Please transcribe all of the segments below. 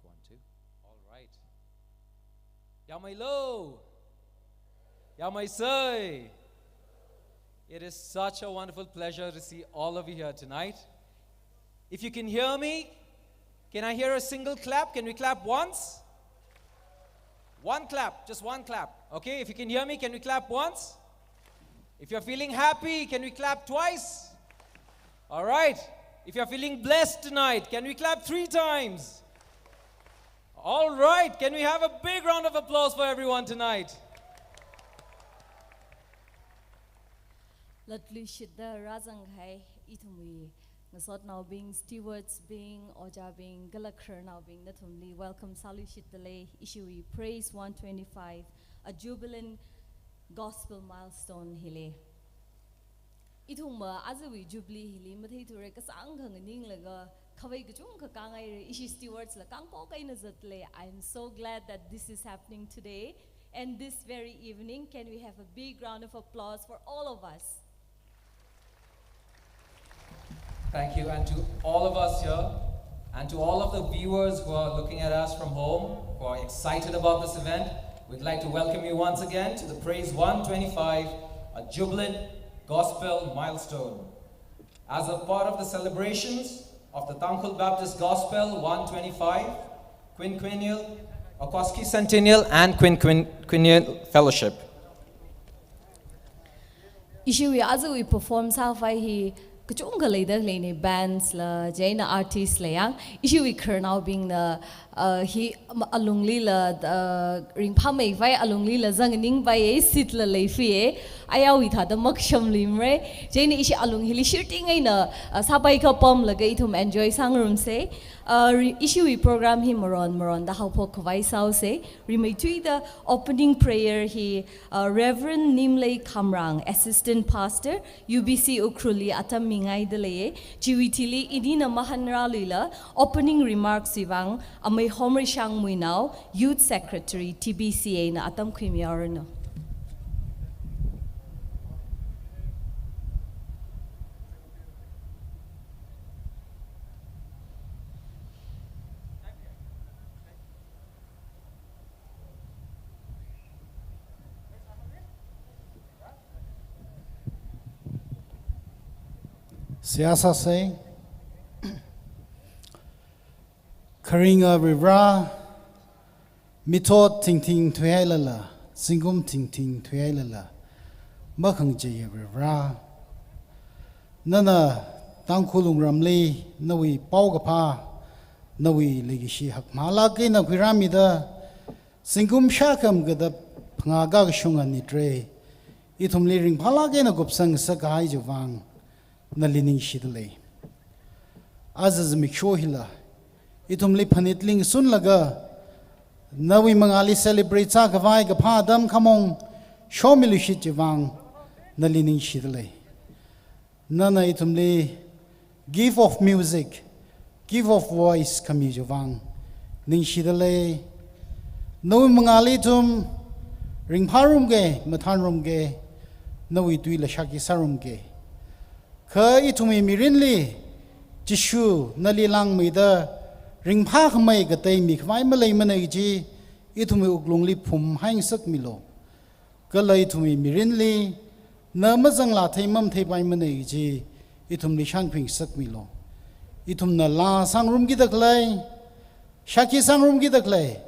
1, 2. All right. Yamai lo. Yamai say. It is such a wonderful pleasure to see all of you here tonight. If you can hear me, can I hear a single clap? Can we clap once? One clap, just one clap. Okay, if you can hear me, can we clap once? If you're feeling happy, can we clap twice? All right. If you're feeling blessed tonight, can we clap 3 times? All right. Can we have a big round of applause for everyone tonight? Latlu shidda razang hai itumui nasot now being stewards being oja being galakher now being natumli welcome salu shiddale ishui praise 125 a jubilant gospel milestone hile ituma azui jubilee hili mathai ture kasang khang ning laga khawai gachung kha kangai re ishi stewards la kangpo kai na zatle. I am so glad that this is happening today and this very evening. Can we have a big round of applause for all of us? Thank you, and to all of us here, and to all of the viewers who are looking at us from home, who are excited about this event, we'd like to welcome you once again to the Praise 125, a jubilant gospel milestone. As a part of the celebrations of the Tangkhul Baptist Gospel 125, Quinquennial, a Quasquicentennial and Quinquennial Fellowship. Issue as we perform salvai he kachunga later lane bands la jaina artists la yang issue we now being the he alungli la ring phamei vai alungli la zangning vai sit la leifi aya wi tha da maksham limre jaina issue alung hili shooting aina sabai ka pom la gai thum enjoy sangrum se issue we program him moron the haupo kwai sao se remitui the opening prayer he Reverend Nimlei Khamrang assistant pastor UBC Ukruli atam Ngayailei Jiwitili idina mahanra lila opening remarks sivang amay Homreishang Muinao youth secretary TBCA na atam kwimiarno. Siyasa say Karinga Rivra Mithot Ting Ting Tuyailala Singum Ting Ting Tuyailala Makang Jaya Rivra Nana Tangkhulung Ramli Nawi Paugapa Nawi Legishi Hakmala Kina Piramida Singum Shakam Gada Pangaga Shunga Nitre Itum Liring Palagena Gupsang Sakai Javang Nalining Shidley. As Mikshohila, itum li panitling sun laga, Nawi Mangali celebrates Akavai Gapadam Kamong, Shomilushit Javang, Nalining Shidley. Nana itum li give of music, give of voice Kami Javang, Ning Shidley. Nawi Mangali tum Ring Parumge, Matanrumge, Nawi Duila Shaki Sarumge. Ka itumi mirinli jishu nalilang mida ringpa khamai gatay mi khmai malay manay ji itumi uglungli phum haing sak milo kala itumi mirinli namazang la thaimam thaipai manay ji itum li shangping sak milo itum na la sangrum gi daklai shaki sangrum gi daklai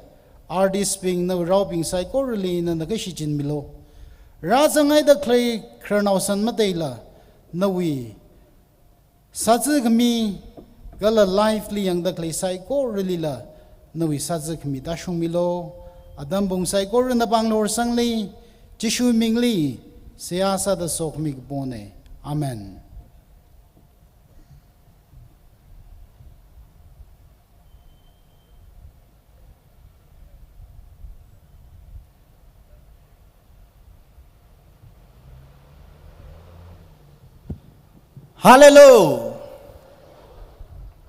artist ping na rauping psychorally na nagashi jin milo razangai daklai khrnau san mataila Nawi Sazakmi Gala lively young the clay psycho really la Nawi Sazakmi Dashung Milo Adambung psycho in the Bangalore Sangli Jishu Mingli Siasa the Sokmik Bone. Amen. Hallelujah.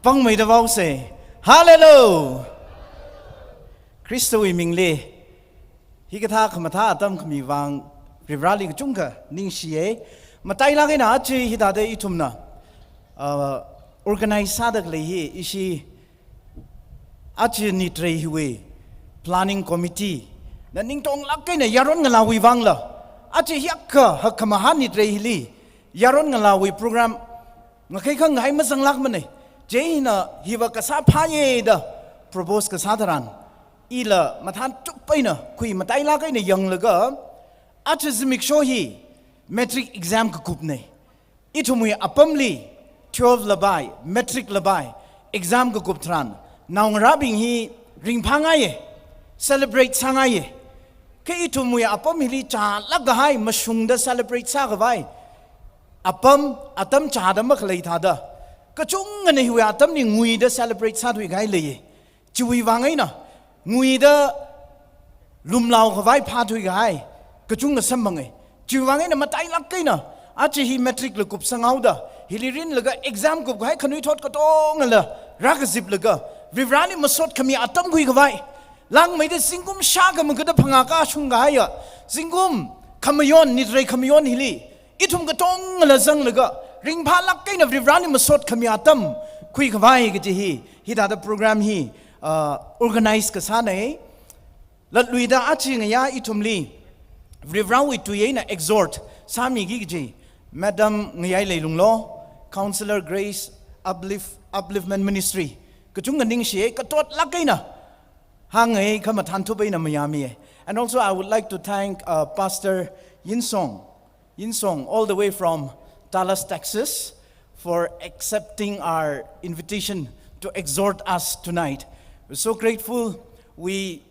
Pang may daw say, Hallelujah. Kristo Minglei. Hikata kamata atam kamiwang rivrali kachunga ning siye. Matay lagi na achi hidade itumna. Organize sadak lehi isi อาจนิตรหิเว planning committee นั่นนิ่งตรงลักกันเนี่ยยารอนกันลาวิวังละอาจจะฮักกะฮักขมาฮันนิตรหิลียารอนกันลาวิโปรแกรมงั้นใครข้างไงมาสังลักมันเนี่ยเจน่ะฮิวกษาพายเดอ propose กษาทรันอีละมาทานจุบไปเนาะคุยมาไต่ลักกันเนี่ยยังเลยก็อาจจะสมิกโชฮี metric exam ก็กุบเนี่ยอีทุ่มวยอัปมลี12ละบาย metric ละบาย exam ก็กุบทรันนางรับบิงฮีริงพังไง celebrate สังไงแค่อีทุ่มวยอัปมฮีจ่าลักกะให้มาชุงเด celebrate สักไว้อัปมอัตมจ่าดมะขเลยท่าเดก็จุงกันในหัวอัตมนี่งุยเด celebrate สักด้วยไงเลยจิวิวังไงนะงุยเดลุมเหล่าเขาไว้พาด้วยไงก็จุงกันสมบังไงจิวังไงนะมาไต่ลักกันนะอาจจะฮี metric เลยกุบสังเอาเดฮิลิรินเลยก็ exam กุบให้ขนุยทอดก็ต้องกันเลยรักสิบเลยก็วิวรานี่มาสดขมีอัตมคุยกันไว้ลังไม่ได้สิงกุมชากันมันก็ได้พังอากาชุงไงอ่ะสิงกุมขมยอนนิตรขมยอนฮิลีอีทุ่มก็ต้องกันเลยจังเลยก็ริงพาลักกันนะวิวรานี่มาสดขมีอัตมคุยกันไว้ก็จะฮีดาthe programฮีorganize กันซะไหนแล้วลุยดาอาชิงยาอีทุ่มลีวิวราวิตุยนะ exhort สามีกี่จี Madam Ngayailei Lunglo Counselor Grace Upliftment Ministry ก็จุงกันนิ่งเสียก็ตรวจลักกันนะห่างไงเขามาทันทุบไปนะมายามี and also I would like to thank Pastor Yingsong all the way from Dallas Texas for accepting our invitation to exhort us tonight. We're so grateful we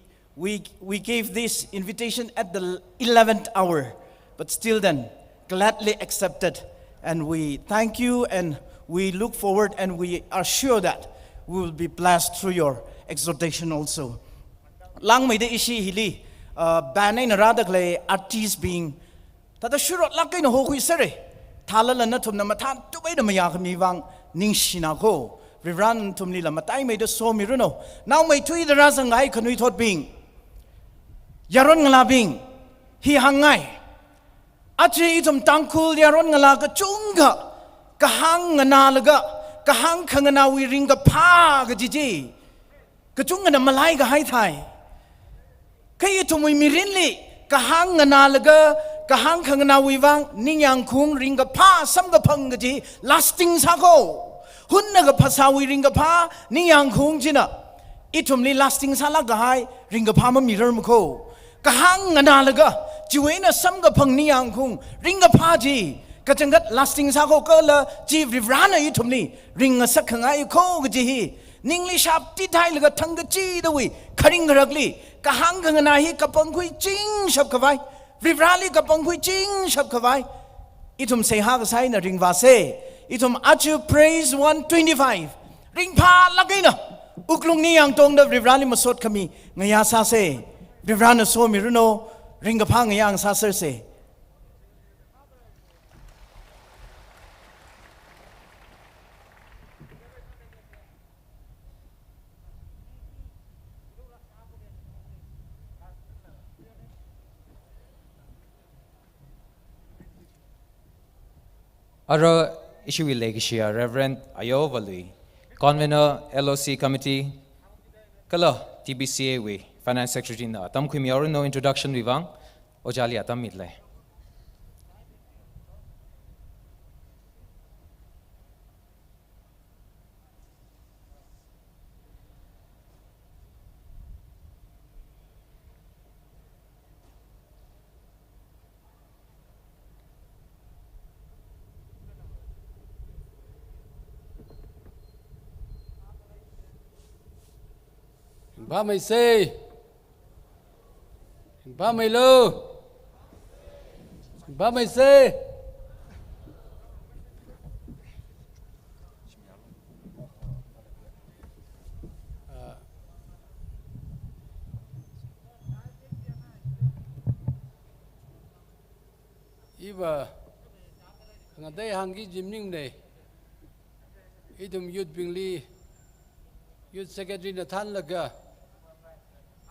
gave this invitation at the 11th hour but still then gladly accepted and we thank you and we look forward and we are sure that we will be blessed through your exhortation also. Lang may de ishi hili banay na radak le artist being tata shurot lakay na hokuy sere thalala na tum na matan tubay na mayakam niwang ning shinako riran tum nila matay may de so miruno now may tuy the razang ay kanuy thot being yaron nga labing hi hangay achi itum tangkhul yaron nga la ka chunga kahang nga nalaga kahang khang na wi ring ka pha ka jiji ka chunga na malay ka hai thai kai itum wi mirinli kahang nga nalaga kahang khang na wi wang ningyang khung ring ka pha sam ka phang ka ji lasting sa ko hun na ka phasa wi ring ka pha ningyang khung jina itum li lasting sa la ka hai ring ka pha ma mirar ma ko kahang nga nalaga jiwe na sam ka phang ningyang khung ring ka pha ji ka changat lasting sa ko ka la ji vivrana itum ni ring nga sak khang ai ko ka ji hi ningli shap ti thai la ka thang ka chi da wi kharing rakli kahang khang na hi ka pang khui ching shap ka vai vivrali ka pang khui ching shap ka vai itum say ha ka sai na ring va se itum achu praise 125 ring pha lagai na uklung ni yang tong da vivrali masot kami ngaya sa se vivrana so mi runo ring ka pha ngayang sa ser se Aro issue legacy Reverend Ayo Valui Convener LOC Committee Kalo TBCA we Finance Secretary na tam khumi or no introduction vivang ojali atam mitlai ba mày xê ba mày lơ ba mày xê iba ngaday hangi jimning này idum youth bingli youth secretary na than laga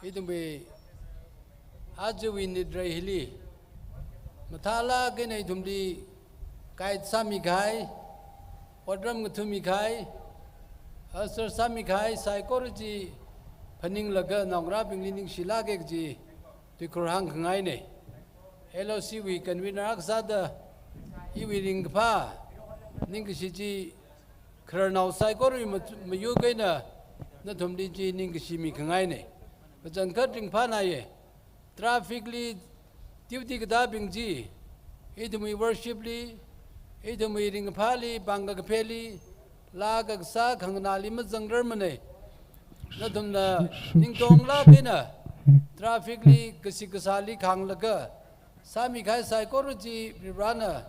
idum be ajwi nidrai hili mathala ke nei thumdi kai sami gai odram thumi gai asar sami gai psychology Khanning laga Nongra Bing Lining Shilagek ji to Kurhang Ngaine. LOC we can win Aksada Iwi Ring Pa Ningshiji Kernal Saikori Mayugana Natumdiji Ningshimi Kangaine. But Zankatring Panaye trafficly duty dabbing ji. Idumi worshiply, Idumi Ring Pali, Bangakapeli, Lagaksa, Kanganali Mazangermane. Natum na Ningtong Labina, trafficly Kasikasali Kanglaga, Sami Kai Psychology, Pirana,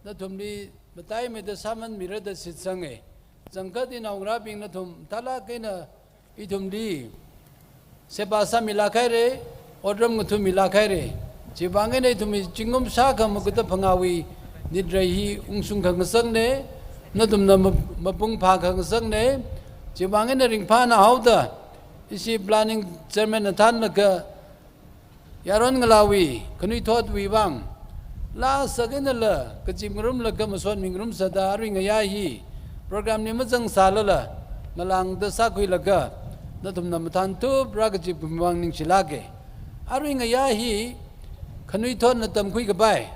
Natumli, Matai made the Saman Mirada Sitsange, Zankati now rapping Natum, Talakina, Itumdi, Sebasa Milakaire, Odram to Milakaire, Chibangene to me, Chingum Saka Makuta Pangawi, Nidrehi, Unsung Kangasangne, Natum Mapung Pakangasangne. Chibangin ring pana hauda is she planning German and Tanaka Yaron Galawi, can we thought we wang? La Saganala, Kachimrum Lakamaswan Mingrum Sada, ring a yahi, program Nimazang Salala, Malang the Sakui Laga, Natum Namatantu, Bragachip Wang Chilake. Aring a yahi, can we thought Natam quick by?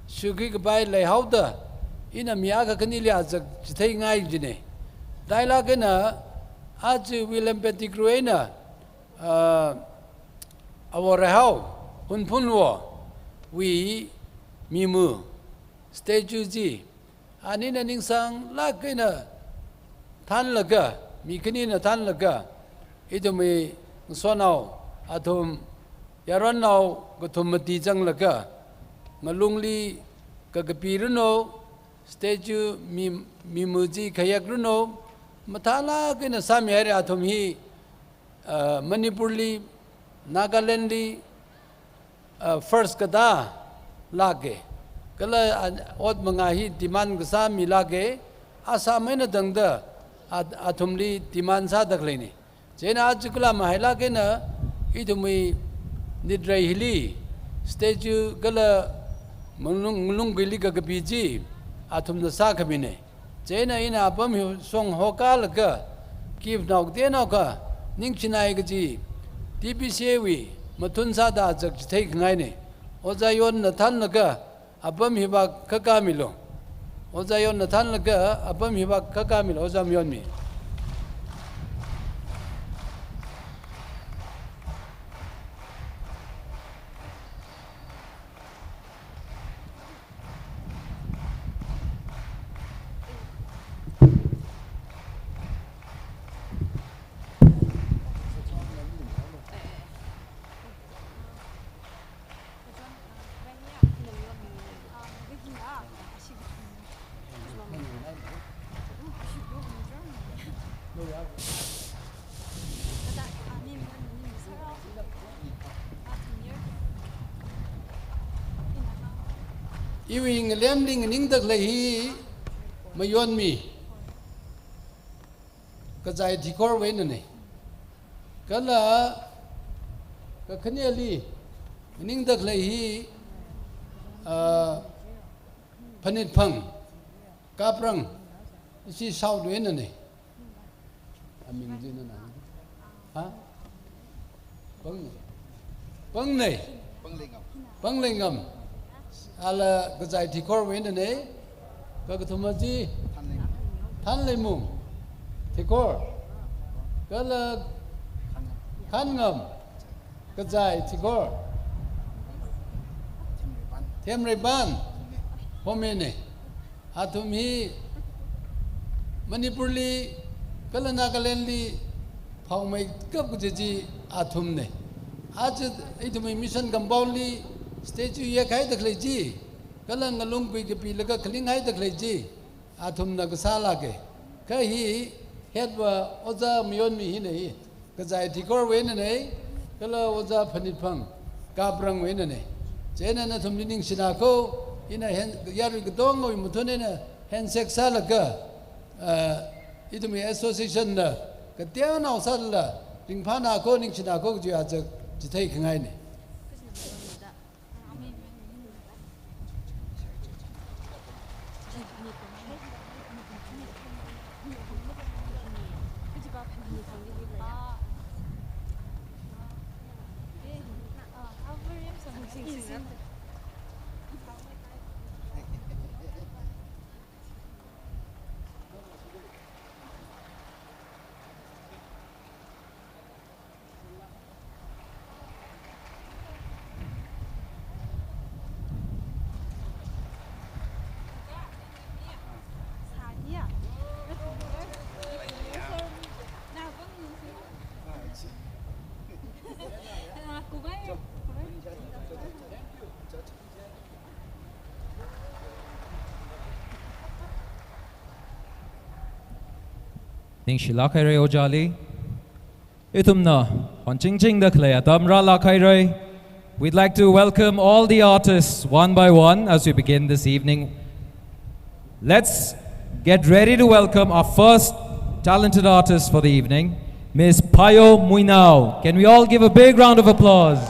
Shuki by lay hauda in a Miaka Canilia, Chitang Igine. Dialogue na आज William Pettigrew our how unpunwo we mimu statue ji anina ningsang lakina tan laga mikini na tan laga idumi sonau atum yaron nau gotumati jang laga ngalungli kagapiruno statue mimuji kayakruno Matala kina sami hari atum hi Manipurli, Nagalandi first kada lage. Kala od mangahi demand kasami lage asa maina dangda atumli demand sa dakleni. Jena ajukula mahila kina itumi nidrai hili statue kala mulung gili kagabiji atum na sa kabine. Jena ina apam song hokal ka give nok deno ka ning chinai gaji TPCwi matun sa da jak thai ngai ne ozayon na than ka apam hiba kakamilo ozayon na than ka apam hiba kakamilo ozamyon mi Iwing lemling ning dak lehi mayon mi kazai dikor wen ne kala ka khaniali ning dak lehi panit phang kaprang si sau wen ne amin din na ha pang ne pang lengam ala gazai tikor wen ne ka thumaji than le mum tikor kala khangam gazai tikor temre ban homene atumi manipurli kala nagalandli phawmai kap ji athumne आज इधमे mission गंबाउली statue ये खाई तक ले जी कलंग लुंग पे के P लगा खलिंग high तक ले जी आथुम न गसाला के कही हेड व ओजा मियोन मी ही नहीं कजाय ठिकोर वे नहीं कला ओजा फनित फंग काब्रंग वे नहीं जेना न थुम लिंग सिना को इना हेन यारु के दोंग व मुथने न हेन सेक्सा लगा इधमे एसोसिएशन न कत्या न औसला रिंगफाना को निंग सिना को जो आज जिथाई खंगाई ने Ning shila khai re ojali. Itumna, on ching ching da klaya tamra la khai re. We'd like to welcome all the artists one by one as we begin this evening. Let's get ready to welcome our first talented artist for the evening, Miss Payo Muinao. Can we all give a big round of applause?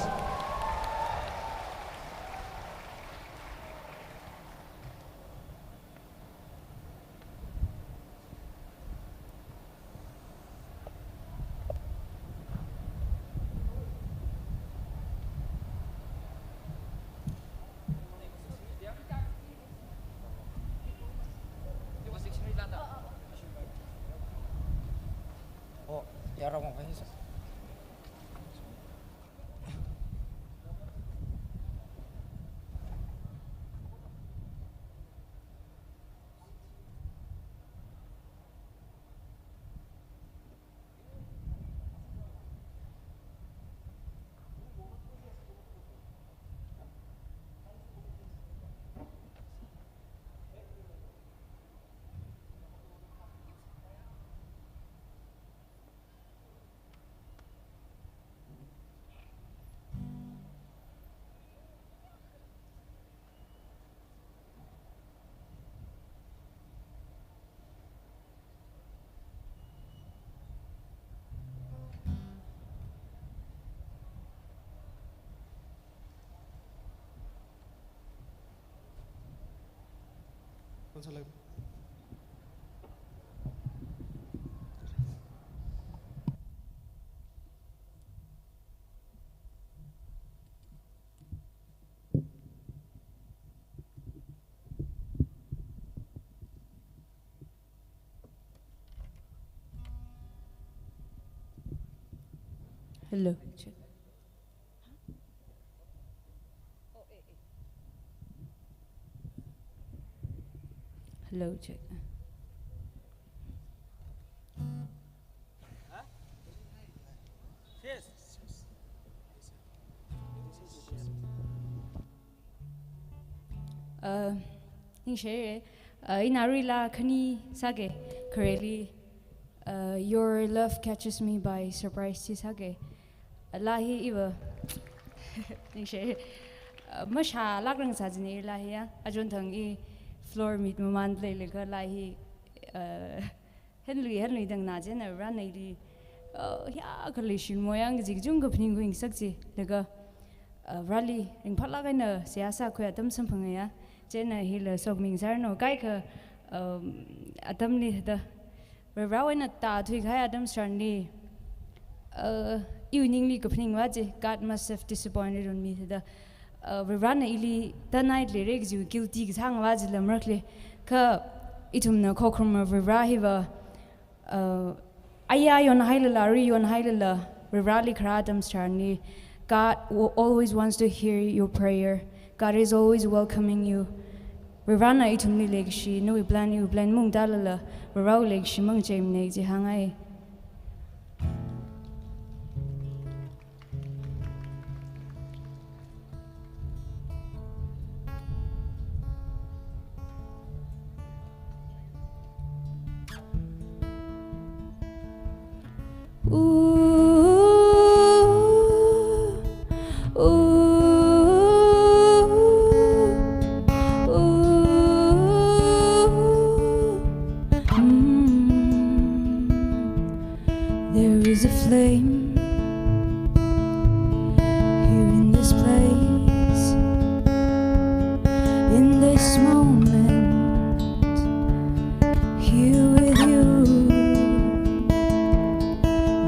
Hello. Hello, check. Inarila Kani Sage, Kareli, your love catches me by surprise, Sage. Lahi Eva. Masha Lagrang Sajini Lahia, Ajontangi, floor meet Maman Lega Lahi Henry Dang Najan, a Ranadi. Ya Kalishin Moyang Zigjung Kaping Saxi, Lega Rally in Palagana, Siasa Quatum Sampangaya, Jenna Hill Sogming Zarno, Gaika Atamni the Rawan at Tatwig Adam Strandi. Eveningly Kaping Waji, God must have disappointed on me. The Rana Ili, the night lyrics you guilty hang Wazilla Merkley, Ka Itumna Kokrum Virahiva. Aya yon Hailari yon Hailala, Rally Kradam Strani. God always wants to hear your prayer. God is always welcoming you. Rana itumni legshi, no we plan you, plan mung dalala, Rau legshi mung jam negi hangai. There is a flame here in this place, in this moment, here with you.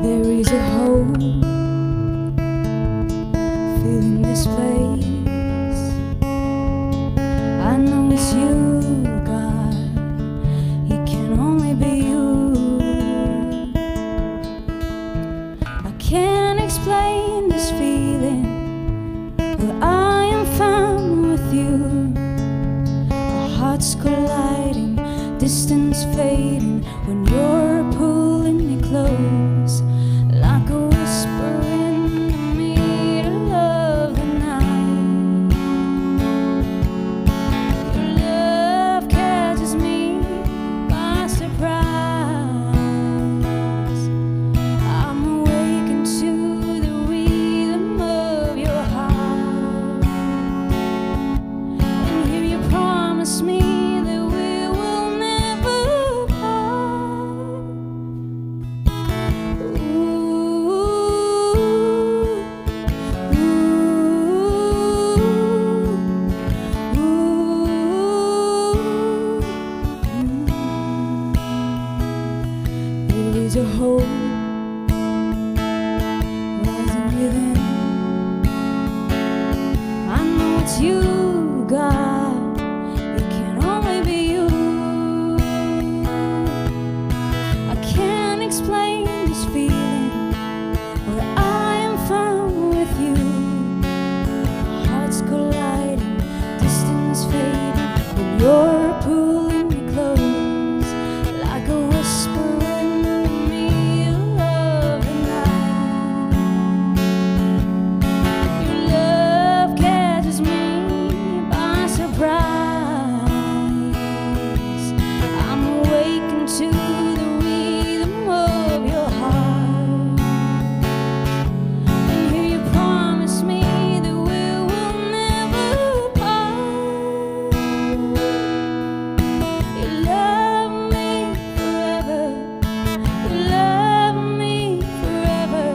There you. Our hearts colliding, distance fading when you're pulling me close, like a whisper in me to love the night. Your love catches me by surprise. I'm awakened to the rhythm of your heart, and here you promise me that we will never part. There is a hope rising within. I know it's you, God. It can only be you. I can't explain this feeling where I am found with you. Hearts colliding, distance fading when you're pulling me close, like a whisper in me of the night. Your love catches me by surprise. I'm awakened to the rhythm of your heart, and here you promise me that we will never part. You love me forever. You love me forever.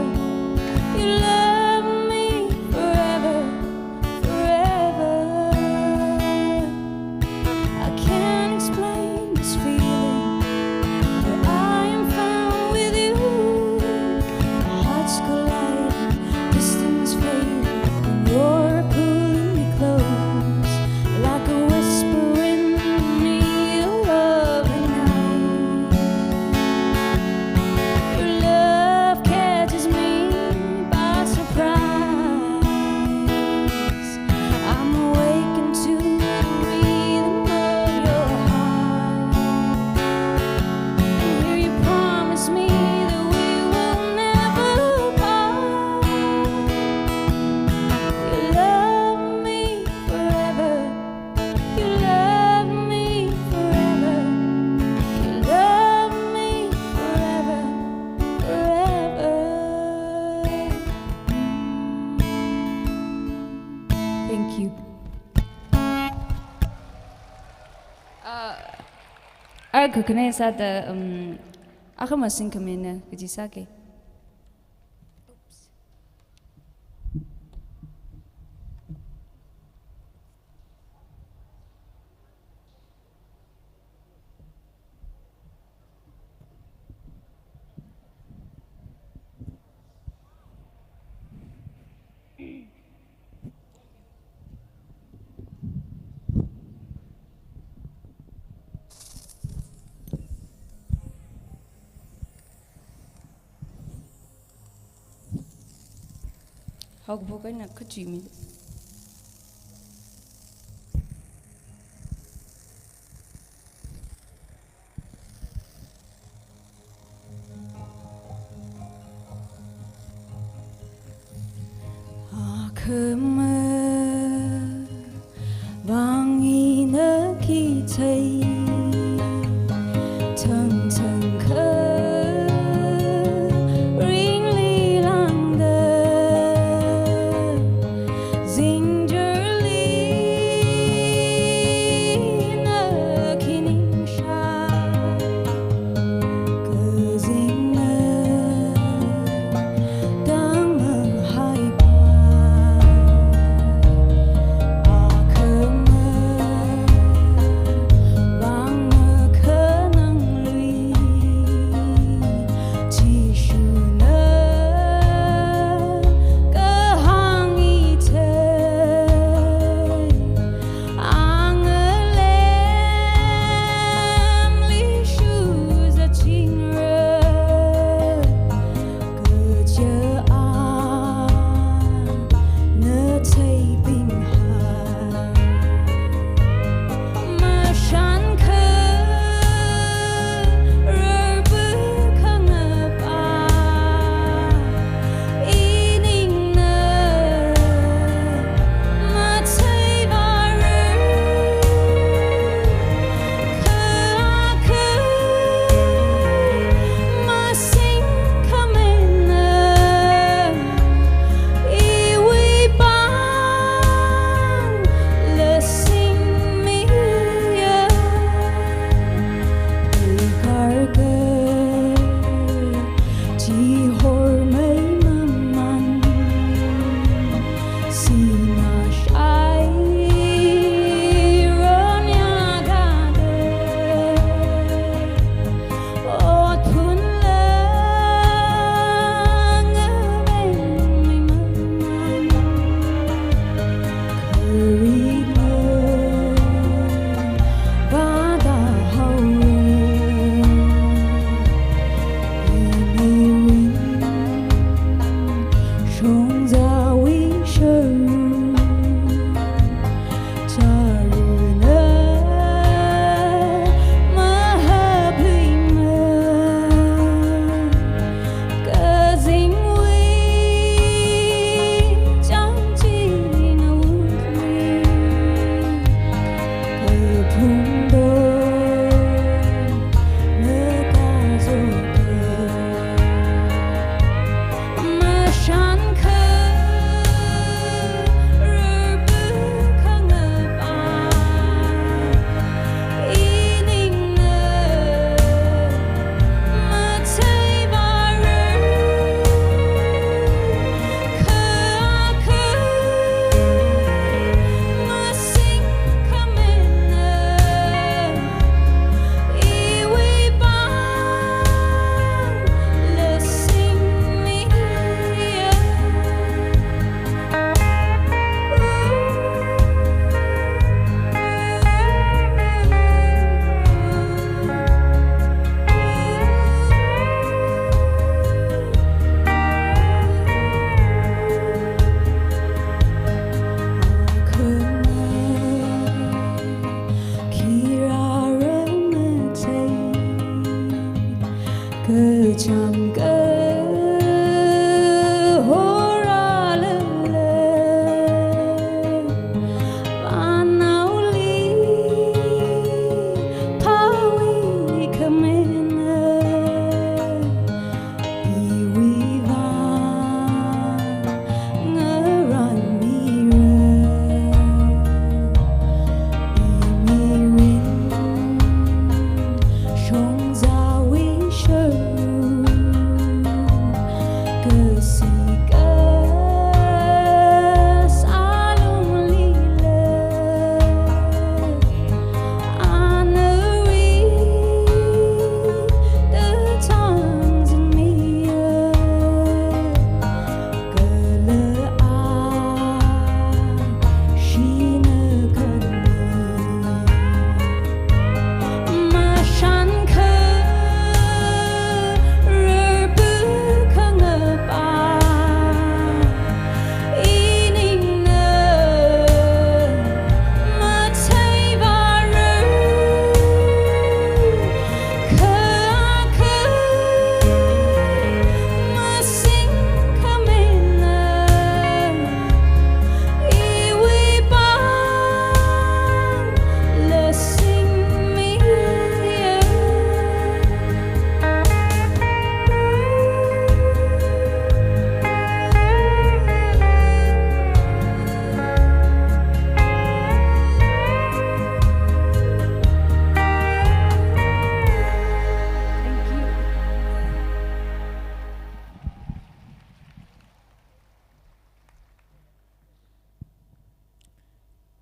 You love me forever, forever. I can't explain this feeling where I am found with you. Our hearts colliding, distance fading when you're pulling me close, like a whisper in me of the night. Your love catches me by surprise. I'm awakened to the rhythm of your heart, and here you promise me that we will never part. You love me forever. You love me forever. You love me forever, forever. Thank you. Aku kena sada aku masing kemana kejisake. Hog bukan nak kecumi. Bangi nak kita teng teng ke ring li lang de zing li na kining sha ke zing na dang mang hai pa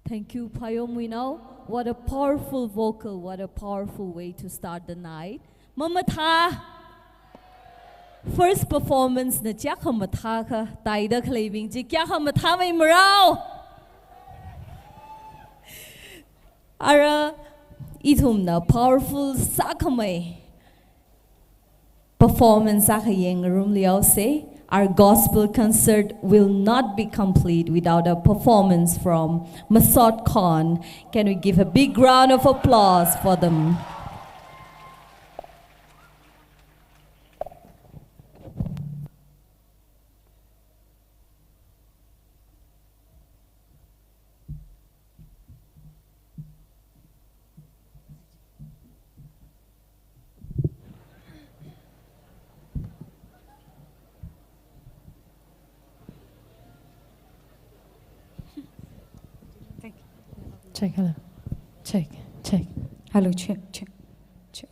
Thank you, Payo Muinao. What a powerful vocal, what a powerful way to start the night. Mamatha. First performance na Jack Hamatha ka taida claiming Jack Hamatha may marao. Ara itum na powerful sakamay performance sakayeng room liao say our gospel concert will not be complete without a performance from Masotkhon. Can we give a big round of applause for them? Check, hello. Check, check. Hello, check, check, check.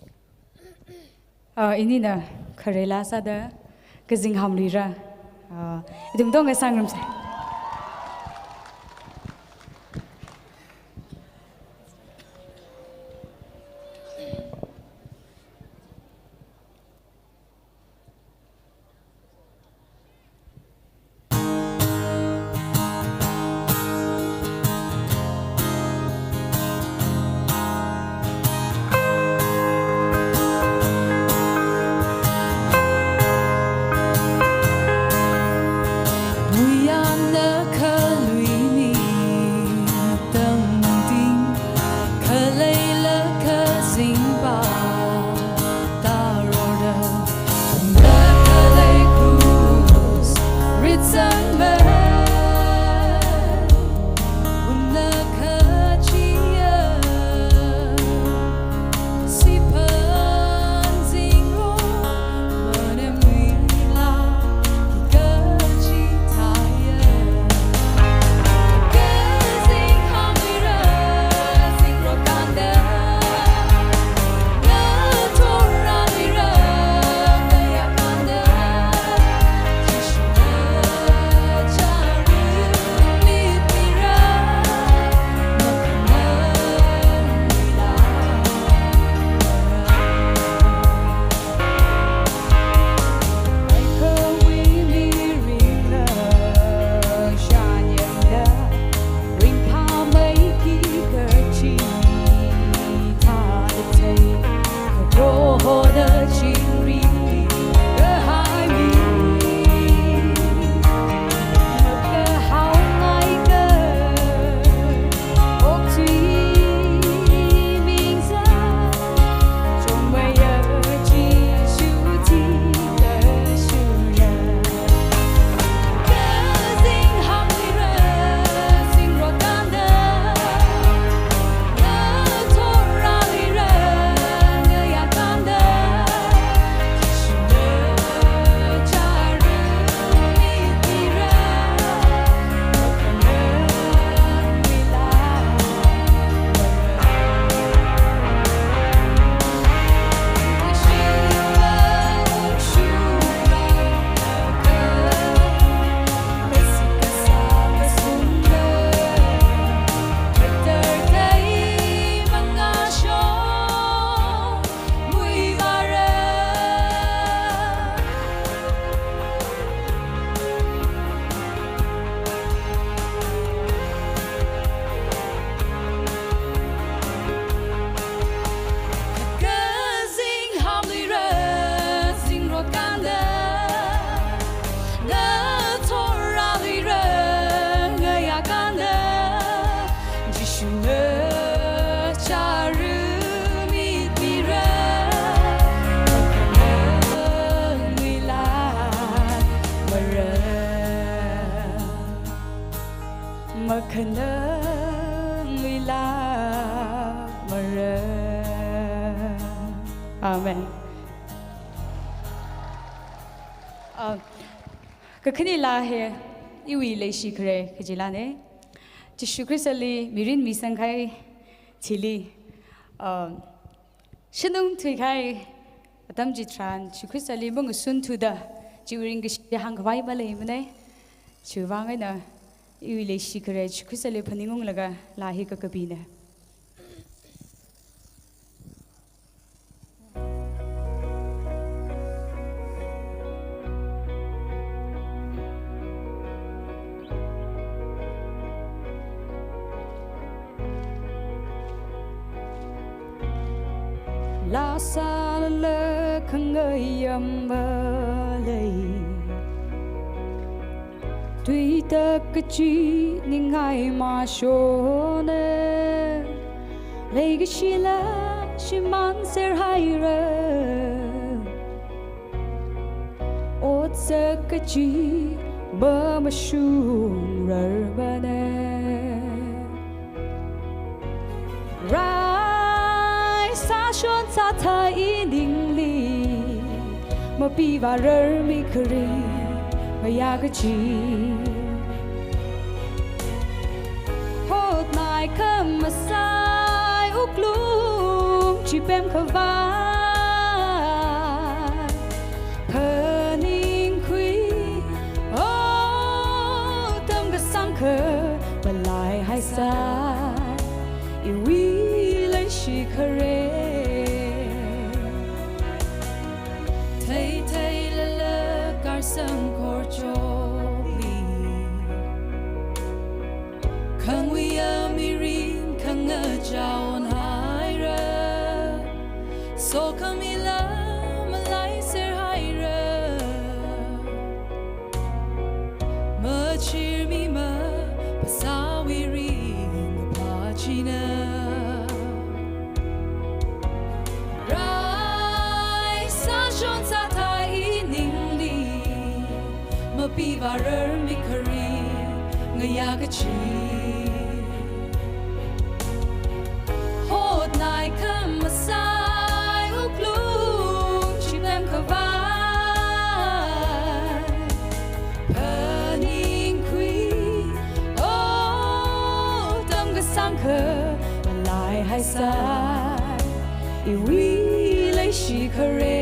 Ini na karela sada kazing hamlira. Idum dong sang rum sa. Amen. Quinquennial here, Yuimi shikre kajilane. Jishukrisali mirin misankai chili. Shinung tuikai Adam jitran. Shukrisali mungusun to the during the hang Bible mane. Chuvangana iwi le shi kare chukisale phaningong laga lahi ka kabina La sa la khangayam balai Tui ta kachi ningai ma shone Lei gishila shiman ser haira Ot sa kachi ba mashun rarbane Shon sa tha I ning li ma pi va rer mi kri ma ya ga chi hot nai kam ma sai u klum chi pem kha va ning khui o tam ga sang kha ba lai hai sa I wi lai shi khare Sang khor choli khang wi amirin khang a jawn haira so kamila malai ser haira ma chir mi ma pasawi ring pachina rai sa shon sa pi va rer mi kari ngaya ga chi hot nai kam masai u klum chi pem ka va paning khui o tam ga sang kha lai hai sai I wi lai shi khare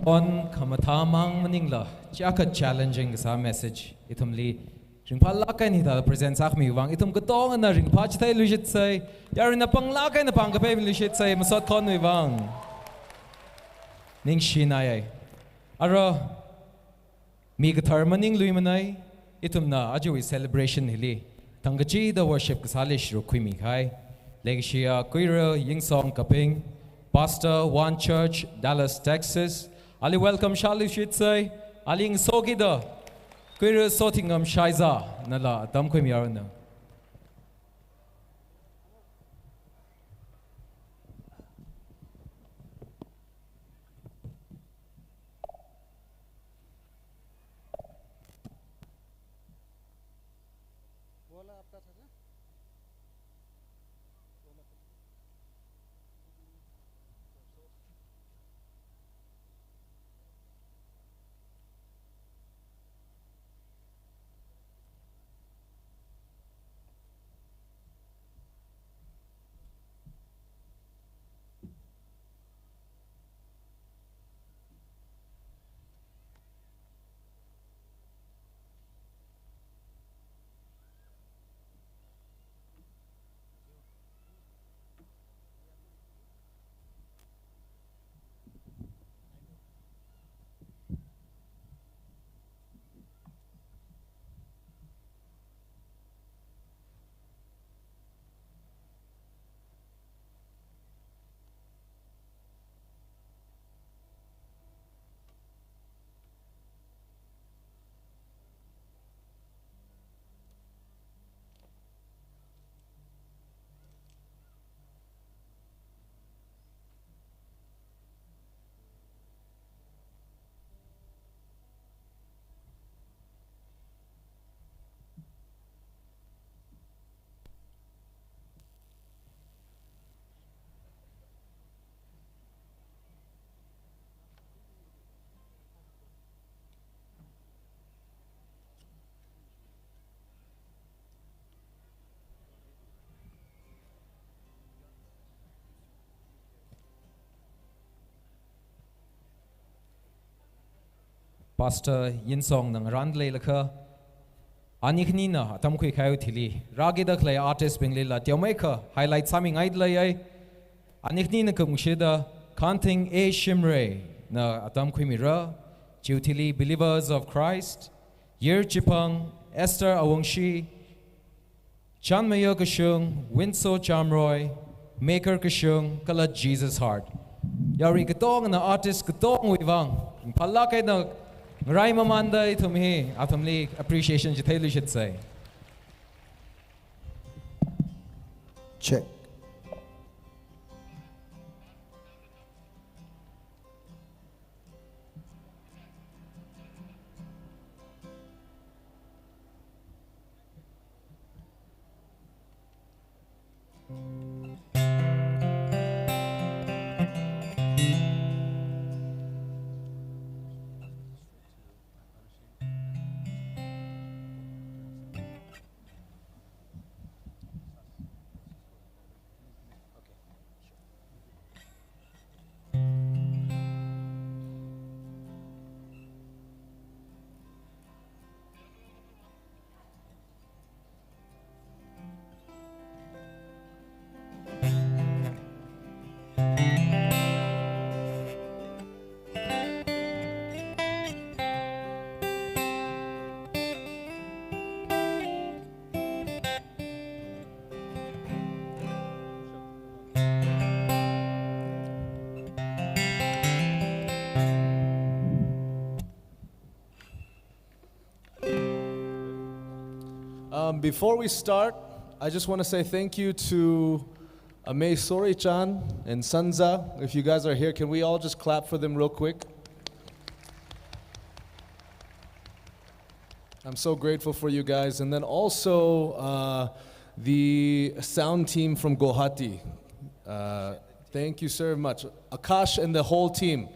On kamathamang maningla chaka challenging sa message itumli ringpa lakai ni da present sak mi wang itum gotong na ringpa chithai lushit sai yarin na pang lakai na pang kape lushit sai Masotkhon mi wang ning shinai aro mi gathar maning luimanai itum na ajui celebration hili tangachi the worship kasalish ru khumi khai legishia kuira Yingsong Kaping pastor One Church Dallas Texas Ali welcome Shalu Shitsai Ali Sogi da Kuira Sotingam Shaiza Nala Dam Kwim Yarana Pastor Yingsong ng Randlei Laka Anikni na Tangkhul kayo tili Ragi da klay artist bingli la Tiomeka highlight sami ngayailei ay Anikni na kumshida Khanthing A shimray na Tangkhul mira Jiutili believers of Christ Yir Chiphang Esther Awungshi Chanmayo Kashung Winso Chamroy Maker Kashung Kala Jesus Heart Yari katong na artist katong wivang palakay na Ngarai mamanday tumhi atamli appreciation jitailu should say. Check. Before we start, I just want to say thank you to Amei Sori-chan and Sanza. If you guys are here, can we all just clap for them real quick? I'm so grateful for you guys. And then also the sound team from Guwahati. Thank you so much. Akash and the whole team.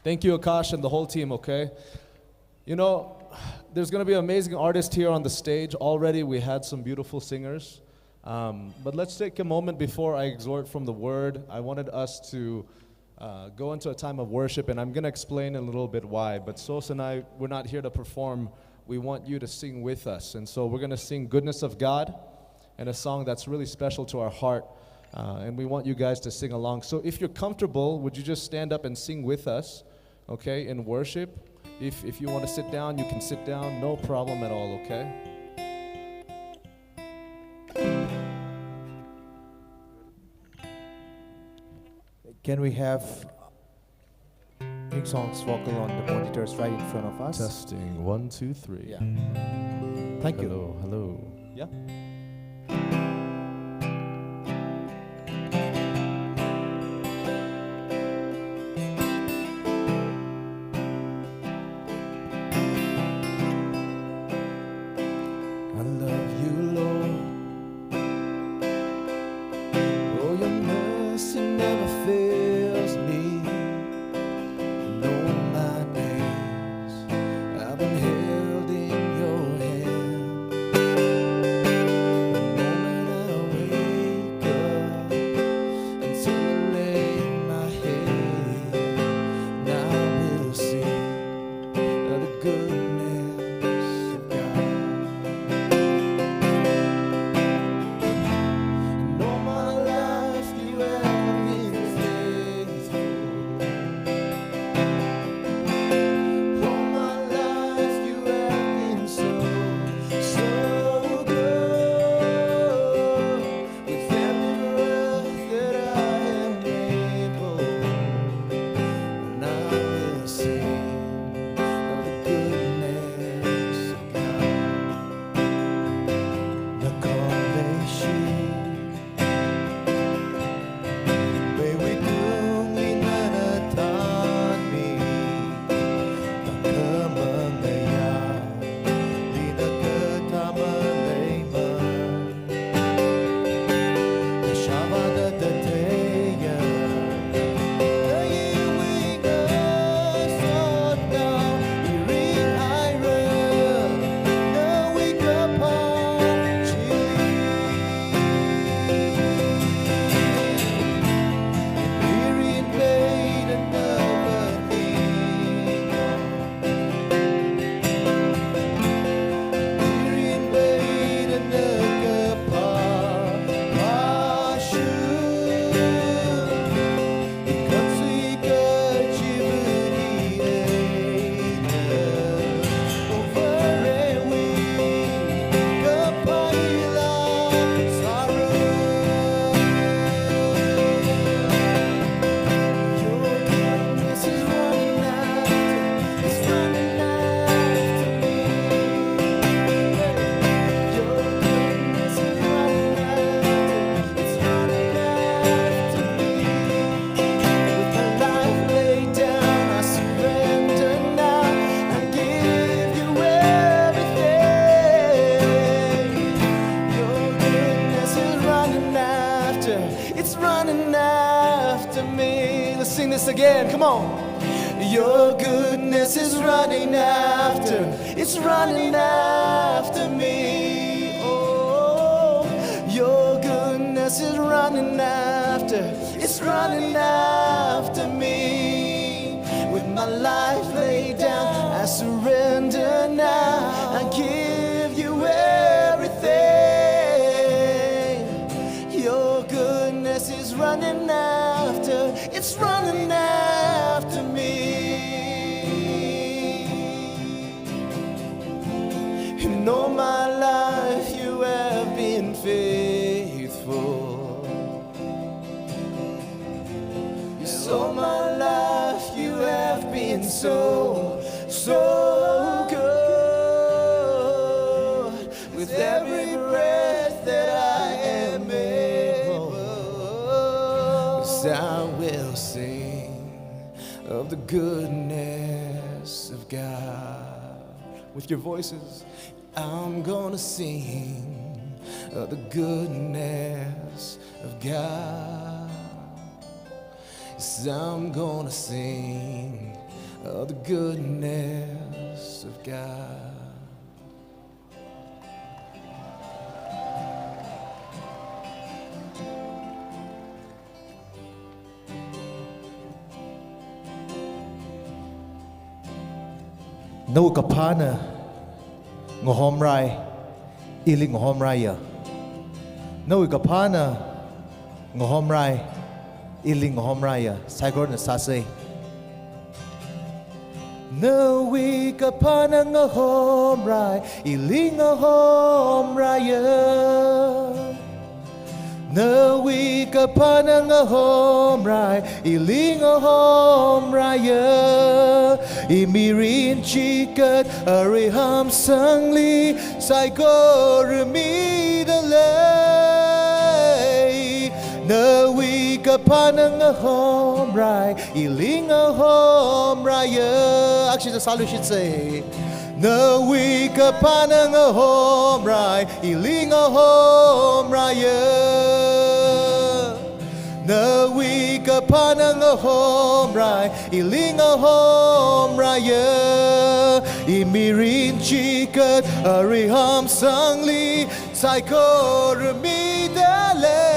Thank you, Akash and the whole team, okay? You know, there's going to be amazing artists here on the stage. Already we had some beautiful singers. But let's take a moment before I exhort from the word. I wanted us to go into a time of worship, and I'm going to explain a little bit why. But Sos and I, we're not here to perform. We want you to sing with us. And so we're going to sing Goodness of God, and a song that's really special to our heart. And we want you guys to sing along. So if you're comfortable, would you just stand up and sing with us, okay, in worship? If you want to sit down, you can sit down. No problem at all, okay? Can we have Yingsong's vocal on the monitors right in front of us? Testing, 1, 2, 3. Yeah. Thank you. Hello, hello. Yeah? I've been held in your hand. again, come on. Your goodness is running after, it's running after me. Oh, your goodness is running after, it's running after me. With my life laid down, I surrender now. I give you everything. Your goodness is running after, it's running after me. And all my life you have been faithful. Yes, all my life you have been so, so good. With every breath that I am able, yes, I will sing of the goodness of God. With your voices, I'm gonna sing of the goodness of God. Yes, I'm gonna sing of the goodness of God. No kapana ngo homrai ili ngo homraya. No kapana ngo homrai ili ngo homraya. Saigor na sase. No kapana ngo homrai ili ngo homraya. No kapana ngo homrai ili ngo homraya. Imirin chikat ariham sangli saigor midalay. No kapana ngo homrai ili ngo homraya. Actually the salu should say no kapana ngo homrai ili ngo homraya. No kapana ngo homrai ili ngo homraya. Imirin chikat ariham sangli saigor midalay.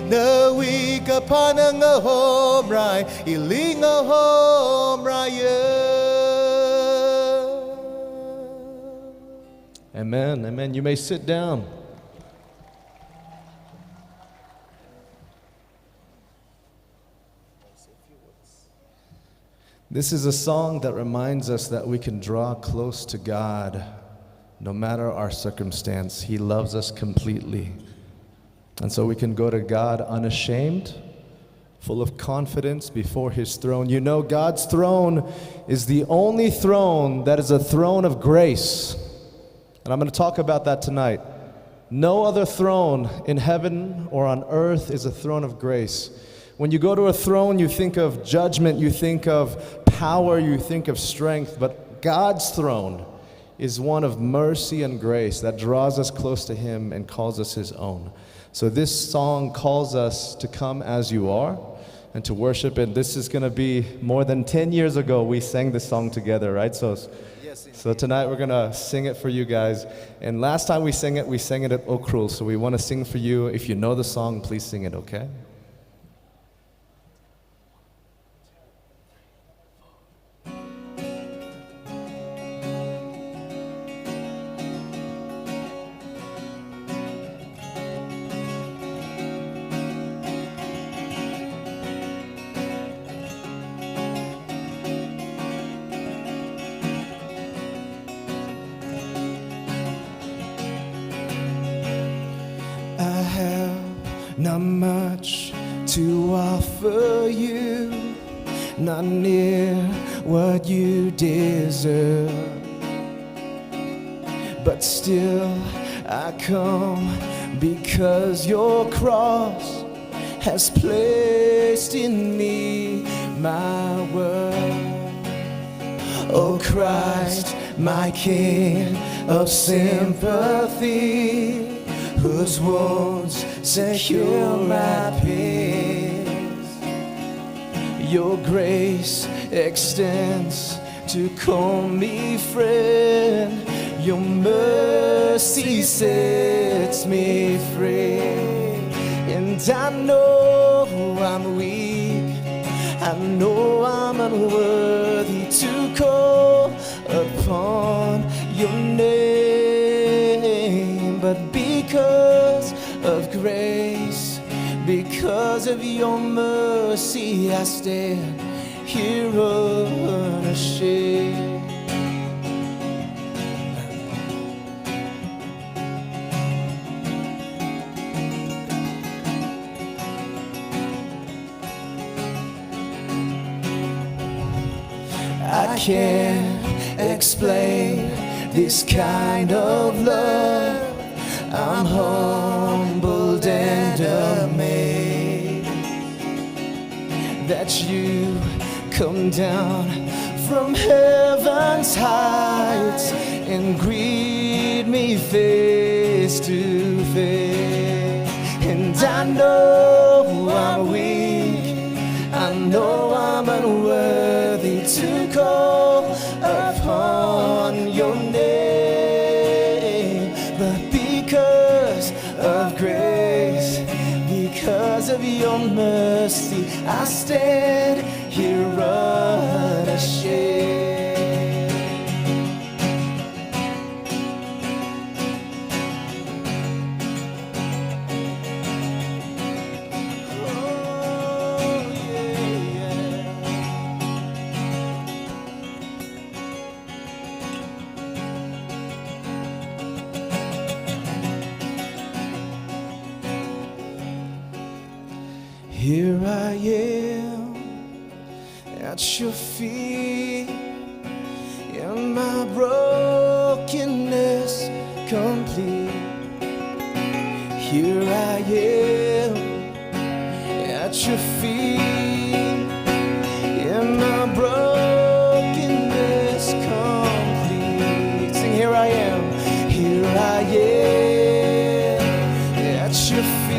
No kapana ngo homrai ili ngo homraya. Amen, amen. You may sit down. This is a song that reminds us that we can draw close to God no matter our circumstance. He loves us completely. And so we can go to God unashamed, full of confidence before His throne. You know, God's throne is the only throne that is a throne of grace. And I'm going to talk about that tonight. No other throne in heaven or on earth is a throne of grace. When you go to a throne, you think of judgment, you think of power, you think of strength, but God's throne is one of mercy and grace that draws us close to Him and calls us His own. So this song calls us to come as you are and to worship, and this is going to be more than 10 years ago we sang this song together, right? So tonight we're going to sing it for you guys. And last time we sang it at Okrul, so we want to sing for you. If you know the song, please sing it, okay? Not much to offer you, not near what you deserve, but still I come because your cross has placed in me my worth. Oh Christ, my King of sympathy, whose wounds secure my peace. Your grace extends to call me friend. Your mercy sets me free. And I know I'm weak, I know I'm unworthy to call upon your name. But because of grace, because of your mercy, I stand here unashamed. I can't explain this kind of love. I'm humbled and amazed that you come down from heaven's heights and greet me face to face. And I know I'm weak, I know I'm unworthy to call upon your name. But because of grace, because of your mercy, I stand here unashamed. Here I am at your feet, in my brokenness complete. Here I am at your feet, in my brokenness complete. Sing, here I am, here I am at your feet.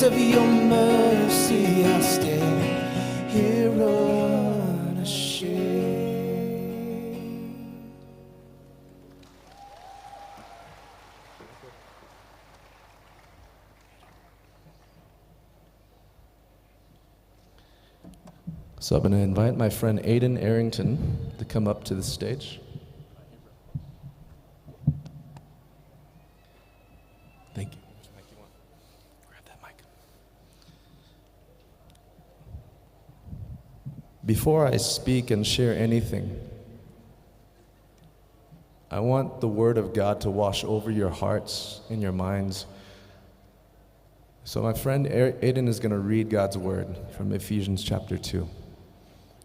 Of your mercy, I stand here unashamed. So I'm going to invite my friend Aiden Arrington to come up to the stage. Thank you. Grab that mic. Before I speak and share anything, I want the Word of God to wash over your hearts and your minds. So my friend Aiden is going to read God's Word from Ephesians chapter 2.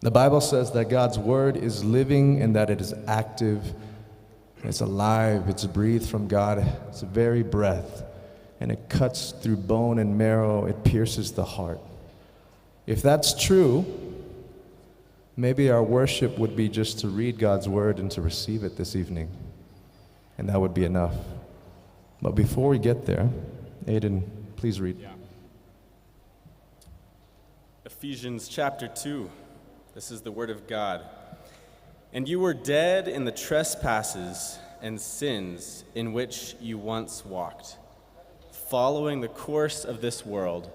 The Bible says that God's Word is living and that it is active, it's alive, it's breathed from God, its very breath and it cuts through bone and marrow, it pierces the heart. If that's true, maybe our worship would be just to read God's word and to receive it this evening, and that would be enough. But before we get there, Aiden, please read. Ephesians chapter 2. This is the word of God. And you were dead in the trespasses and sins in which you once walked, following the course of this world,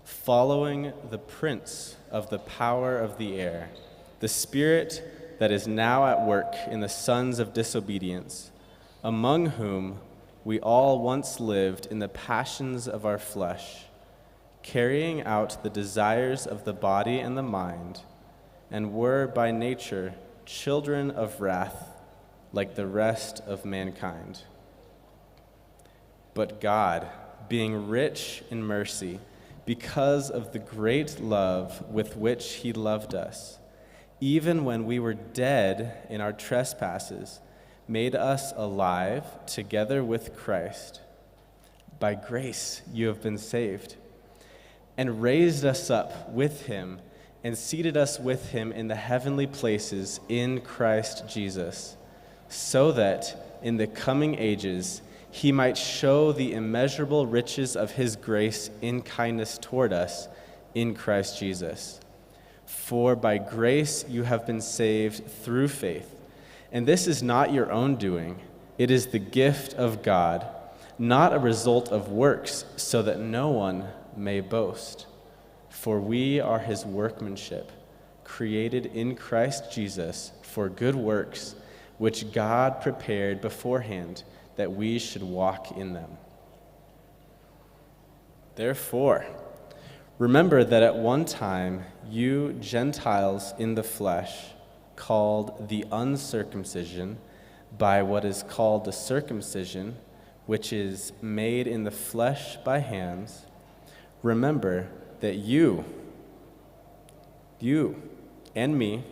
following the prince of the power of the air, the spirit that is now at work in the sons of disobedience, among whom we all once lived in the passions of our flesh, carrying out the desires of the body and the mind, and were by nature children of wrath, like the rest of mankind. But God, being rich in mercy, because of the great love with which he loved us, even when we were dead in our trespasses, made us alive together with Christ. By grace you have been saved, and raised us up with him, and seated us with him in the heavenly places in Christ Jesus, so that in the coming ages he might show the immeasurable riches of his grace in kindness toward us in Christ Jesus. For by grace you have been saved through faith, and this is not your own doing, it is the gift of God, not a result of works, so that no one may boast. For we are his workmanship, created in Christ Jesus for good works, which God prepared beforehand that we should walk in them. Therefore, remember that at one time you Gentiles in the flesh, called the uncircumcision by what is called the circumcision, which is made in the flesh by hands, remember that you and me,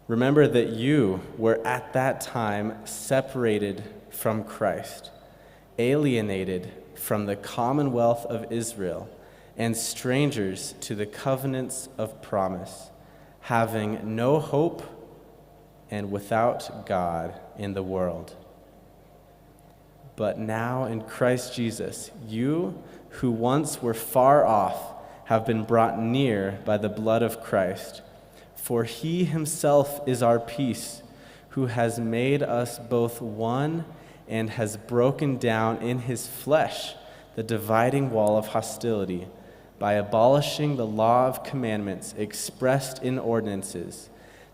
remember that you were at that time separated from Christ, alienated from the commonwealth of Israel, and strangers to the covenants of promise, having no hope and without God in the world. But now in Christ Jesus, you who once were far off have been brought near by the blood of Christ. For he himself is our peace, who has made us both one and has broken down in his flesh the dividing wall of hostility by abolishing the law of commandments expressed in ordinances,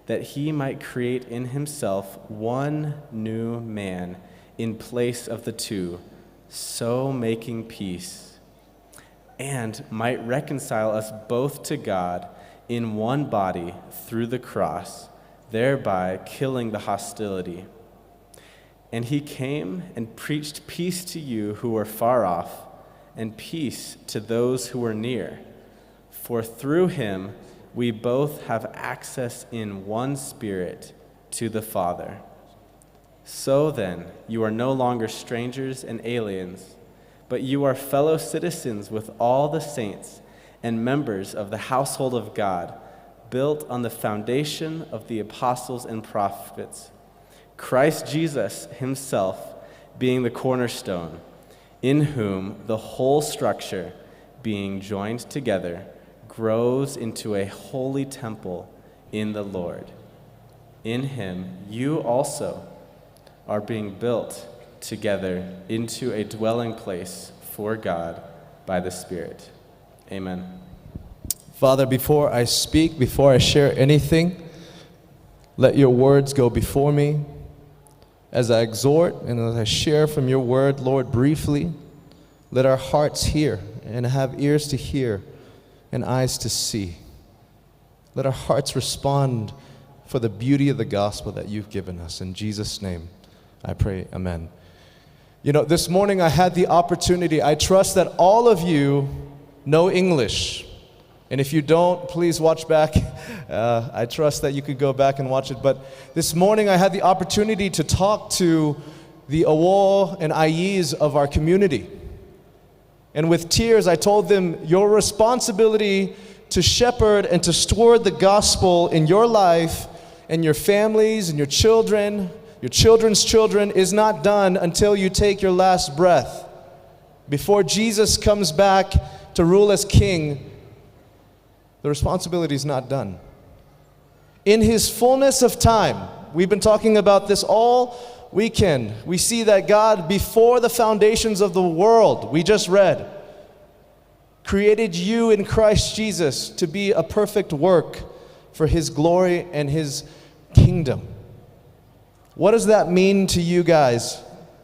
that he might create in himself one new man in place of the two, so making peace, and might reconcile us both to God in one body through the cross, thereby killing the hostility. And he came and preached peace to you who were far off, and peace to those who were near. For through him we both have access in one Spirit to the Father. So then, you are no longer strangers and aliens, but you are fellow citizens with all the saints and members of the household of God, built on the foundation of the apostles and prophets, Christ Jesus himself being the cornerstone, in whom the whole structure, being joined together, grows into a holy temple in the Lord. In him you also are being built together into a dwelling place for God by the Spirit. Amen. Father, before I speak, before I share anything, let your words go before me. As I exhort and as I share from your word, Lord, briefly, let our hearts hear and have ears to hear and eyes to see. Let our hearts respond for the beauty of the gospel that you've given us. In Jesus' name, I pray, amen. You know, this morning I had the opportunity, I trust that all of you know English. And if you don't, please watch back. I trust that you could go back and watch it. But this morning I had the opportunity to talk to the Awo and Ayis of our community. And with tears, I told them, your responsibility to shepherd and to steward the gospel in your life and your families and your children's children is not done until you take your last breath. Before Jesus comes back to rule as king, the responsibility is not done. In his fullness of time, we've been talking about this all weekend. We see that God, before the foundations of the world, we just read, created you in Christ Jesus to be a perfect work for his glory and his kingdom. What does that mean to you guys?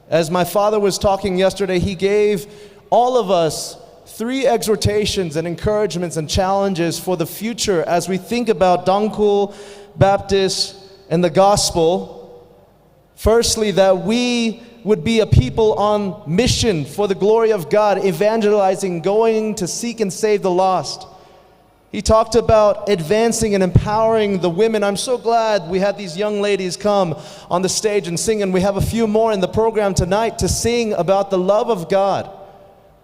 As my father was talking yesterday, he gave all of us 3 exhortations and encouragements and challenges for the future as we think about Tangkhul, Baptist, and the gospel. Firstly, that we would be a people on mission for the glory of God, evangelizing, going to seek and save the lost. He talked about advancing and empowering the women. I'm so glad we had these young ladies come on the stage and sing, and we have a few more in the program tonight to sing about the love of God,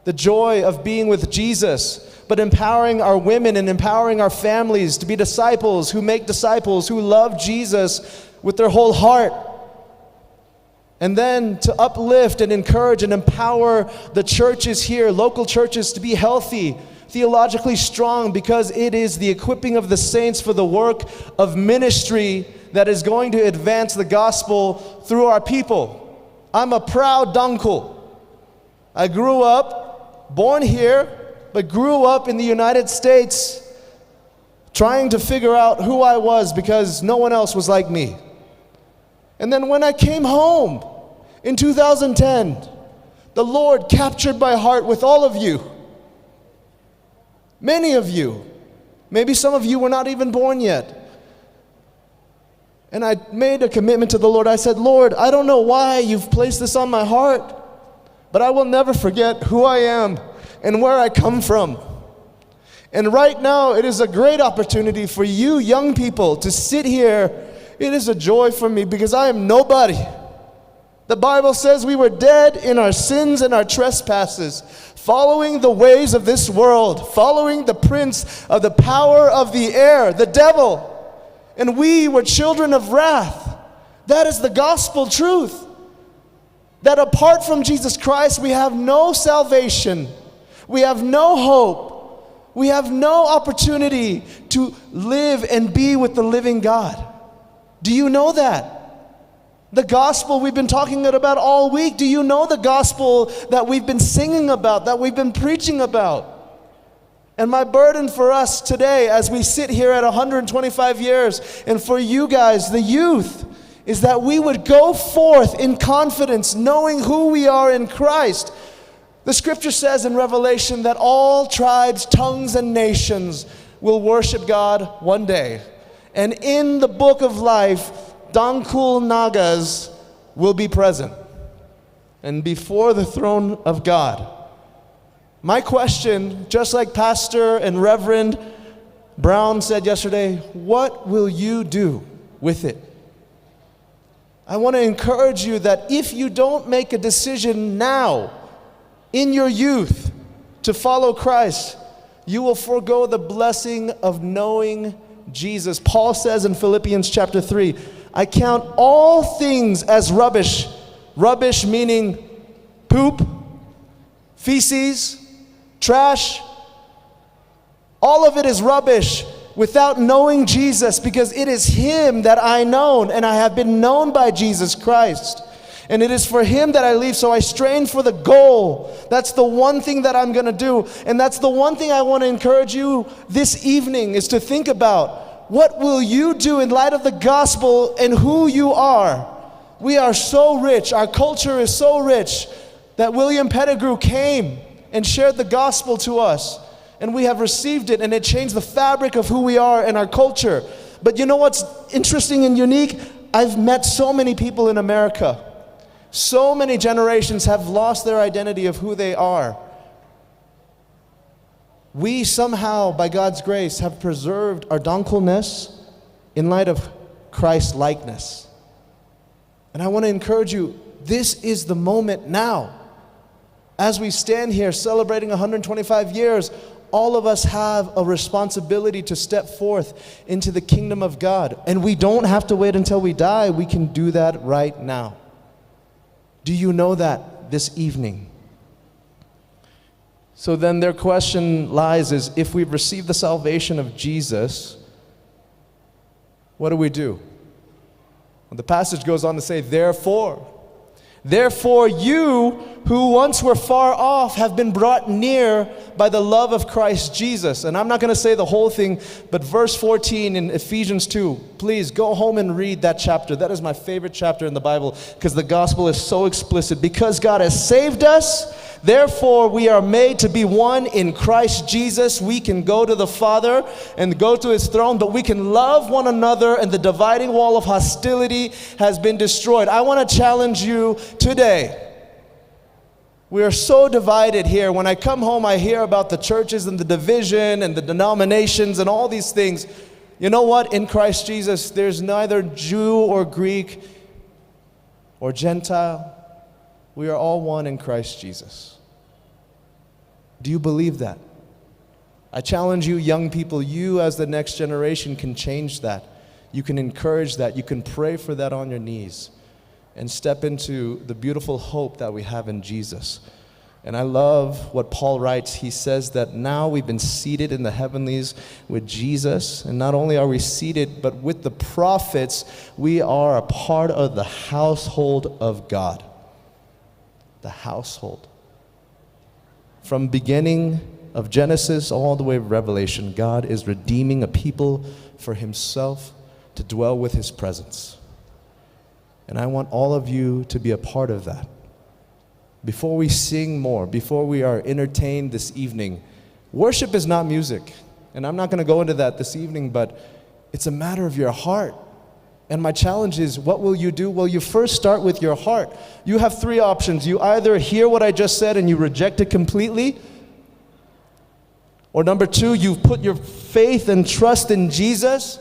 the joy of being with Jesus, but empowering our women and empowering our families to be disciples who make disciples, who love Jesus with their whole heart. And then to uplift and encourage and empower the churches here, local churches, to be healthy, theologically strong, because it is the equipping of the saints for the work of ministry that is going to advance the gospel through our people. I'm a proud Tangkhul. I grew up, born here, but grew up in the United States trying to figure out who I was because no one else was like me. And then when I came home in 2010, the Lord captured my heart with all of you. Many of you. Maybe some of you were not even born yet. And I made a commitment to the Lord. I said, Lord, I don't know why you've placed this on my heart, but I will never forget who I am and where I come from. And right now, it is a great opportunity for you young people to sit here. It is a joy for me because I am nobody. The Bible says we were dead in our sins and our trespasses, following the ways of this world, following the prince of the power of the air, the devil. And we were children of wrath. That is the gospel truth. That apart from Jesus Christ, we have no salvation. We have no hope. We have no opportunity to live and be with the living God. Do you know that? The gospel we've been talking about all week. Do you know the gospel that we've been singing about, that we've been preaching about? And my burden for us today, as we sit here at 125 years, and for you guys, the youth, is that we would go forth in confidence, knowing who we are in Christ. The scripture says in Revelation that all tribes, tongues, and nations will worship God one day. And in the book of life, Tangkhul Nagas will be present and before the throne of God. My question, just like Pastor and Reverend Brown said yesterday, what will you do with it? I want to encourage you that if you don't make a decision now in your youth to follow Christ, you will forego the blessing of knowing Jesus. Paul says in Philippians chapter 3, I count all things as rubbish. Rubbish meaning poop, feces, trash. All of it is rubbish without knowing Jesus, because it is Him that I know, and I have been known by Jesus Christ. And it is for Him that I live, so I strain for the goal. That's the one thing that I'm going to do. And that's the one thing I want to encourage you this evening, is to think about, what will you do in light of the gospel and who you are? We are so rich. Our culture is so rich that William Pettigrew came and shared the gospel to us. And we have received it, and it changed the fabric of who we are and our culture. But you know what's interesting and unique? I've met so many people in America. So many generations have lost their identity of who they are. We somehow, by God's grace, have preserved our Tangkhulness in light of Christ-likeness. And I want to encourage you, this is the moment now. As we stand here celebrating 125 years, all of us have a responsibility to step forth into the kingdom of God. And we don't have to wait until we die. We can do that right now. Do you know that this evening? So then their question lies is, if we've received the salvation of Jesus, what do we do? Well, the passage goes on to say, therefore you who once were far off have been brought near by the love of Christ Jesus. And I'm not going to say the whole thing, but verse 14 in Ephesians 2, please go home and read that chapter. That is my favorite chapter in the Bible because the gospel is so explicit. Because God has saved us, therefore we are made to be one in Christ Jesus. We can go to the Father and go to His throne, but we can love one another, and the dividing wall of hostility has been destroyed. I want to challenge you today. We are so divided here. When I come home, I hear about the churches and the division and the denominations and all these things. You know what? In Christ Jesus, there's neither Jew or Greek or Gentile. We are all one in Christ Jesus. Do you believe that? I challenge you, young people, you as the next generation can change that. You can encourage that. You can pray for that on your knees and step into the beautiful hope that we have in Jesus. And I love what Paul writes. He says that now we've been seated in the heavenlies with Jesus. And not only are we seated, but with the prophets, we are a part of the household of God. The household. From beginning of Genesis all the way to Revelation, God is redeeming a people for Himself to dwell with His presence. And I want all of you to be a part of that. Before we sing more, before we are entertained this evening, worship is not music. And I'm not going to go into that this evening, but it's a matter of your heart. And my challenge is, what will you do? Well, you first start with your heart. You have three options. You either hear what I just said and you reject it completely, or number two, you've put your faith and trust in Jesus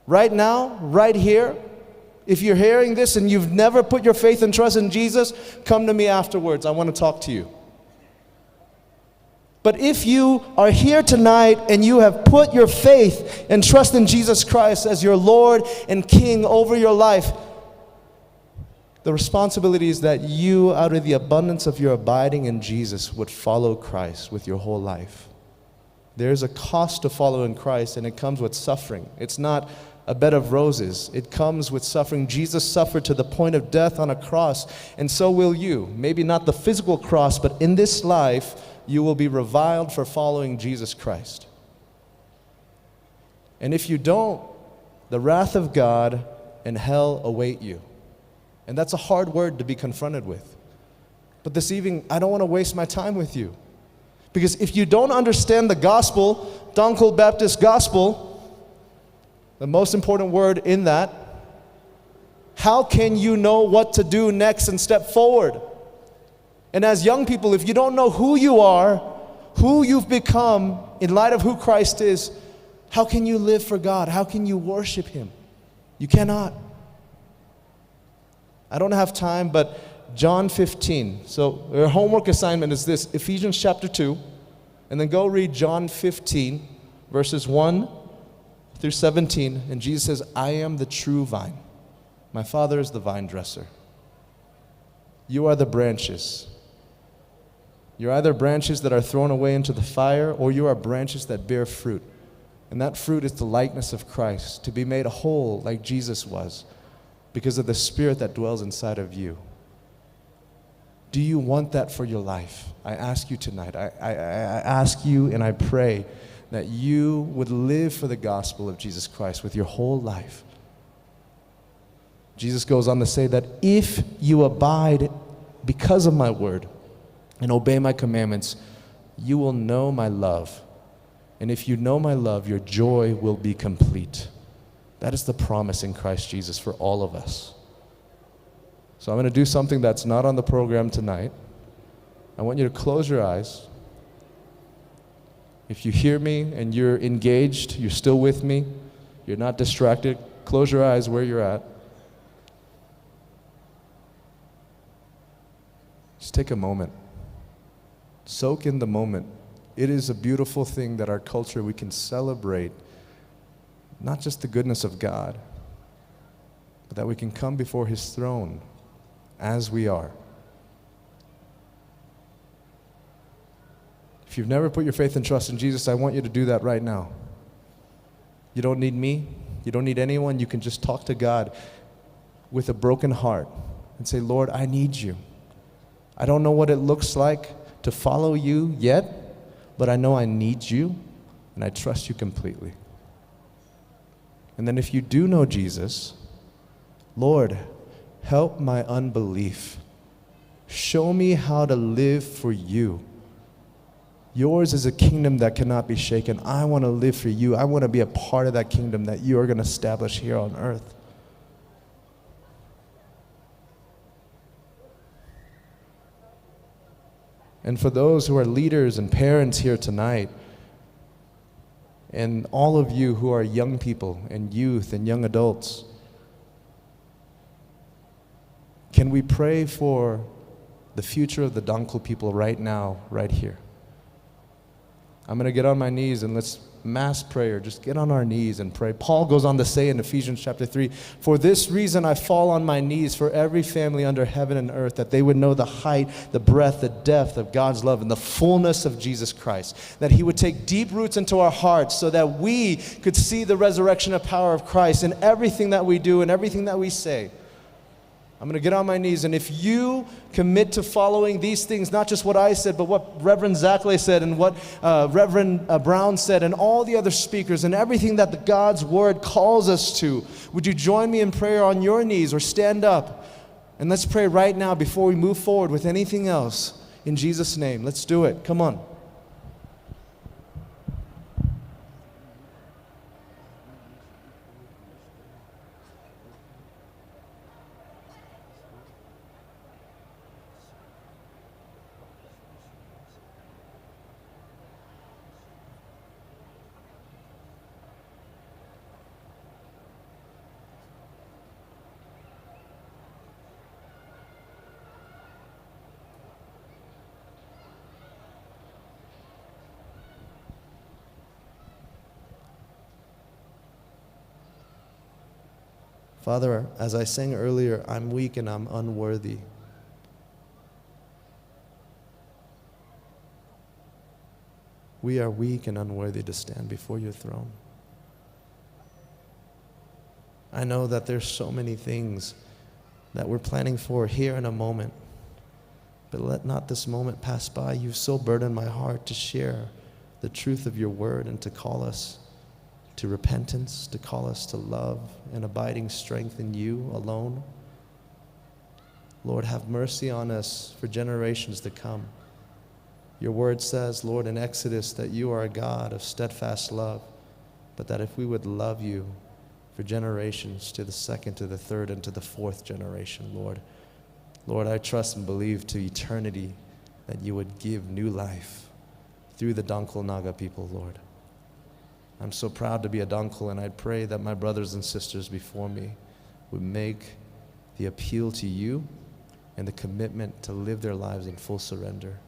right now, right here. If you're hearing this and you've never put your faith and trust in Jesus, come to me afterwards. I want to talk to you. But if you are here tonight and you have put your faith and trust in Jesus Christ as your Lord and King over your life, the responsibility is that you, out of the abundance of your abiding in Jesus, would follow Christ with your whole life. There's a cost to following Christ, and it comes with suffering. It's not a bed of roses. It comes with suffering. Jesus suffered to the point of death on a cross, and so will you. Maybe not the physical cross, but in this life, you will be reviled for following Jesus Christ. And if you don't, the wrath of God and hell await you. And that's a hard word to be confronted with. But this evening, I don't want to waste my time with you. Because if you don't understand the gospel, Tangkhul Baptist gospel, the most important word in that, how can you know what to do next and step forward? And as young people, if you don't know who you are, who you've become in light of who Christ is, how can you live for God? How can you worship Him? You cannot. I don't have time, but John 15. So your homework assignment is this, Ephesians chapter 2, and then go read John 15, verses 1 through 17, and Jesus says, I am the true vine. My Father is the vine dresser. You are the branches. You're either branches that are thrown away into the fire, or you are branches that bear fruit. And that fruit is the likeness of Christ, to be made whole like Jesus was, because of the Spirit that dwells inside of you. Do you want that for your life? I ask you tonight. I ask you and I pray that you would live for the gospel of Jesus Christ with your whole life. Jesus goes on to say that if you abide because of my word and obey my commandments, you will know my love. And if you know my love, your joy will be complete. That is the promise in Christ Jesus for all of us. So I'm going to do something that's not on the program tonight. I want you to close your eyes. If you hear me and you're engaged, you're still with me, you're not distracted, close your eyes where you're at. Just take a moment. Soak in the moment. It is a beautiful thing that our culture, we can celebrate not just the goodness of God, but that we can come before His throne as we are. If you've never put your faith and trust in Jesus, I want you to do that right now. You don't need me. You don't need anyone. You can just talk to God with a broken heart and say, Lord, I need you. I don't know what it looks like to follow you yet, but I know I need you, and I trust you completely. And then if you do know Jesus, Lord, help my unbelief. Show me how to live for you. Yours is a kingdom that cannot be shaken. I want to live for you. I want to be a part of that kingdom that you are going to establish here on earth. And for those who are leaders and parents here tonight, and all of you who are young people and youth and young adults, can we pray for the future of the Tangkhul people right now, right here? I'm going to get on my knees and let's mass prayer. Just get on our knees and pray. Paul goes on to say in Ephesians chapter 3, for this reason I fall on my knees for every family under heaven and earth, that they would know the height, the breadth, the depth of God's love and the fullness of Jesus Christ. That He would take deep roots into our hearts so that we could see the resurrection of power of Christ in everything that we do and everything that we say. I'm going to get on my knees, and if you commit to following these things, not just what I said, but what Reverend Zackley said and what Reverend Brown said and all the other speakers and everything that the God's Word calls us to, would you join me in prayer on your knees or stand up? And let's pray right now before we move forward with anything else. In Jesus' name, let's do it. Come on. Father, as I sang earlier, I'm weak and I'm unworthy. We are weak and unworthy to stand before your throne. I know that there's so many things that we're planning for here in a moment, but let not this moment pass by. You've so burdened my heart to share the truth of your word and to call us to repentance, to call us to love and abiding strength in you alone. Lord, have mercy on us for generations to come. Your word says, Lord, in Exodus, that you are a God of steadfast love, but that if we would love you for generations, to the second, to the third, and to the fourth generation, Lord, I trust and believe to eternity that you would give new life through the Tangkhul Naga people, Lord. I'm so proud to be a Tangkhul, and I pray that my brothers and sisters before me would make the appeal to you and the commitment to live their lives in full surrender.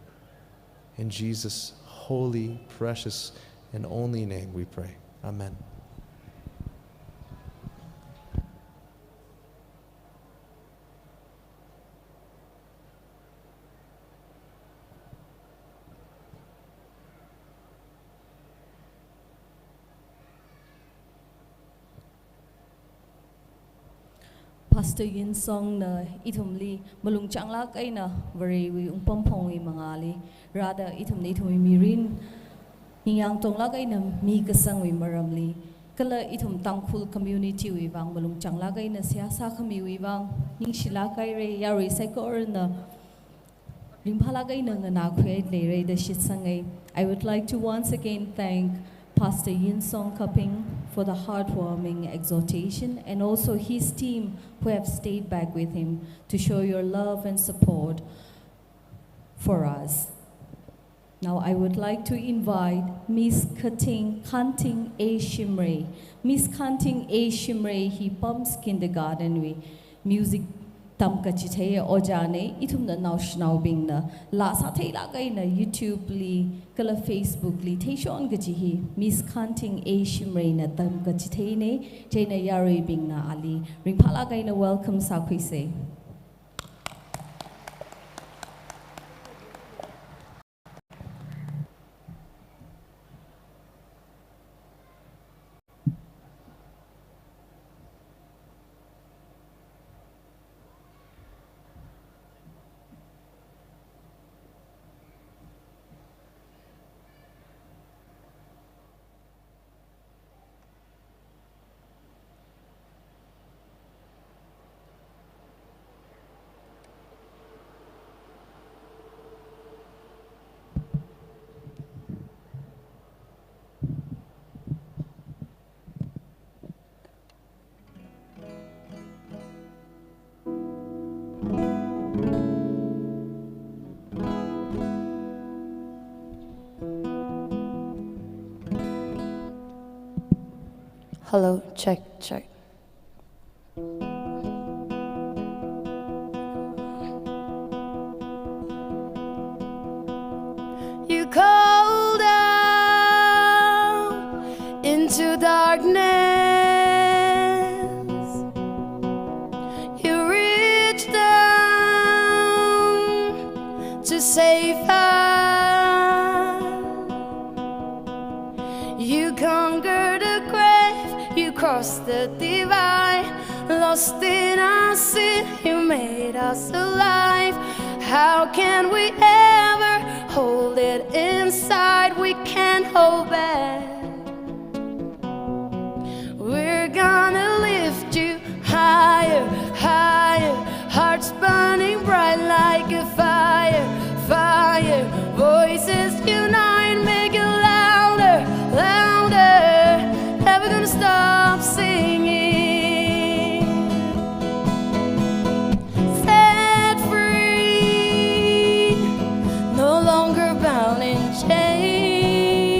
In Jesus' holy, precious, and only name we pray. Amen. Pastor Yingsong na itumli malung changlak ay na very we umpampong mangali rada itumli mirin hingyang tonglak ay na mi kasang we maramli kala itum Tangkhul community we bang malung changlak ay na siyasa kami we bang ning sila kay re yari sekor na rimphalagay na na create le re da shitsangay. I would like to once again thank Pastor Yingsong Kaping for the heartwarming exhortation, and also his team who have stayed back with him to show your love and support for us. Now I would like to invite Miss Khanthing A Miss Khanthing A he pumps kindergarten with music tam ka chi thei oja ne ithum na naw shnau bing na la sa thei la kai na YouTube li kala Facebook li thei shon ga chi hi Miss Khanthing A shimray na tam ka chi thei ne jaina yari bing na ali ring phala kai na welcome sa khoi se. Hello, check, check. You call down into darkness. You reach down to save us. You conquer the grave. You crossed the divide. Lost in our sin, you made us alive. How can we ever hold it inside? We can't hold back. We're gonna lift you higher, higher. Hearts burning bright like a fire, fire. Voices unite, make it louder, louder. Never gonna stop singing. Set free, no longer bound in chains.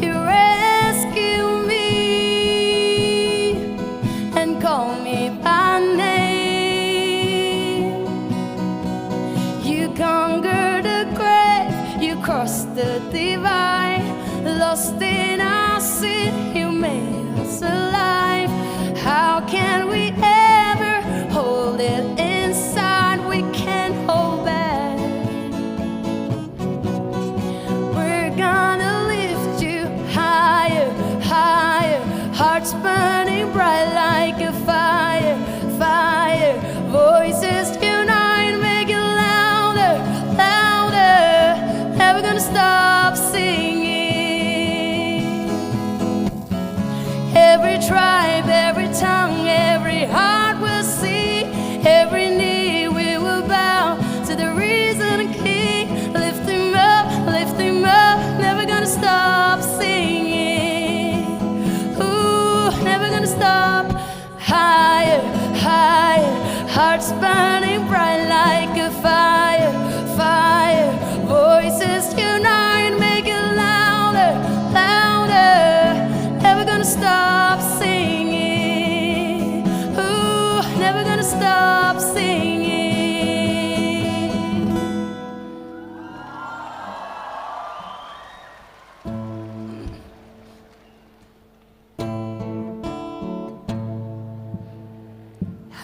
You rescue me and call me by name. You conquered the grave, you crossed the divide. Lost in our sin, you made us alive. How can we ever hold it inside? We can't hold back. We're gonna lift you higher, higher. Hearts burning bright like a fire, fire. Voices unite, make it louder, louder. Never gonna stop singing. Every tribe, every tongue, every heart will see. Every knee we will bow to the risen King. Lift him up, never gonna stop singing. Ooh, never gonna stop. Higher, higher. Hearts burning bright like a fire, fire. Voices unite, make it louder, louder. Never gonna stop singing. Ooh, never gonna stop singing.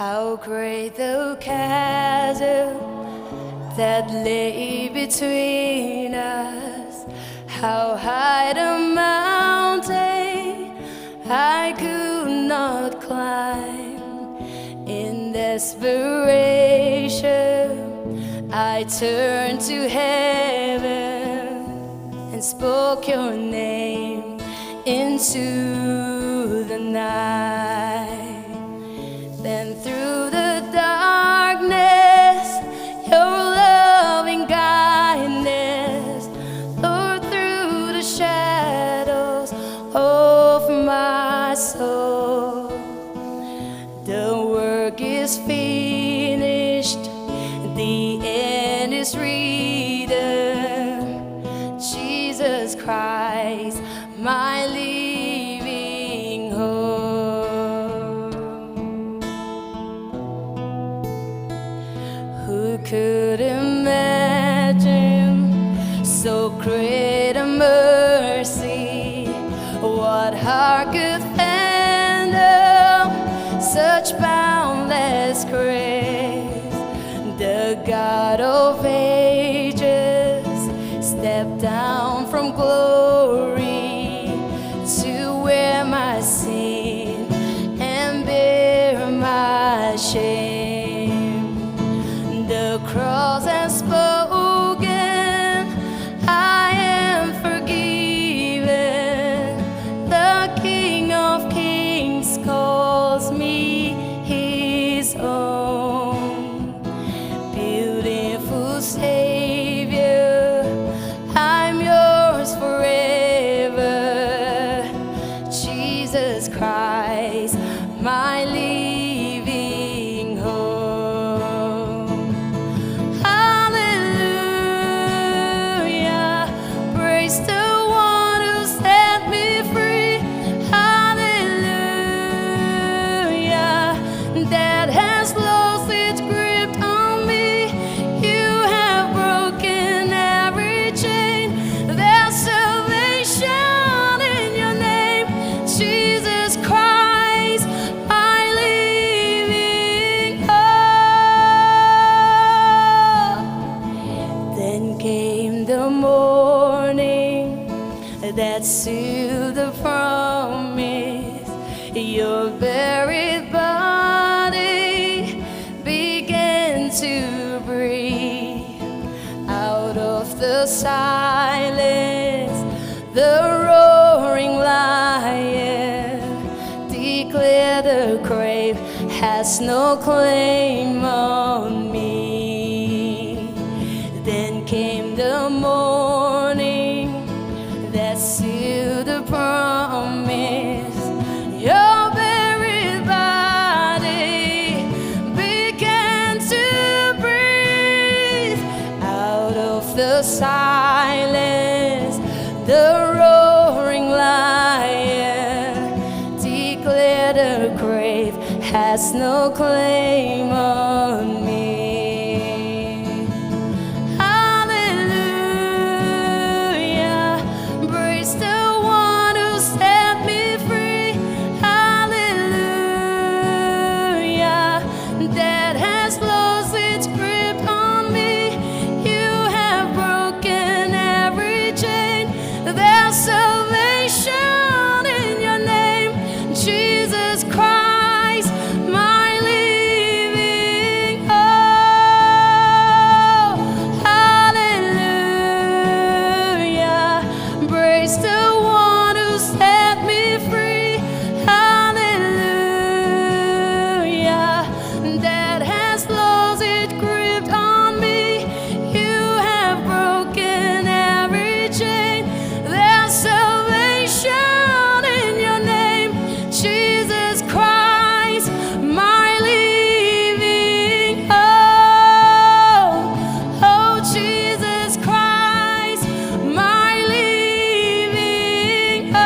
How great the chasm that lay between us. How high the mountain I could not climb. In desperation, I turned to heaven and spoke your name into the night. Then through the darkness, your loving kindness, Lord, through the shadows of my soul, the work is finished, the end is written. Jesus Christ, my living hope. so great a mercy. What heart could fathom such boundless grace? The God of ages stepped down from glory to wear my sin and bear my shame. The cross has spoken, I am forgiven. The King of Kings calls me his own. Beautiful Savior, I'm yours forever. Jesus Christ, my living hope. Hallelujah, praise the one who set me free. Hallelujah, that has lost its grip on me. You have broken every chain. There's salvation in your name, Jesus Christ, my living hope. Then came the morning that sealed the promise. Your buried body began to breathe. Out of the silence, the roaring lion declared the grave has no claim on me. Then came the morning that sealed the promise. Your buried body began to breathe. Out of the silence, the roaring lion declared the grave has no claim on me. Hallelujah, praise the one who set me free. Hallelujah, that has lost its grip on me. You have broken every chain. There's salvation in your name, Jesus Christ, my living hope. Hallelujah, praise the one who set me free. Hallelujah, that has lost its grip on me. You have broken every chain. There's salvation in your name, Jesus Christ, my living hope. Oh, Jesus Christ, my living hope.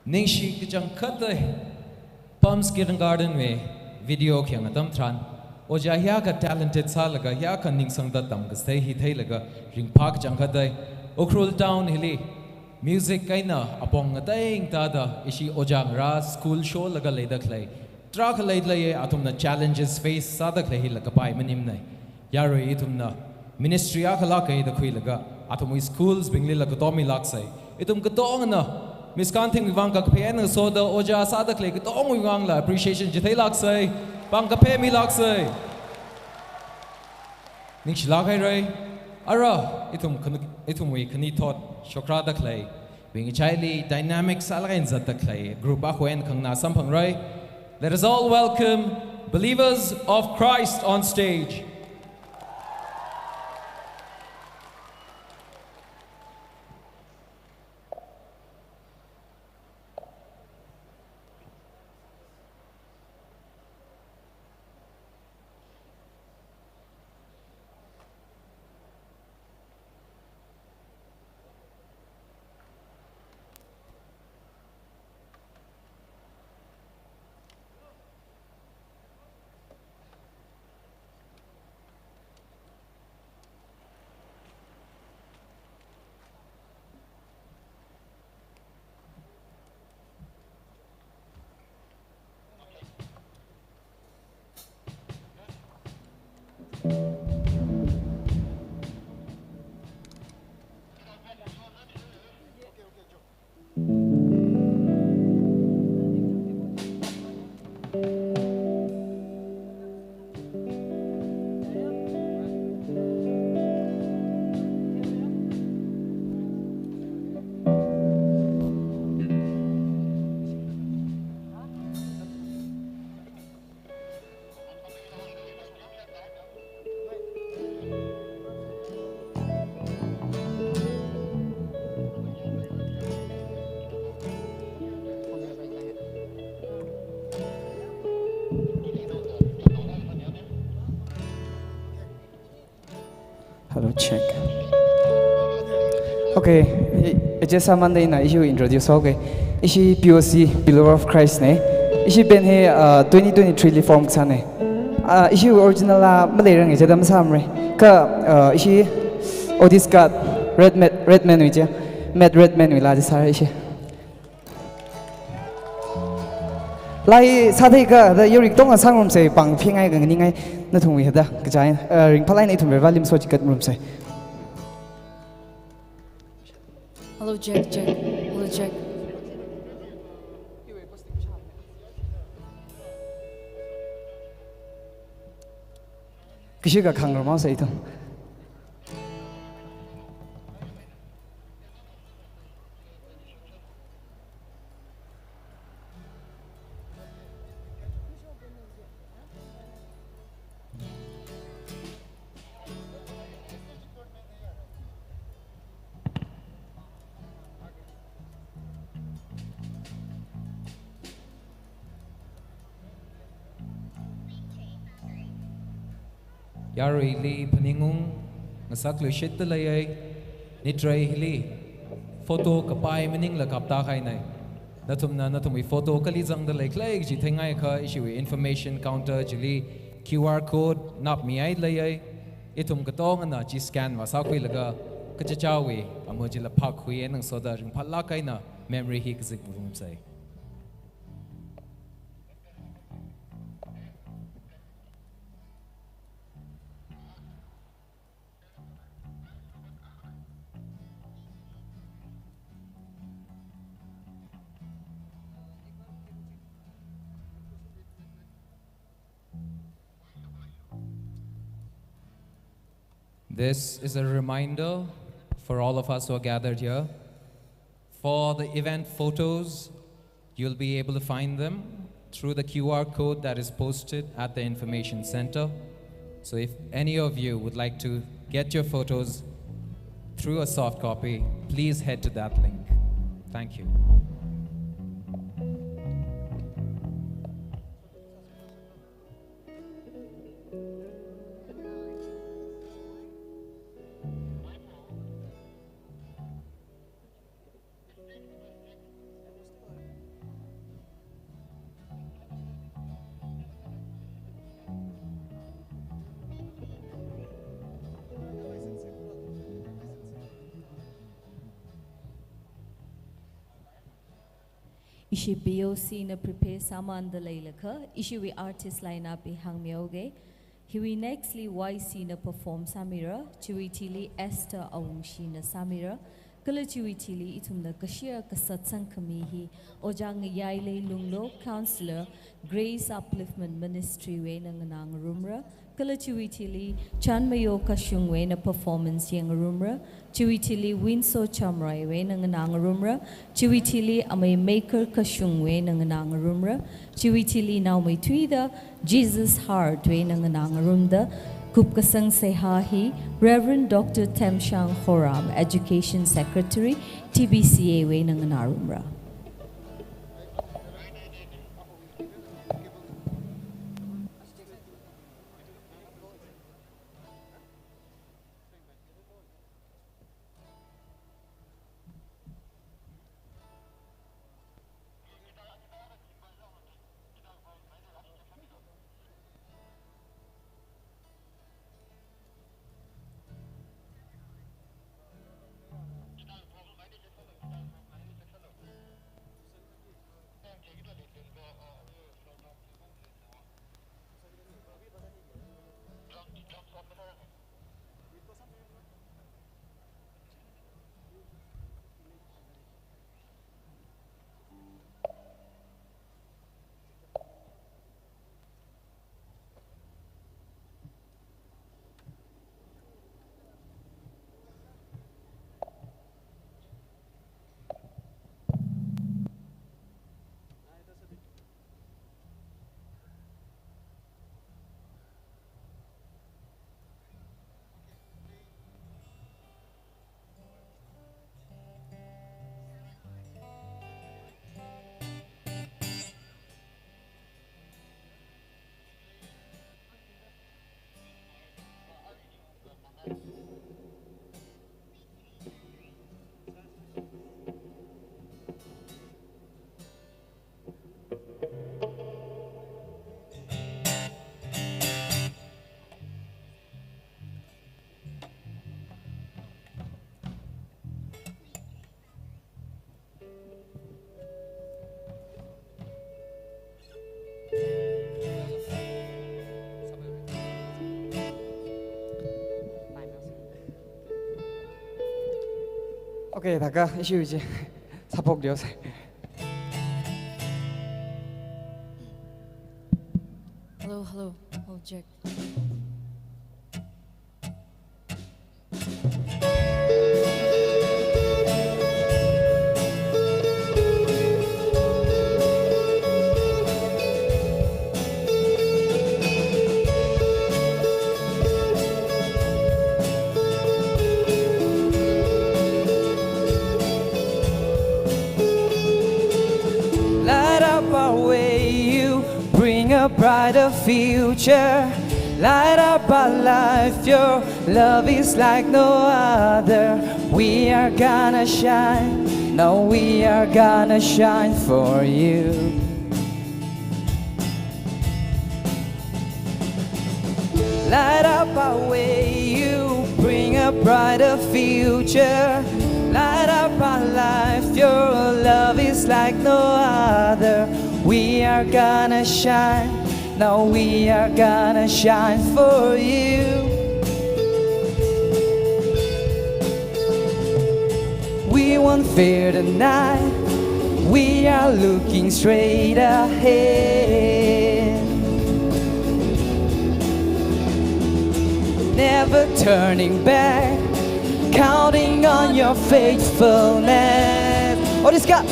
Ningshi kijang khatai Palms Garden में video kyang atam tran oja hya ka talented sa laga hya ka ningsang da tam ka sei hi thei laga ring park jang khatai okrul town hili music kaina apong ngateng ta da ishi ojang ra school show laga leida khlai tra ka leida ye atum na challenges face sa da khlai hi laga pai manim nai yaro itum na ministry a khala kai da khui laga atum schools bingli laga tomi lak sai itum ka tong na Miss Khanthing Kaping Kaping so the oja sadak le tong wang la appreciation jithai lak sai bang kape mi lak sai ning shila kai rai ara itum we khani thought shokra dak lai being chaili dynamic salain zat dak lai group a khwen khang na sam phang rai. Let us all welcome believers of Christ on stage. Check. Okay, just a Monday na issue introduce okay. Ishi POC Pillar of Christ ne. Ishi ben he 2023 reform sa ne. Issue original la malay rang je dam samre. Ka ishi Odis got red man wi met red man wi la sa ishi. Lai sa thei ka da yorik tong sang rom se pang phi ngai ga ni ngai na thung wi da ka jai ring phalai nei thum ve valim so chikat rom se. Hello, check. Hello, check. Kishi ka khang rom se ito. Yaroilei Paningung, Nasaklu Shitalaye, Nitrei Hili, Photo Kapai Mening La Kapta Hainai. Natumna Natumi photo Kalizang the Lake Lake, Jitangaka issue information counter, Jili, QR code, Nap Miai Laye, Itum Katong and Nachi scan Wasakwi Laga, Kachachawi, Amojila Pakwi and Soda in Palakaina, memory Higzik room say. This is a reminder for all of us who are gathered here. For the event photos, you'll be able to find them through the QR code that is posted at the information center. So if any of you would like to get your photos through a soft copy, please head to that link. Thank you. Ishi BOC na prepare saman da laylaka. Ishi we artist line up I hang myoge. Hiwi nextly YC na perform samira. Chiwitili Esther Awungshi na samira. Kala chiwitili itum na kashia kasatsang kamihi. Ojang Ngayailei Lunglo counselor Grace Upliftment Ministry we na nganang rumra. Kala chiwitili Chanmayo Kashung we na performance yang rumra. Chiwitili Winso Chamroy we na nganang rumra. Chiwitili amay maker Kashung we na nganang rumra. Chiwitili now may tweeda Jesus Heart we na nganang rumda. Kupkasang Sehahi, Reverend Dr. Temshang Horam, Education Secretary, TBCA we na nganang rumra. Okay, 다가 issue 이제 사복 되었어. Hello, hello. Oh, Jack. Light up our way, you bring a brighter future. Light up our life, your love is like no other. We are gonna shine, no, we are gonna shine for you. Light up our way, you bring a brighter future. Light up our life, your love is like no other. We are gonna shine, now we are gonna shine for you. We won't fear the night, we are looking straight ahead. Never turning back, counting on your faithfulness. Oh, this God.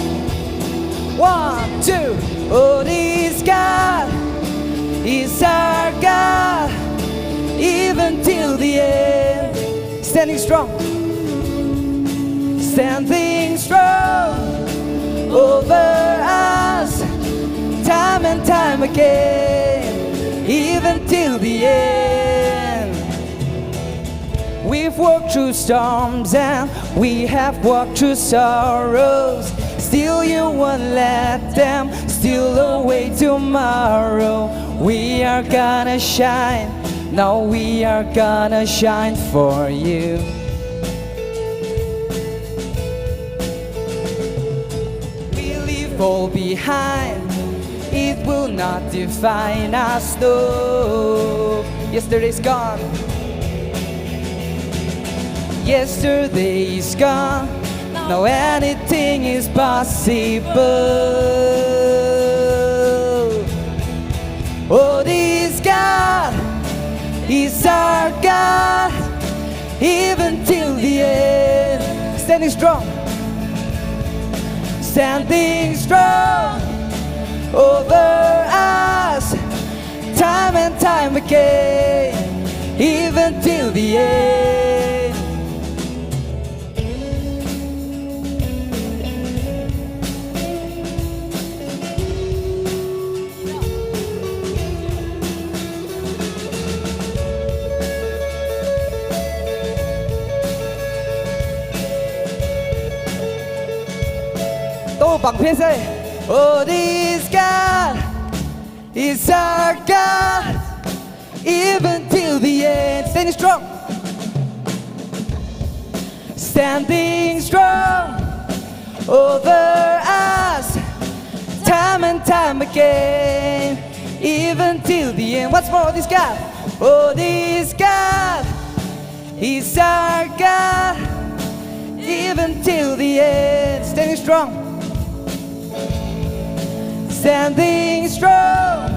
1, 2. Oh, this God is our God, even till the end. Standing strong, standing strong over us, time and time again, even till the end. We've walked through storms and we have walked through sorrows. Still you won't let them steal away tomorrow. We are gonna shine, now we are gonna shine for you. We leave all behind, it will not define us, no. Yesterday's gone, yesterday is gone, now anything is possible. Oh, this God is our God, even till the end. Standing strong, standing strong over us, time and time again, even till the end. Bằng phía dưới. Oh, this God is our God, even till the end. Standing strong, standing strong over us, time and time again, even till the end. What's more, this God? Oh, this God is our God, even till the end. Standing strong, standing strong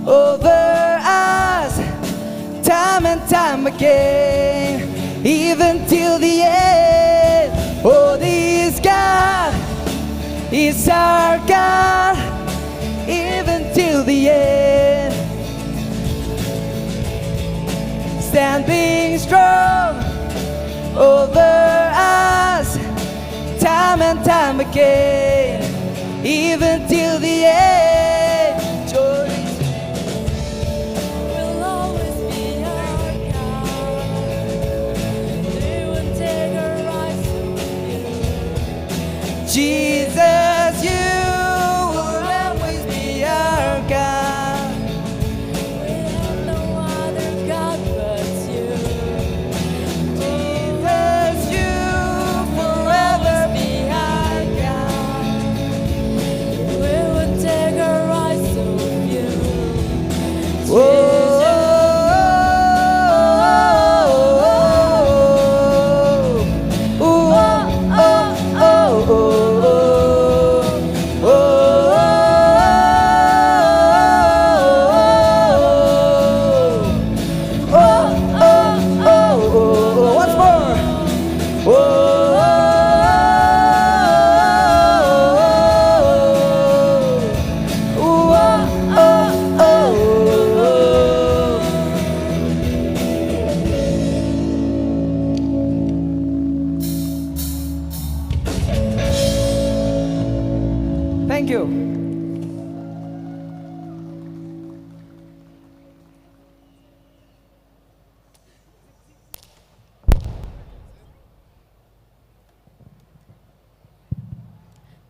over us, time and time again, even till the end. Oh, this God is our God, even till the end. Standing strong over us, time and time again, even till the end. Joy will always be our God. We will take our rights from you. Jesus, you will always be our God. We have no other God but you. Jesus, you forever be our God.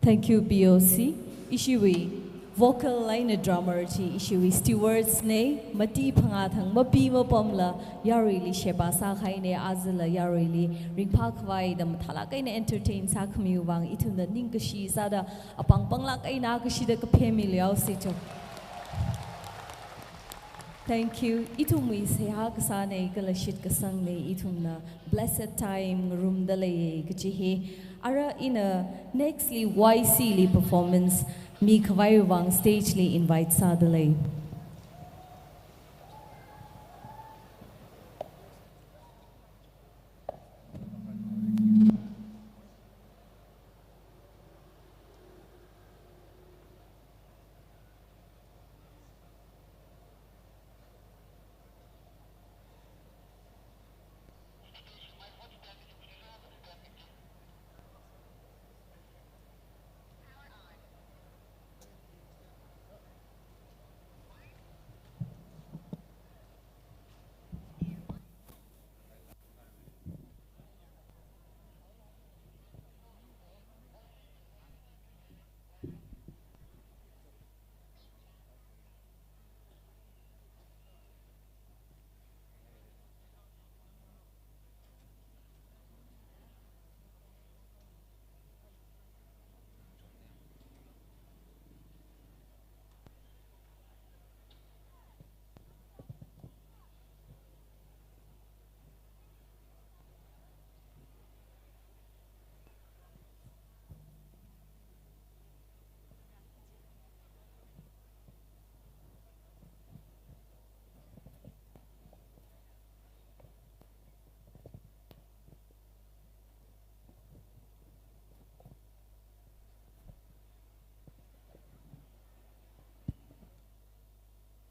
Thank you, BOC. Ishiwi, vocal line drummer chi ishiwi stewards ne, mati pangathang mapi mapamla, yarili sheba sakhay ne azala yarili, ringpakwai the matalakay ne entertain sa kamiwang ituna ningkashi sada, apang panglakay na kashi da kapemilyaw sito. Thank you. Itumi seha kasane kalashit kasang ne ituna blessed time room dale kachihe. Ara in a nextly YC performance, mi kawaiwang stage li invite sadale.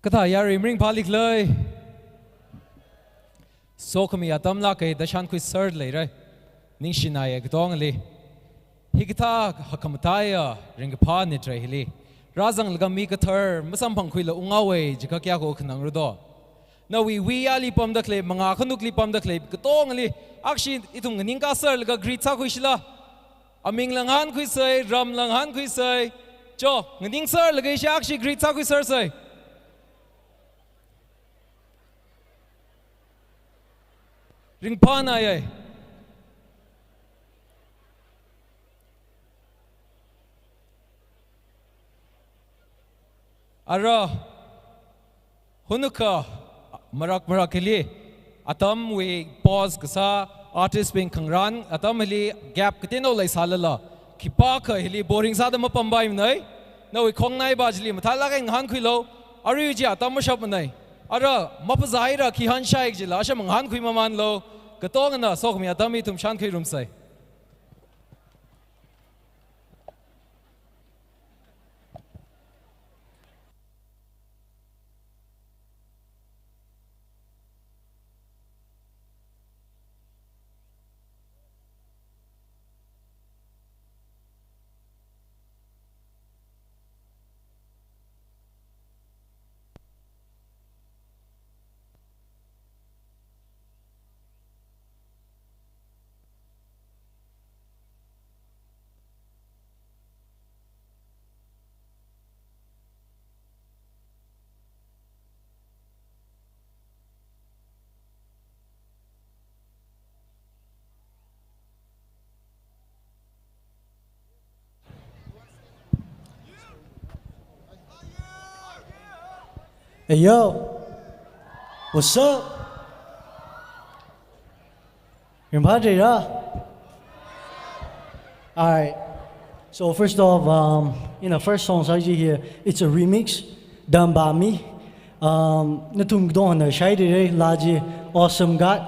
Katha yari mring palik loy. So kami atam la kay dashan kui sir lay right. Ning shinaya gdong li. Higita hakamataya ring pa ni tray hili. Razang lagam mi kathar masam pang kui la ungawe jika kya ko khnang rudo. Na we ali pam da kleb mga khanuk li pam da kleb gdong li. Akshi itung ning ka sir laga greet sa kui shila. Aming langhan kui say ram langhan kui say. Jo ngning sir laga isha akshi greet sa kui sir say. Ring pa na ay. Ara hunuka marak hili atam we pause kasa artist being Khamrang atam hili gap kitino lay salala kipa ka hili boring sa dama pambay nay na we kong nay bajli matala kay nghan kuilo ari ji atam mo shop nay ara mapazahira ki han shaik jila asha manghan kui maman lo katong na sok mi atami tum shan kui room say. Hey yo, what's up? You're Padre, huh? All right. So first off, first song I here, it's a remix done by me. Natung don na shai de laji awesome God.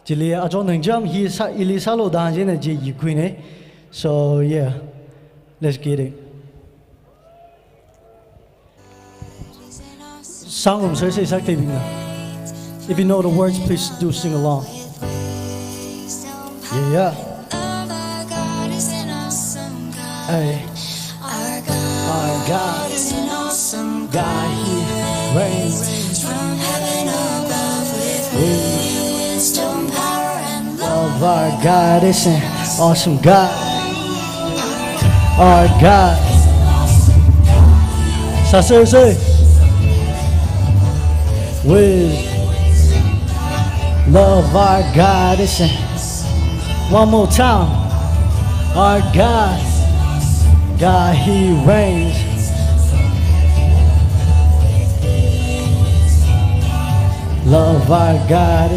Jili ajon nang jam he ili salo dan je na je Yuimi. So yeah, let's get it. Song room, so say if you know the words, please do sing along. Yeah. Hey. Our God is an awesome God. He reigns from heaven above with wisdom, power, and love. Our God is an awesome God. our God. Say, with love our God. Listen, one more time. Our God, God, He reigns. Love our God.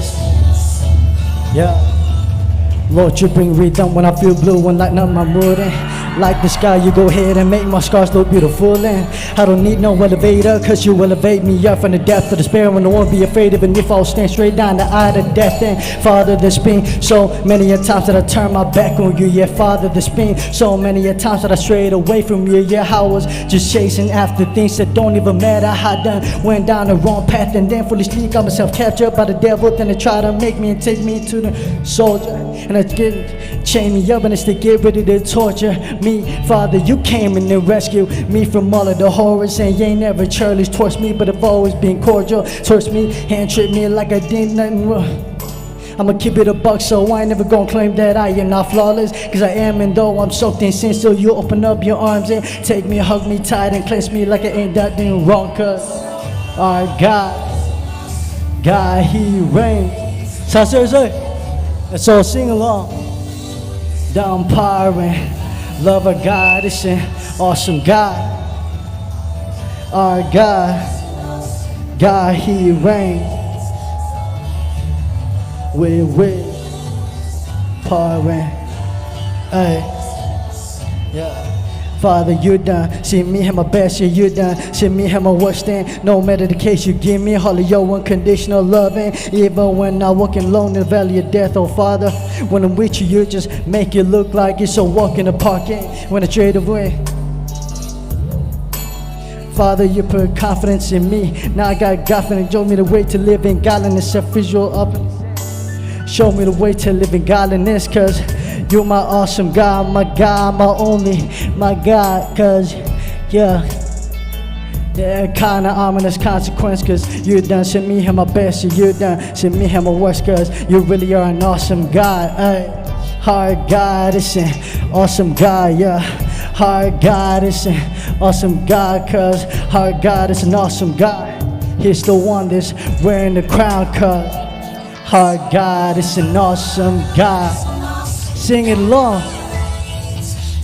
Yeah. Lord, you bring rhythm when I feel blue and lighten up my mood. And like the sky, you go ahead and make my scars look beautiful. And I don't need no elevator, cause you elevate me up from the depth of despair. When no one be afraid, even if I'll stand straight down the eye of death. And Father, there's been so many a times that I turned my back on you. Yeah, Father, there's been so many a times that I strayed away from you. Yeah, I was just chasing after things that don't even matter. I done went down the wrong path and then foolishly got myself captured by the devil. Then they try to make me and take me to the soldier. And I get chain me up and they get ready to torture me. Father, you came in and rescued me from all of the horrors. And you ain't never churlish towards me, but have always been cordial towards me. Hand trip me like I did nothing wrong. I'ma keep it a buck, so I ain't never gonna claim that I am not flawless. Cause I am, and though I'm soaked in sin, still you open up your arms and take me, hug me tight and clench me like I ain't that thing wrong. Cause our God, God, He reigns. So say, let's all sing along. Down powering, love of God, it's an awesome God. Our God, God, He reigns. With pouring, hey, yeah. Father, you done see me have my best, yeah, you done see me have my worst. And no matter the case, you give me all of your unconditional loving. Even when I walk alone in the valley of death, oh Father, when I'm with you, you just make it look like it's a walk in the park. And when I trade away, Father, you put confidence in me. Now I got confidence, show me the way to live in godliness, self-visual up. Show me the way to live in godliness, cause you're my awesome God, my only, my God, cause yeah, kinda ominous consequence, cause you done sent me have my best, you done sent me have my worst, cause you really are an awesome God. Our God is an awesome God, yeah. Our God is an awesome God, cause our God is an awesome God. He's the one that's wearing the crown, cause our God is an awesome God. Sing it along.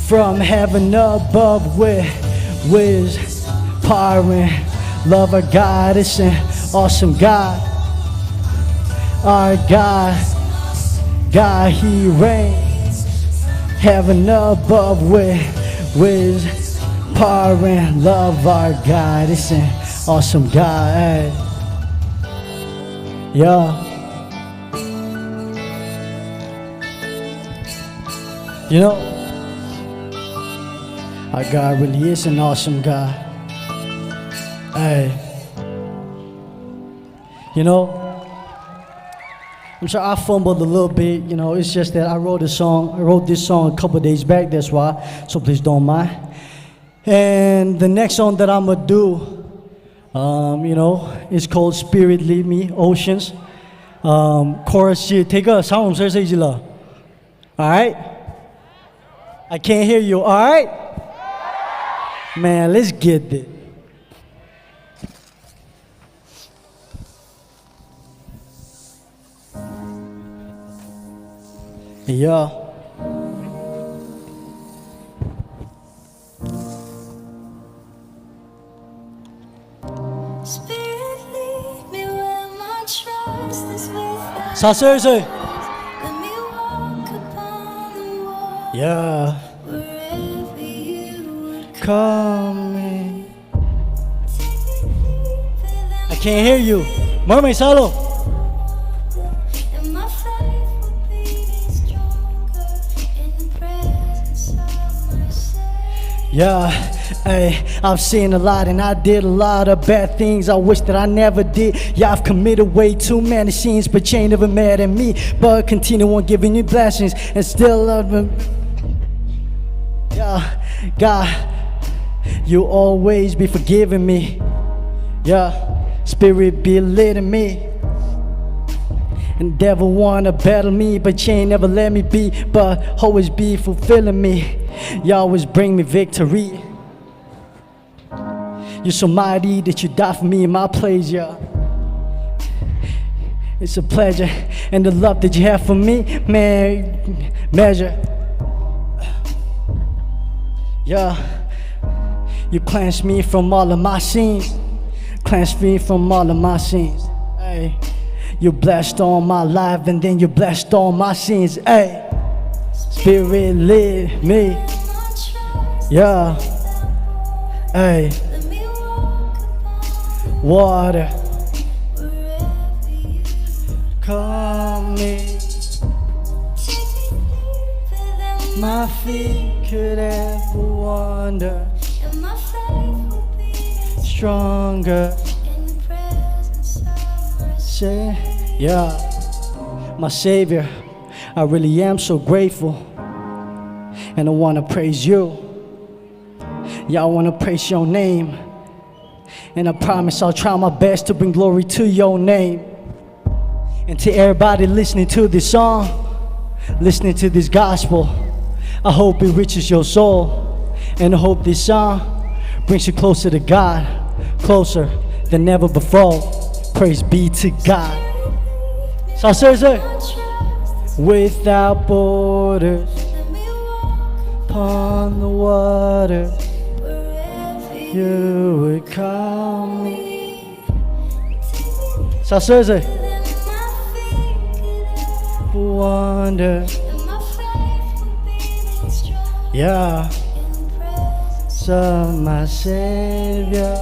From heaven above with power and love, our God is an awesome God. Our God, God, He reigns. Heaven above with power and love, our God is an awesome God. Yeah. You know, our God really is an awesome God. Hey, you know, I'm sorry I fumbled a little bit. You know, it's just that I wrote this song a couple of days back. That's why. So please don't mind. And the next song that I'm gonna do, you know, is called "Spirit Lead Me Oceans." Chorus, take a sound. All right. I can't hear you, all right? Man, let's get it. Yeah. Spirit, lead me where my trust is without. So seriously. Let me walk upon the water. Yeah. Wherever you would Come in. I can't hear you. Mermaid solo. and my faith will be stronger in the presence of my Savior. Yeah, hey, I've seen a lot and I did a lot of bad things I wish that I never did. Yeah, I've committed way too many sins, but you ain't never mad at me. But continue on giving you blessings and still love me. Yeah, God, you always be forgiving me. Yeah, Spirit be leading me. And devil wanna battle me, but you ain't never let me be, but always be fulfilling me. You always bring me victory. You're so mighty that you die for me in my place, yeah. It's a pleasure, and the love that you have for me, man, measure. Yeah, you cleanse me from all of my sins, cleanse me from all of my sins. Hey, you blessed all my life, and then you blessed all my sins. Hey, Spirit lead me. Yeah, hey, water. Call me. My feet could ever wander. Stronger. Say, yeah, my Savior, I really am so grateful. And I want to praise you. Yeah, I want to praise your name. And I promise I'll try my best to bring glory to your name. And to everybody listening to this song, listening to this gospel, I hope it reaches your soul. And I hope this song brings you closer to God, closer than ever before. Praise be to God. So seriously, without borders, upon the water, you would call me. So seriously, wonder, yeah, so my Savior.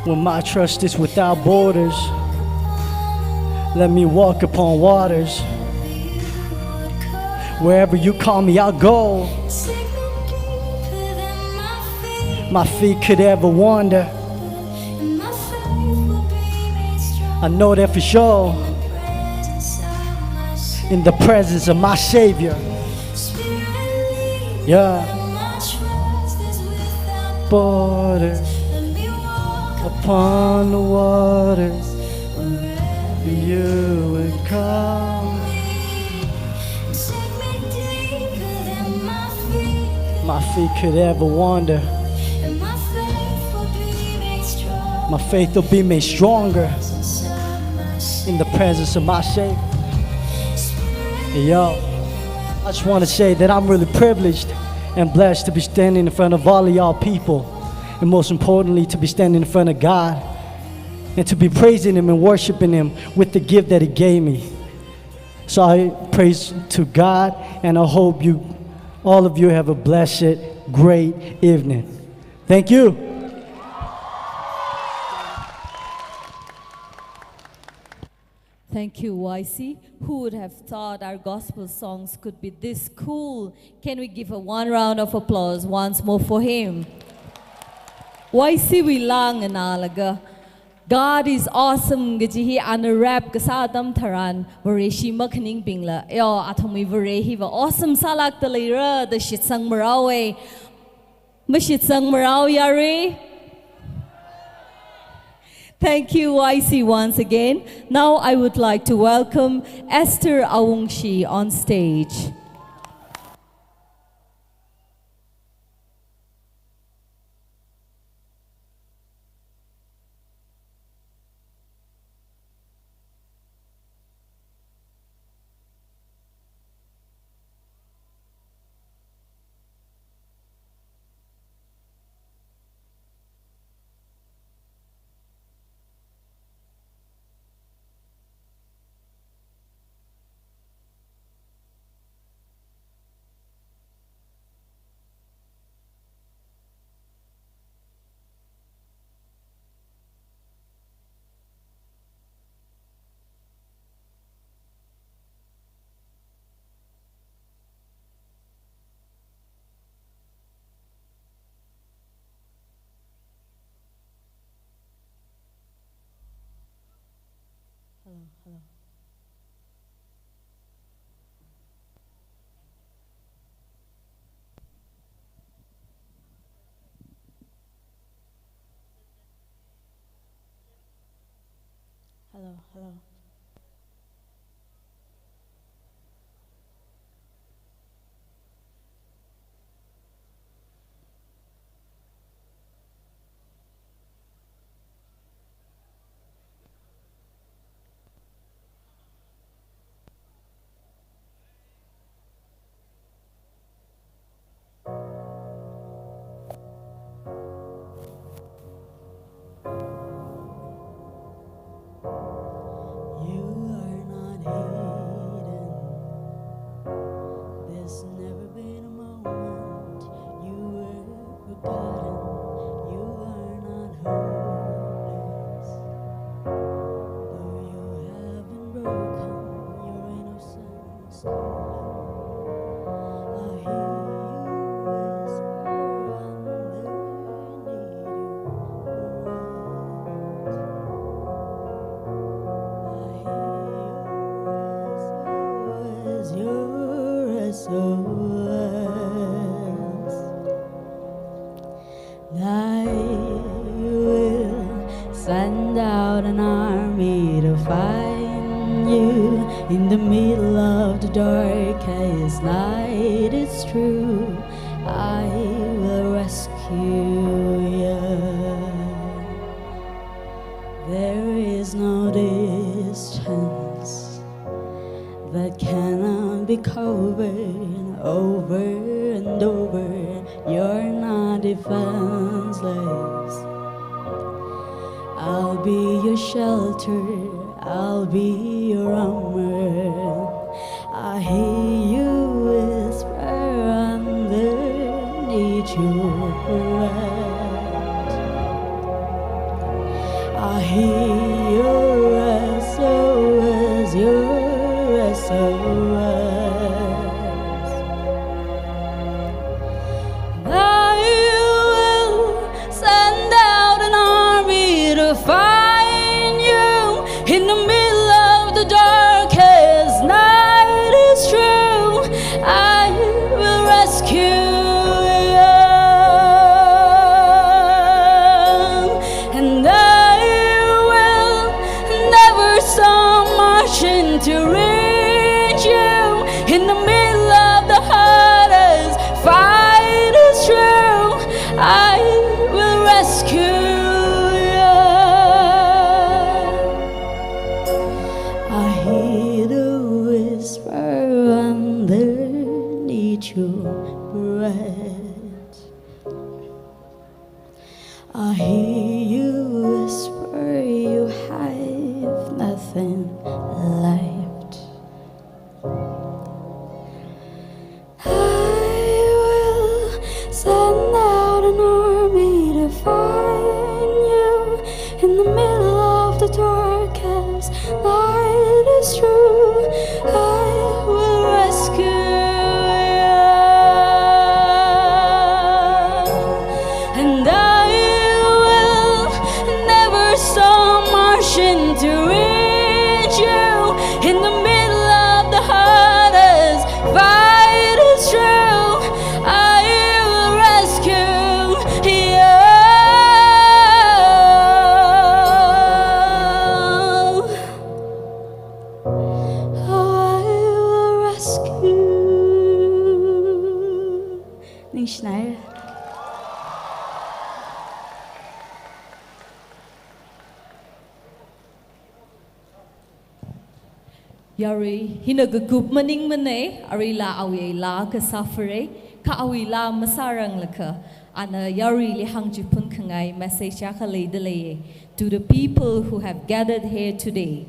When my trust is without borders, let me walk upon waters. Wherever you call me, I'll go. My feet could ever wander. I know that for sure. In the presence of my Savior. Yeah. Borders upon the waters, you would come. My feet could ever wander. My faith will be made stronger in the presence of my Savior. Hey, yo, I just want to say that I'm really privileged and blessed to be standing in front of all of y'all people, and most importantly, to be standing in front of God and to be praising Him and worshiping Him with the gift that He gave me. So I praise to God, and I hope all of you have a blessed, great evening. Thank you. Thank you, YC. Who would have thought our gospel songs could be this cool? Can we give one round of applause once more for him? YC we lang analaga. God is awesome. Gajihi ana rap kasadam tharan vareshi makhaning bingla. Yo athomi varehi va awesome salak talira the shit sang marawe. Mashit sang maraw yari. Thank you, YC, once again. Now I would like to welcome Esther Awungshi on stage. Hello, hello. darkest night, it's true, I will rescue you. There is no distance that cannot be covered over and over. You're not defenseless. I'll be your shelter, I'll be your armor. I hear you whisper underneath your breath. I hear your SOS, your SOS. I will send out an army to find you in the middle of the darkest night. It's true, I will rescue you, and I will never stop marching to reach you in the middle of the hardest fight. It's true, I will rescue you. I hear the whisper underneath your breath. I hear you whisper you have nothing left. I will send out an army to find you in the middle of the darkest night. It's true, I will rescue you, and I will never stop marching to reach you in the middle of the hardest fight. It's true, I will rescue you. I will rescue. Nicht schnell. Yari hinaga gup maning mane arila awi la ka safare ka awi la masarang laka ana yari li hangju pun kangai message ya khalei delay to the people who have gathered here today.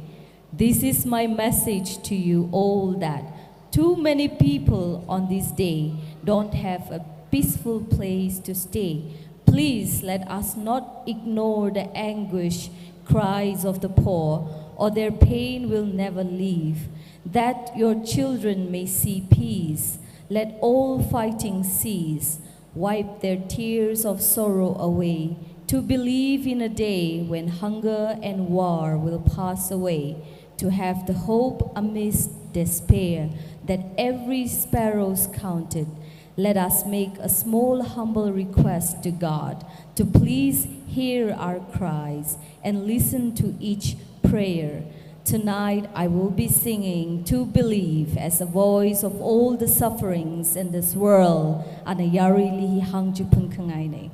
This is my message to you all, that too many people on this day don't have a peaceful place to stay. Please let us not ignore the anguish cries of the poor, or their pain will never leave. That your children may see peace. Let all fighting cease. Wipe their tears of sorrow away. To believe in a day when hunger and war will pass away. To have the hope amidst despair that every sparrow's counted. Let us make a small humble request to God to please hear our cries and listen to each prayer. Tonight I will be singing To Believe as a voice of all the sufferings in this world. Ana yari lihi hangju pun kangai ne.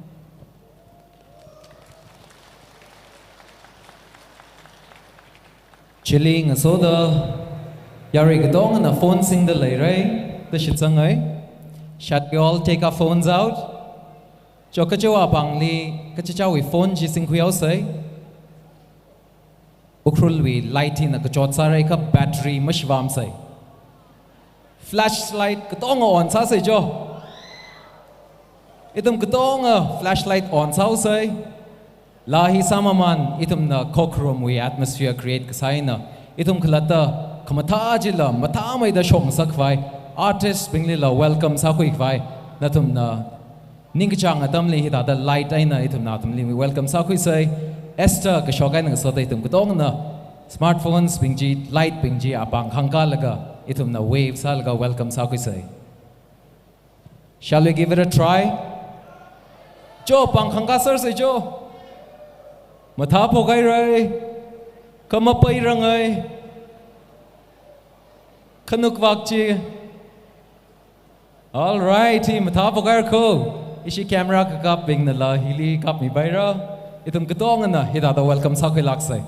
Chilling a soda yari gadong and a phone sing the lay right the shitsangai. Shall we all take our phones out? Chokachawa bangli kachachawi phone ji sing kuyao say. Ukrulwi lighting a kachotsarai ka battery mashvam say. Flashlight katonga on sa say jo. Itum katonga flashlight on sa say. Lahi samaman itum na kokrum we atmosphere create kasaina. Itum kalata kamatajila matamay da shong sakvai. Artist binglila welcome sa kuik vai natum na ningchang atamli hita da light aina itum na atamli we welcome sa kuik say Esther Kashogai nang sota itum kutong na smartphones bingji light bingji apang hangka laga itum na wave sa laga welcome sa kuik say. Shall we give it a try? Jo pang hangka sir say jo matha pogai rai kamapai rangai kanuk wakchi All right, team. Matapokar ko. Ishi camera Kaping na la hili kap mi bayra. Itum ketong na hita the welcome sa kilaksay.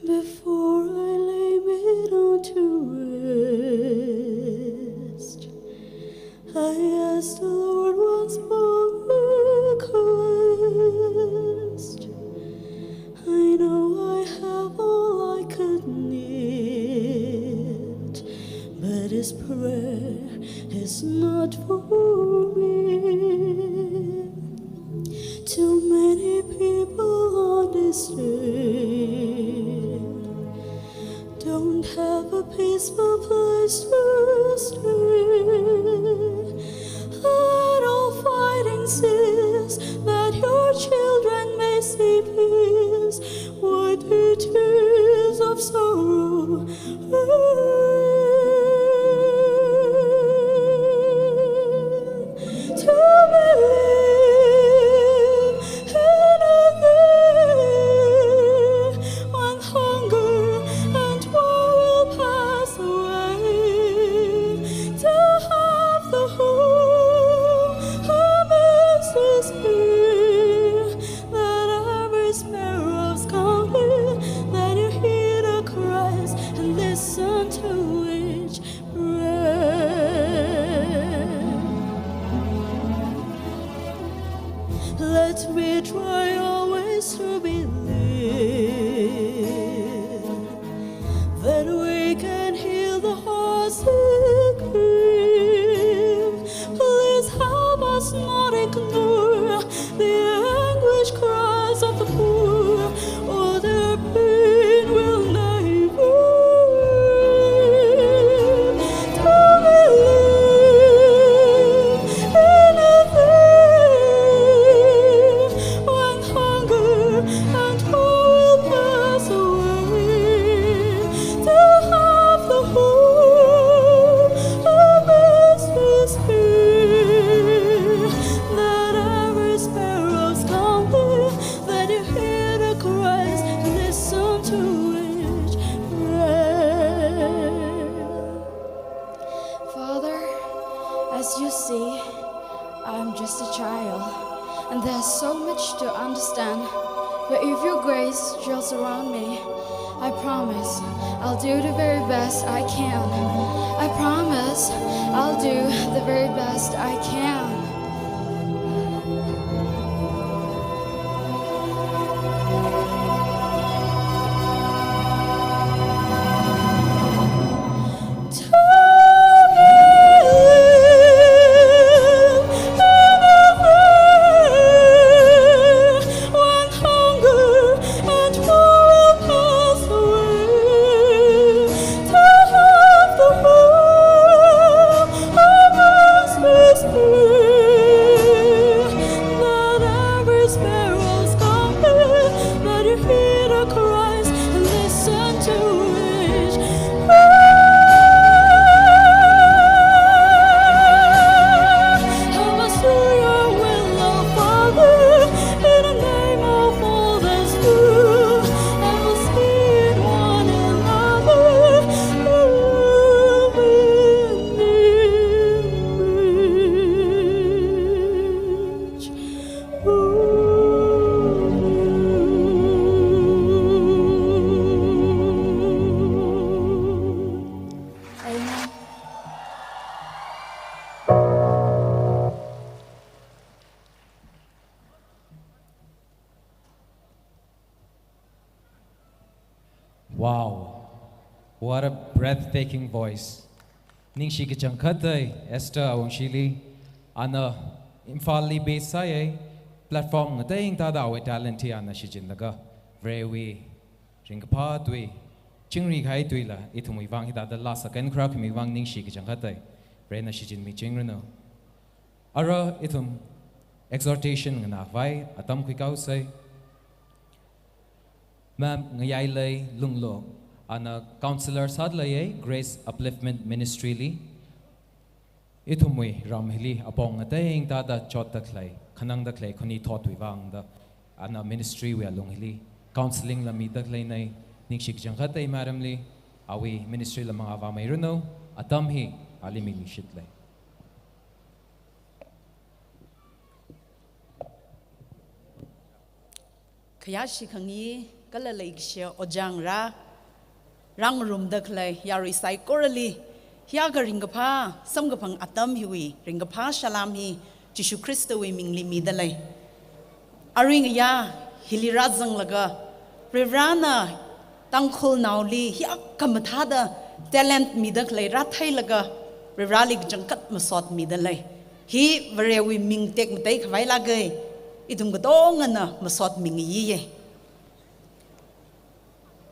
Before I lay me down to rest, I asked the Lord once more request. I know I have all I could need, but His prayer is not for me. Too many people on this earth don't have a peaceful place to stay. Let all fighting cease, that your children may see peace. Wipe the tears of sorrow. To believe in a day when hunger and war will pass away. To have the hope amidst despair, that every sparrow's complete, that you hear the cries and listen to each prayer. Let me try always to believe that we can heal the heart's sick grief. Please help us not ignore the anguish cries of the poor, or their pain will never end. To believe in a day when hunger and war will pass away. To have the hope amidst despair, that every sparrow's complete, that you hear the cries and listen to each prayer. Father, as you see, I'm just a child, and there's so much to understand. But if your grace shall surround me, I promise I'll do the very best I can. I promise I'll do the very best I can. To believe in a day when hunger and war will pass away. To have the hope amidst despair, Wow, what a breathtaking voice. Ning shi kichang khatay Esther Awungshi ana imfali besai platform ngate ing ta da we talent hi ana shijin daga vrewi ringpa tui chingri khai tui la ithumi wang hi da la second crack mi wang ning shi kichang khatay re na shijin mi chingrno ara ithum exhortation ngana vai atam khikau sai Ma'am Ngayailei Lunglo, ana counselor sadlaye Grace Upliftment Ministry li. Itumui ramhili apong ateng tada chot daklay, kanang daklay kuni thought wivang da ana ministry we alunghili. Counseling la mi daklay nay nikshik jangkatay madam li, awi ministry la mga avamay runo, atam hi alimili shitlay. Kaya shikangi kala laikshe ojang ra rang room daklay yari sai korali hiya ka ringapa samgapang atam hiwi ringapa shalam hi Jishu Kristo wi mingli midalay aring ya hilirazang laga revrana Tangkhul nauli hiya kamathada talent midaklay rathai laga revralik jangkat masot midalay hi varewi mingtek matay khawai lagay idum gadongana masot mingi ye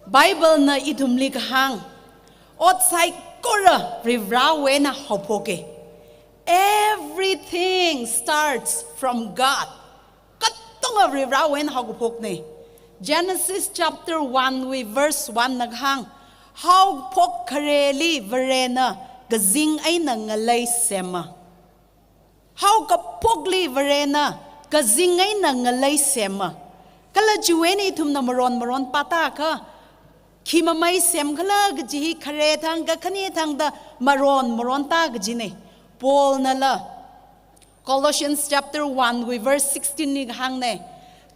Bible na idumli kahang outside kora rivra wena hopoke everything starts from God katonga rivra wena hopok ne Genesis chapter 1 we verse 1 naghang how pok kareli verena gazing ay nangalay sema how kapogli verena gazing ay nangalay sema kala juweni itum na maron pata ka Kimamay sem kala gaji kare thang ga khani thang da maron ta gaji ne Paul nala Colossians chapter 1 we verse 16 ni hang ne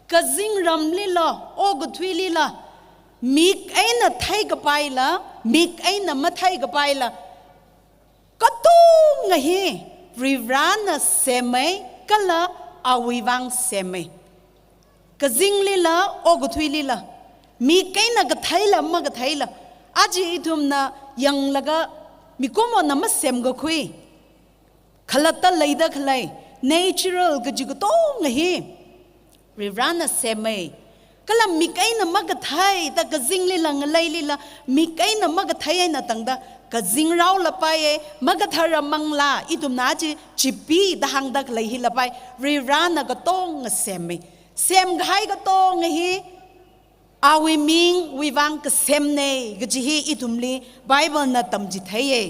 kazing ramli la o gutwi li la mik aina thai ga pai la mik aina mathai ga pai la katung ngahi rivrana semai kala awiwang semai kazing li la o gutwi li la mi kaina ga thaila ma ga thaila aji idum na yang laga mi komo na ma sem ga khui khalata leida khlai natural ga jigo to ngahi rivrana semai kala mi kaina ma ga thai da ga jingli lang lai li la mi kaina ma ga thai na tangda ga jing raw la pai ma ga thara mangla idum na ji chipi da hang da khlai hi la pai rivrana ga tong semai sem ga hai ga tong ngahi awi ming wivang kasemne gajihi itumli Bible na tamji thaye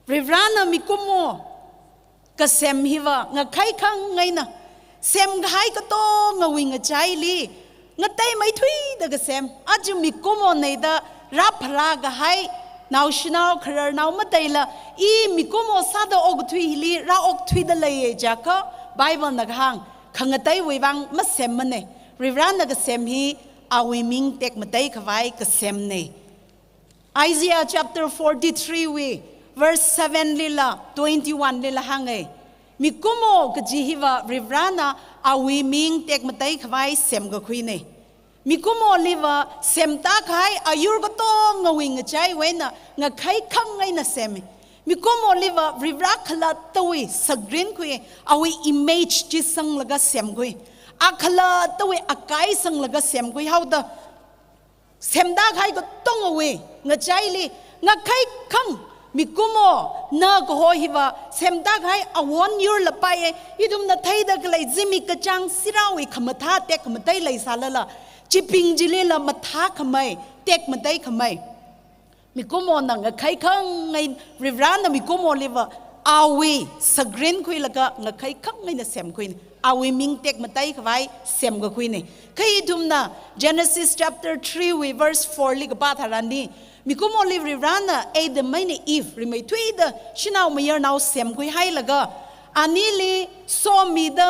Rivrana mikumo kasem hiwa nga khai khang ngai na sem ghai ka to nga winga chai li nga tai mai thui da kasem aju mikumo nei da raphra ga hai naw shinao khrar naw mataila I mikumo sa da og thui li ra ok thui da lai ja ka Bible na hang khangatai wivang ma sem mane Rivrana ka sem hi awi ming tek matay kawai ka sem ne Isaiah chapter 43 we verse 7 lila 21 lila hangay mikumo ka jihiwa Rivrana awi ming tek matay kawai sem ka kui ne mikumo liwa sem ta kai ayur ka to ngawing chay wena nga kai kang ngay na sem mikumo liwa Rivra khala tawi sagrin kui awi image jisang laga sem kui akhala tawi akai sang laga sem kui how the sem da khai ko tong away nga chaili nga khai khang mikumo na ko ho hiwa sem da khai a 1 year la pai idum na thai da klai jimi ka chang sirawi khamatha tek matai lai salala chiping jile la matha khamai tek matai khamai mikumo na nga khai khang ngai rivrana mikumo liwa awi sagrin kui laga nga khai khang ngai na sem kui awi ming tek matai khwai sem ga kui ne kai dumna Genesis chapter 3 we verse 4 li ga ba tharani mikumo li rivrana e the mine if rimai thui da shinau mayer now sem kui hai laga anili so mi da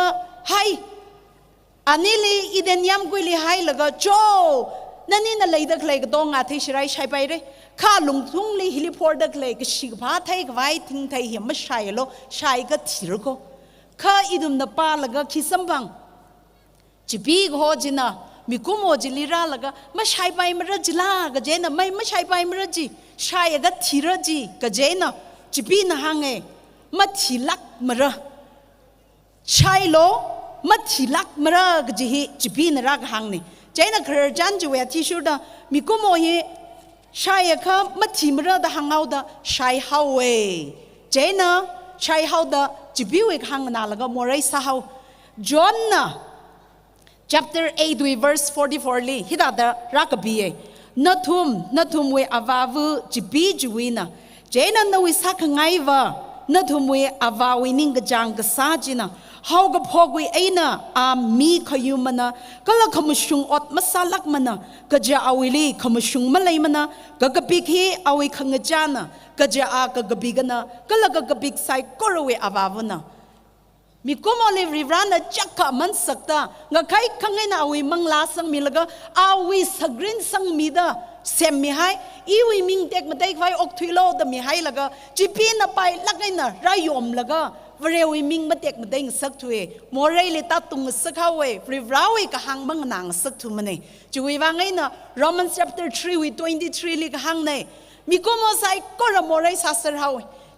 hai anili iden yam kui li hai laga cho nani na leida klai ga dong a thai shirai shai pai re kha lung thung li hili for da klai ga shi ba thai khwai thing thai hi ma shai lo shai ga thir ko kha idum na pa laga khisambang chipi ho jina มีกุโมจิลิราละก็ไม่ใช่ไปมรจิลากะเจนะไม่ใช่ไปมรจิใช่ก็ทีรจิกะเจนะจิปีนะฮังเอมาทีลักมระใช่โลมาทีลักมระกะจิฮิจิปีนะรักฮังนี่เจนะเคยจันจิเวทิชุดามีกุโมเฮใช่ก็มาทีมระดาฮังเอาดาใช่เฮาเวเจนะใช่เฮาดาจิปีเวกฮังนาละก็มอไรซาเฮาจอนนะ Chapter 8 verse 44 li hidada rakabiye nathum we avavu jibi juina jena na we sakangaiva nathum we avawi ning jang gasajina how ga phogwi aina a mi khayumana kala khamshung ot masalak mana gaja awili khamshung malai mana gagabik hi awi khangajana gaja a gagabigana kala gagabik sai korwe avavunaมีกุมอลิริรานะจักกะมันสักตางะใครขังไงนะวิมังลาสังมีละก็อาวิสกรินสังมีดาเซมมีให้อีวิมิงเด็กมาได้ไฟออกทุยโลดมีให้ละก็จีปีน่ะไปลักไงนะรายมละก็วเรวิมิงมาเด็กมาได้สักทุยมอเรลิตาตุงสักเขาเวริราวิกะหังบังนางสักทุมันนี่จูวิว่าไงนะ Romans chapter 3 with 23ลิกะหังนี่มีกุมอไซก็ระมอเรซาสเฮา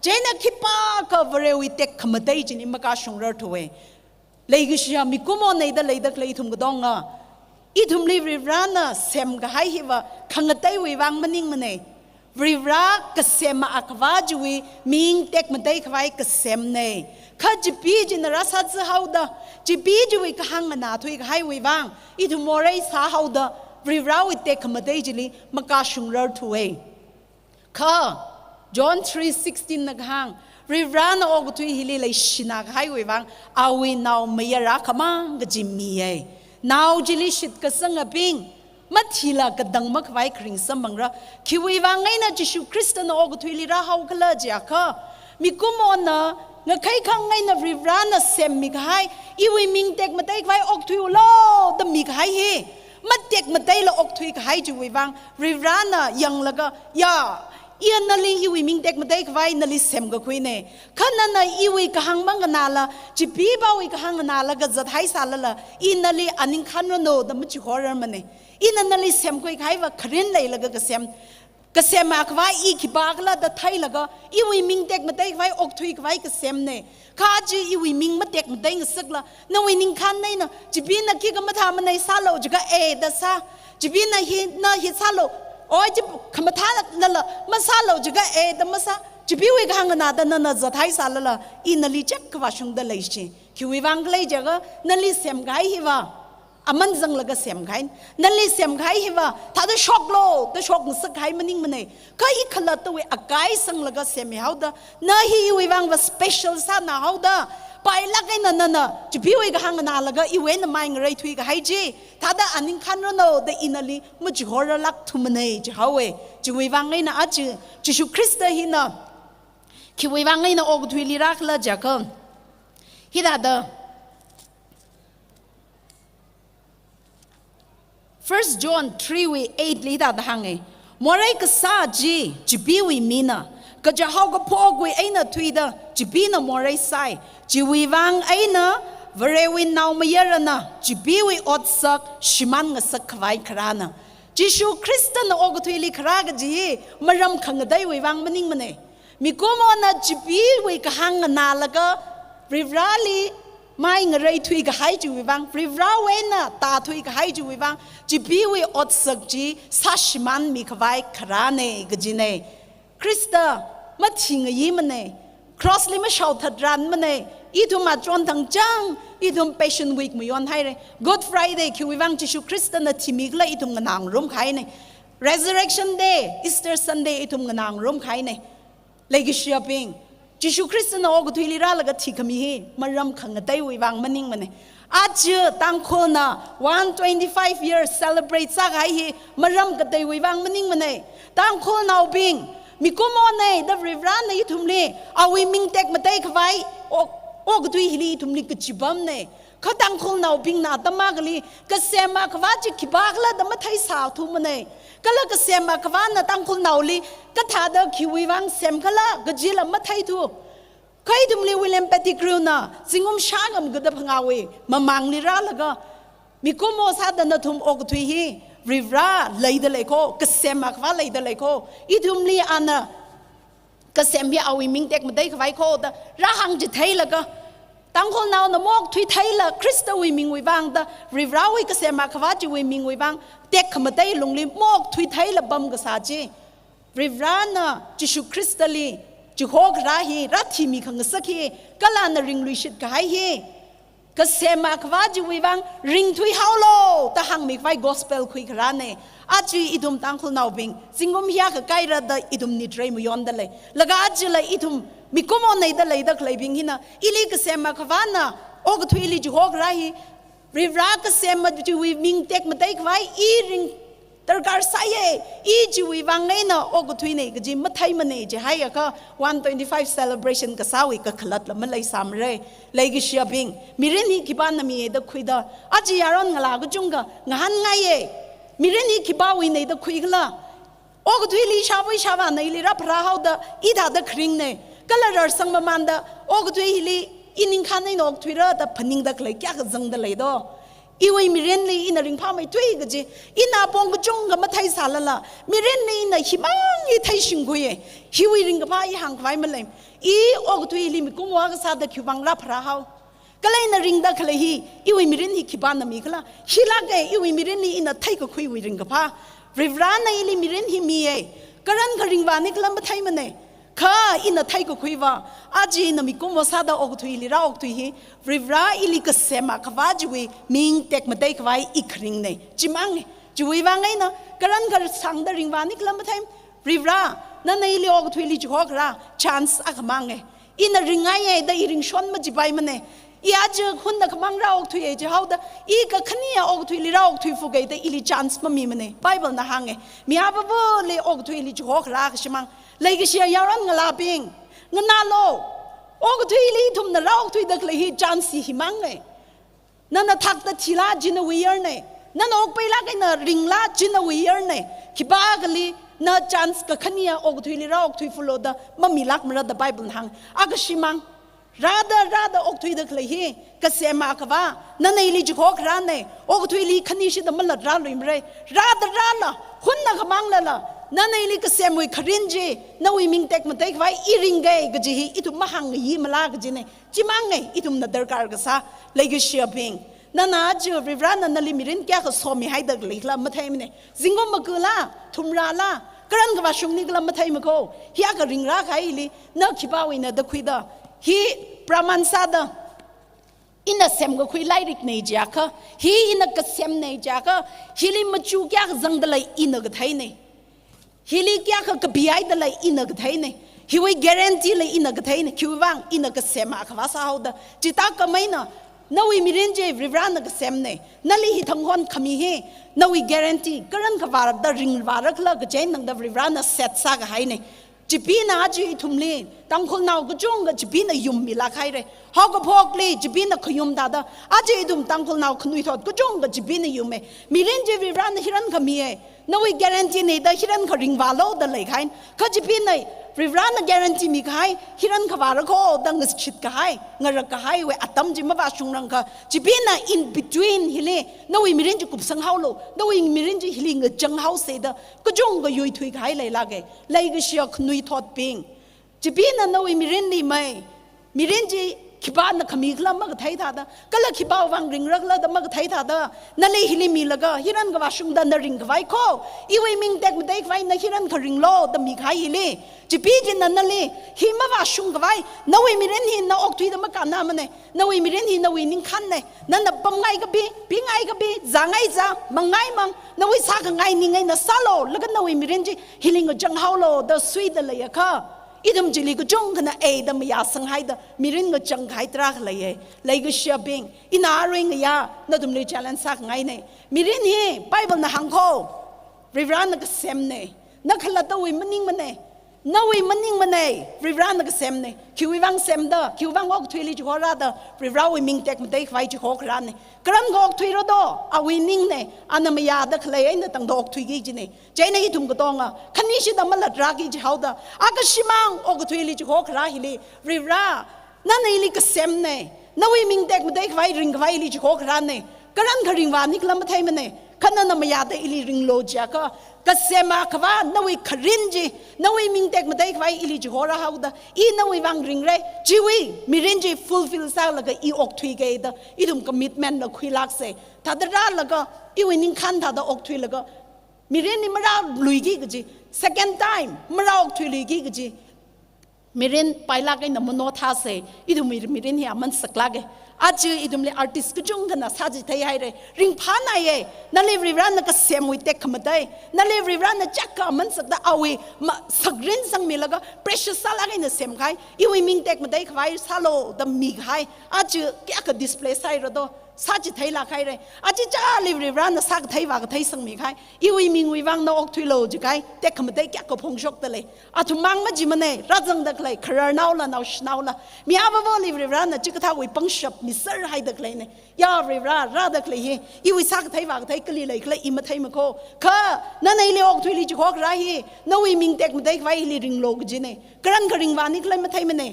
เจนคิปากะวเรวิเตกขมได้จินิมกาชงรถเวเลยกิชยามีกุมอในเดเลยดักเลยทุมกดองอ่ะอีทุมลีริรานะเซมกะให้ฮิวะขังได้วิวังมันนิ่งมันเนริรากะเซมอักวาจวีมิงเตกมันได้ขวายกะเซมเนข้าจิปีจินรัสฮัดเฮาดาจิปีจวีกะหังนาทุยกะให้วิวังอีทุมโมเรสาเฮาดาริราวิเตกขมได้จิลิมกาชงรถเวข้าJohn 3:16 นักฮังริรานออกตุยฮิลิเลยชินักให้วิวังอาวินาวไม่ยรักมังกจิมีเอนาวจิลิชิตกสังปิงมัทธิลากดังมักไว้คริงสมังระคิวิวังไงนะจิชูคริสต์นออกตุยลิราฮาวกลาจิอาค่ะมีกุมอนะงะใครขังไงนะริรานเซมมิกให้อีวิมิงเด็กมาได้ไว้ออกตุยโลดมิกให้มัดเด็กมาได้ละออกตุยให้จิวิวังริรานยังละก็ยาอีนั่นเลยอีวิมิงเด็กมาได้ไว้นั่นเลยเซมก็คุยเนี่ยขณะนั้นอีวิกหังมังกันนาละจีบีบ่าวอีกหังกันนาละก็จะให้สารละอีนั่นเลยอันนี้ขันโนดมันจะขอเรื่องมันเนี่ยอีนั่นเลยเซมคุยใครว่าครินเลยละก็เซมมากว่าอีกบากละแต่ไทยละก็อีวิมิงเด็กมาได้ไว้ออกทุยไว้ก็เซมเนี่ยข้าจีอีวิมิงมาเด็กมาได้ก็สักละนั่นวินิงขันเนี่ยนะจีบีนักกี้ก็มาทำมันในซาโลจะก็เดซาจีบีนักฮิซาโลโอ้ยจะขมท้านั่นละมาซาโลจะก็แต่มาซาจะพิวิกังนาแต่นั่นจะไทยซาละอีนั่นลิจักกว่าชงเดลัยชิคิวิวังเลยจะก็นั่นลิเสียมไก่ฮิวะอามันจังละก็เสียมไก่นั่นลิเสียมไก่ฮิวะถ้าได้ช็อกโลได้ช็อกสักไก่มันนิ่งมันเนี่ยก็อีขลัดตัวไอ้ไก่สังละก็เสียมเฮาดะน่าฮิวิวังว่าสเปเชียลซาหน้าเฮาดะไปลักไอ้นั่นจะพิวิกังนาละก็อีเวนต์ไม่เงยทุยก็ให้จีถ้าได้อันนี้ขันโนได้อินาลีมันจะหัวรักทุมันเนี่ยจะเฮาเอจะวิวังไอ้น่ะอาจจะชูคริสต์ฮินะคิดวิวังไงนะออกทุยลิรักละจากกันฮิดาด First John 3:8 ลิดาดหังไงมอไรก็ซาจีจีบีวิมีนะก็จะเขาก็พอกุยไอ้น่ะทุยดาจีบีนะมอไรไซจีวิวังไอ้น่ะวเรวินนาวมาเยอะนะจีบีวิอดสักชิมันกสักไว้ครานะจิชูคริสต์นะออกทุยลิครากจีมารำขังได้วิวังมันนิ่งมันเนี่ยมีกุมอนะจีบีวิกหังนาละก็ริวราลีไม่เงยทุยก็ให้จูวิวังริวราเวนะตาทุยก็ให้จูวิวังจีบีวิอดสักจีสัชมันมีขวายคราเนกจีเนคริสต์มาทิ้งยี่มันเนครอสลิมาชาวทัดรันมันเนอีทุมาจวนทั้งจังอีทุมเปชั่นวีกไม่ยอนให้เลย Good Friday คิววิวังจิชูคริสต์นะทิมิกละอีทุมกันนางร่มใครเน Resurrection Day Easter Sunday อีทุมกันนางร่มใครเนเลยกิเชียปิงจิชูคริสต์นะออกทุยลิราละก็ที่ขมีมารำขังได้วิวังมันนิ่งมันเนี่ยอาจจะตั้งคนนะ125 years celebrate สักให้มารำกันได้วิวังมันนิ่งมันเนี่ยตั้งคนเอาปิงมีกุมอเนี่ยดับริวรานในทุ่มนี้เอาวิมิงเด็กมาได้ขวายออกทุยฮิลีทุ่มนี้ก็จิบัมเนี่ยเขาตั้งคนเอาปิงนาตมากเลยก็เสียมาขวาจิคิบากละแต่มาไทยสาวทุ่มเนี่ยก็แล้วก็เสียมาขวานะตั้งคนเอาเลยก็ถ้าเด็กคิววิวังเสียมก็ละก็จีละมาไทยทุ่มใครทุ่มเลยวิลเลมเปติกรูน่ะสิงห์ชางมก็ได้พังเอาไว้มามังลิราแล้วก็ mi kumo sa da na thum og thui hi rivra leida leko kasema khwa leida leko idum li ana kasem bi awi ming tek madai khwai kho da ra hang ji thai la ka Tangkhul now na mok thui thai la Krista wi ming wi wang da rivra wi kasema khwa ji wi ming wi wang tek khmadai lungli mok thui thai la bam ga sa ji rivra na Jishu Kristali Juhok rahi rathi mi khang sakhi kala na ring lui shit ka hai hi kasema khwa ji wi wang ring thui haulo ta hang mi vai gospel khui khra ne achi idum Tangkhul now bing singum hia ka kai ra da idum ni trai mu yon da le laga achi la idum mi komo nei da le da klai bing hina ili kasema khwa na og thui li juhok rahi rivra kasema ji wi ming tek ma dai khwai I ring Dargar saye, iji wi wangena ogutwine gaji mathai mane je haya ka 125 celebration ka sawi ka khalat la malai samre legi shiaping mireni kiban na mi da khuida aji yaron ngala gu junga ngahan ngaye mireni kibawi ne da khuigla ogutwili shawi shawa nei li rap rahau da ida da khring ne kalarar sang mamanda ogutwili inin khanai nok thwira da phaning da klai kya ka jang da lei do Iwi mirenli ina ring pa mai tui gaji ina pong gujung ga mathai salala mirenli ina himang I thai shinguye hiwi ring pa I hang kwai malem I og tui li mi kumwa ga sa da kyubang la phra hau kalai na ring da khle hi iwi miren hi kiban na mi kala hila ge iwi mirenli ina thai ko khui wi ring ga pa rivra na ili miren hi mi e karan ga ring wa ni kala mathai mane Ka ina thai ko khuiwa aji na mi kumwa sa da og tui li ra og tui hi rivra ili ka sema khwa jiwi ming tek ma dai khwai ikring ne chimang jiwi wa ngai na karan gar sang da ring wa ni klam thai rivra na nei li og tui li jhok ra chance a khamang e ina ringai e da iring shon ma jibai mane I aj khun na khamang ra og tui e je hau da I ka khania og tui li ra og tui fu gai da ili chance ma mi mane bible na hang e mi ha ba le og tui li jhok ra chimang Legi shia yaran ngala bing nganalo og thui li thum na raw thui dak le hi chance hi mangai nana thak ta thila jin weir ne nana ok paila kai na ringla jin weir ne kibagali na chance ka khania og thui li raw thui fulo da mamilak mara da bible hang agashimang rada ok thui dak le hi ka sema ka ba nana ili jkhok ra ne og thui li khani shi da malat ra luimre rada hunna khamang la Nana ili ka semui kharinji na wi ming tek matai khwai iringai gaji hi itu mahang yi mala gaji ne chimangai itum na darkar ga sa legi shiaping nana ju rivra na li mirin kya ka somi haidag lekhla mathai mne zingom makula thumra la karan ga Vashum ni gla mathai mako hiya ka ringra khai li na khipawi na da khuida hi praman sada ina sem ga khui lairik nei jaka hi ina ka sem nei jaka hili machu kya zang dalai ina ga thai nei Hili kya ka kabiai da lai ina ga thai ne hiwi guarantee lai ina ga thai ne kyuwang ina ga sema khwa sa hau da chita ka mai na nawi mirenje rivra na ga sem ne nali hi thanghon khami he nawi guarantee karan ka war da ring warak la ga jain nang da rivra na set sa ga hai ne chipina aji thumli Tangkhul naw ga chung ga chipina yum mi la khai re ho ga phok li chipina khuyum da da aji dum Tangkhul naw khnui thot ga chung ga chipina yume mirenje rivra na hiran khami e Nawi guarantee ne da hiran ka ring walo da lai khain ka jipi nai rivra na guarantee mi khai hiran ka war ko da ngas chit ka hai ngara ka hai we atam ji ma ba shung rang ka jipi na in between hile nawi mirin ji kup sang haulo nawi mirin ji hiling ga jang hau se da ka jong ga yui thui khai lai la ge lai ga shia khnui thot ping jipi na nawi mirin ni mai mirin ji kiba na khami khla ma ga thai tha da kala kiba wang ring rak la da ma ga thai tha da na le hili mi la ga hiran ga Vashum da na ring ga vai ko iwi ming tek mtai vai na hiran ka ring lo da mi khai hili jipi jin na le hi ma Vashum ga vai na wi mi ren hi na ok thui da ma ka na ma ne na wi mi ren hi na wi ning khan ne na pam ngai ga bi ngai ga bi za ngai za mangai mang na wi sa ga ngai ni ngai na salo la ga na wi mi ren ji hiling ga jang hau lo da sui da la ya ka idam jili go jong kana e dam ya sang hai da mirin go jang khai tra la ye lai go shiaping ina ring ya na dum le challenge sak ngai ne mirin hi bible na hang kho rivran na sem ne na khala to wi maning mane na wi maning mane rivran na sem ne kiwi wang sem da kiwi wang ok thili ji hora da rivra wi ming tek mate khwai ji hok ran ne kran go ok thiro do a wi ning ne anam ya da khlai ai na tang do ok thui gi ji ne jai na hi thum go tonga khani shi da mal ra gi ji hau da aga shimang ok thili ji hok ra hi li rivra na nei li ka sem ne na wi ming tek mate khwai ring khwai li ji hok ran ne karan karing wa ni klam thai mane khana na maya de ili ring lo ja ka kasema khwa nawi kharinji nawi ming tek madai khwai ili ji hora hauda I nawi wang ring re jiwi mirinji fulfill sa laga I ok thui ge da idum commitment la khilak se thadra laga I winning khan thada ok thui laga mirin ni mara luigi gi second time mara ok thui luigi gi mirin paila kai na mono tha se idum mirin hi aman sakla ge आज इदुमले artist कुजुंग गना साजी थई हाइरे ring फाना ये नले रिवरा न कसेम wi tek खमदai नले रिवरा न चक्का मन सकदा आवे सग्रिन संग मिलगा प्रेशियस साला गे न सेम खाई इवी मिंग टेक मदai खवाई सालो द मी खाई आज क्या का डिस्प्ले साइ रदो साजी थई ला खाई रे आज चा ले रिवरा न साग थई वा थई संग मी खाई इवी मिंग wi wang न ok थुलो ज खाई tek खमदai क्या को फोंगशोक तले अथु मांग म जिमने राजंग दखलै खरर नाउ ला नाउ स्नाउ ला मियाबो वो ले रिवरा न चिकथा wi पंगशप मिसर हाय दखलै ने या रिवरा रा दखलै हे इवी साग थई वा थई कली लै खलै इम थई मखो ख न नै ले ok थुली ज खोक रा hi न wi मिंग tek मदai खवाई ले रिंग लोग जिने करन करिंग वा नि खलै म थई मने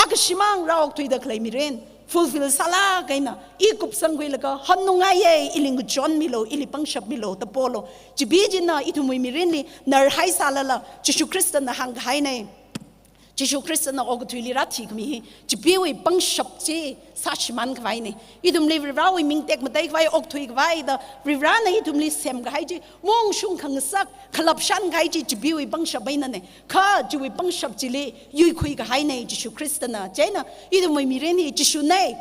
akshimang ra ok थुई दखलै मिरेन fulfill sala kaina I kup sangwi laga hannunga ye iling John Milo ili pangshap Milo ta polo jibiji na itumui mirinli nar hai salala Jishu Christ na hang hai nei Jishu Christ na og thuli ra thik mi jibiwi pangshap chi sachman kwai ne idum le rawi ming tek matai kwai ok thui kwai da rira na idum li sem gai ji mong shung khang sak khalap shan gai ji jibiwi pangshap baina ne kha jiwi pangshap ji le yui khui ga hai nei Jishu Christ na jaina idum mi reni Jishu nei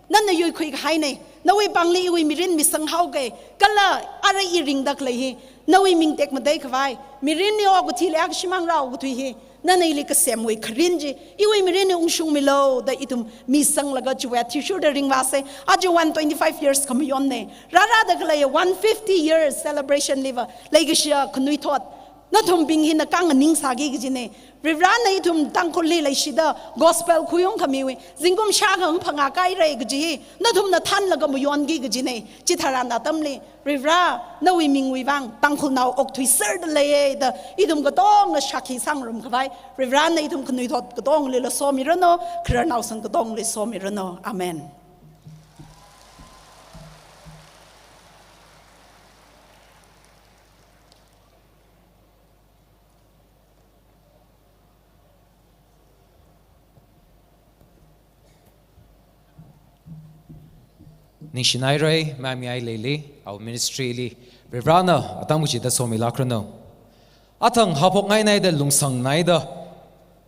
nan na yui khui ga hai nei nawi bangli wi mirin mi sang hau ge kala ara I ring dak le hi nawi ming tek matai kwai mirin ni og thi le ak shimang ra og thui hi nana ili ka semwe kharinji iwi mirene ungshung milo da itum mi sang laga chwa tissue da ring wase aju 125 years kam yonne rara da kala 150 years celebration liver legacia khnui thot na thum bing hin kang ning sagi gijine rivran nei thum tangkhul li lai shida gospel khuyong khamiwi jingum sha gang phanga kai re giji na thum na than laga mu yon gi gijine chithara na tamli rivra na wi ming wi wang tangkhul naw ok thui ser de le da idum ga tong na shaki sangrum khwai rivran nei thum khnui thot ga tong le la so mi rano khra naw sang ga tong le so mi rano amen Nishinairai, Ngayailei Lunglo, our ministry li, Revrana, Atamuchi da somi lakrano. Atang hapok ngay na da lungsang na da,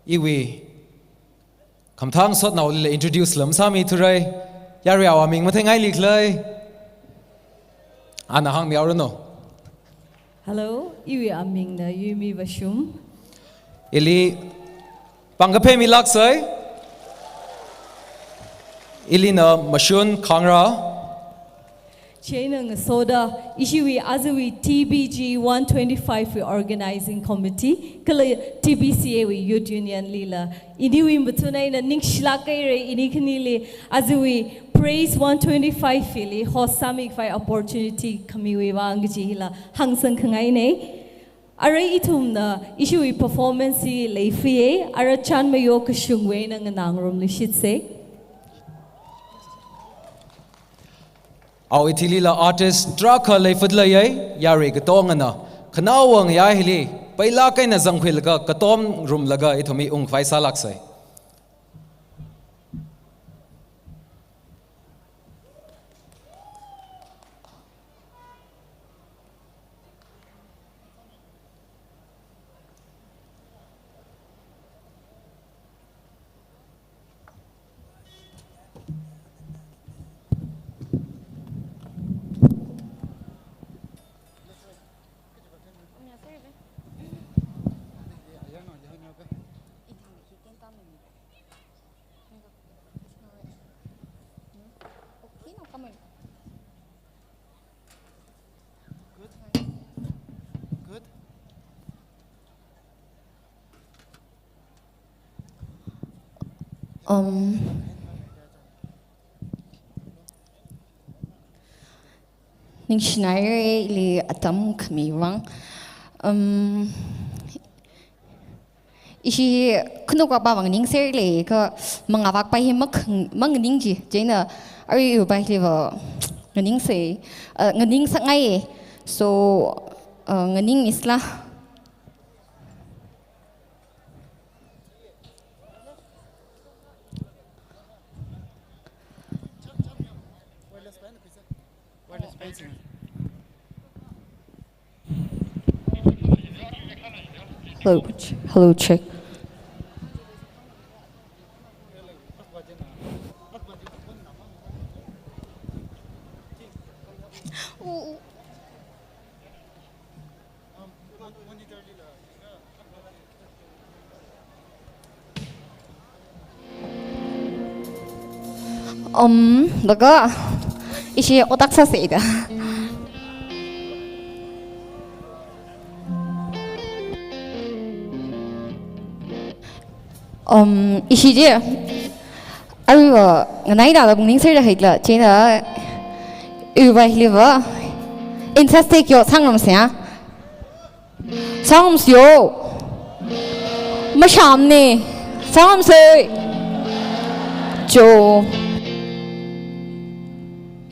iwi, kamtang sot na uli introduce lam sami turay, yari awaming matay ngay liklay. Anahang mi arano. Hello, iwi aming na Yuimi Vashum. Ili, pangape mi laksay. Ili na Mashun Khangrang. Chainang soda ishiwi azwi TBG 125 we organizing committee kala TBCA we youth union lila iniwi mutuna ina ningshla kaire inikni le azwi praise 125 fili hosamic fi opportunity kamiwi wangji hila hangsang khangai ne arai itumna ishiwi performance leifie ara Chanmayo Kashung we nang nangrom lishitse Our itilila artist draka leifadla yai yari gatongana kanawang yahili paila kay na zangkhilga katom room laga ithumi ung faisa laksay Ning Schneider li atam kamiwang ishi kuno kwa bawang ning ser le ka mangawak pa hi mang ning ji jena ari u ba li wa nganing se nganing sangai so nganing isla hello checkแล้วก็อีเชียโอตักซาเสดอีชีเดียอะไรวะงั้นไหนด่าเราบุญนิ่งเสียได้ละเจน่ะไปเลยว่าอินเทอร์สเต็กโยช่างลมเสียช่างลมเสียไม่ชามนี่ช่างลมเสียโจ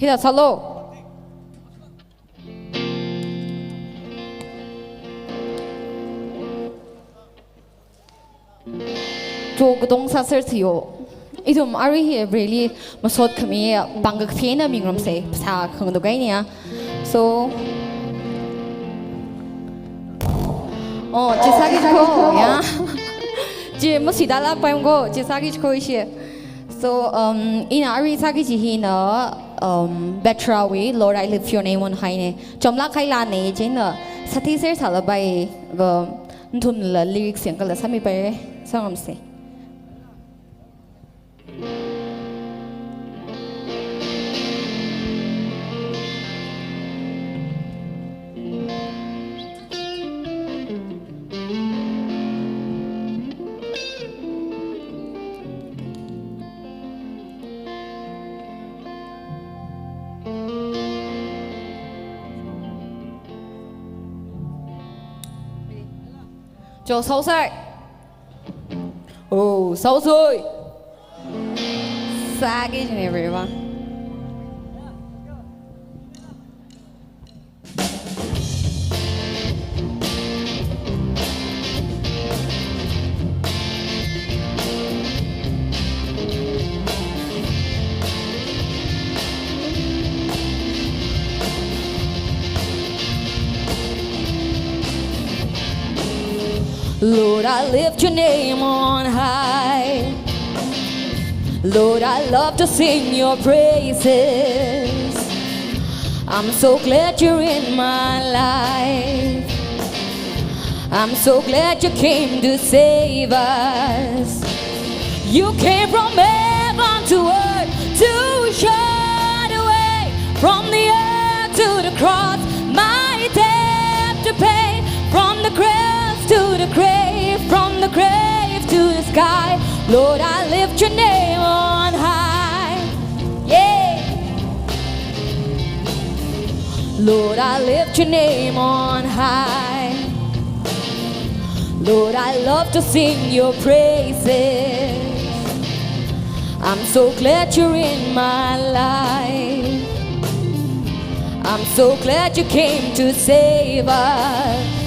ฮิดาซาโลโจกตงซาเซอร์ทิโออีทุมอารีเฮเบรลี่มาสดขมีบังกเทียนมิงรำเสภาษาของตัวไกเนี่ย so อ๋อเจสักกี่คนเนี่ยเจไม่สิดาลาไปมั้งก็เจสักกี่คนอีเชีย so in aríสักกี่ทีเนาะbetter way Lord I lift your name on high เนี่ยจำลักใครลาเนี่ยเจนเนาะสติเสียสารไปก็ทุ่มละลิริกเสียงก็ละสามีไปสองรำเสโจ收晒哦收水撒给你那边吧Lord, I lift your name on high. Lord, I love to sing your praises. I'm so glad you're in my life. I'm so glad you came to save us. You came from heaven to earth to shine away from the earth to the cross. My debt to pay from the grave to the grave, from the grave to the sky. Lord, I lift your name on high. Yeah. Lord, I lift your name on high. Lord, I love to sing your praises. I'm so glad you're in my life. I'm so glad you came to save us.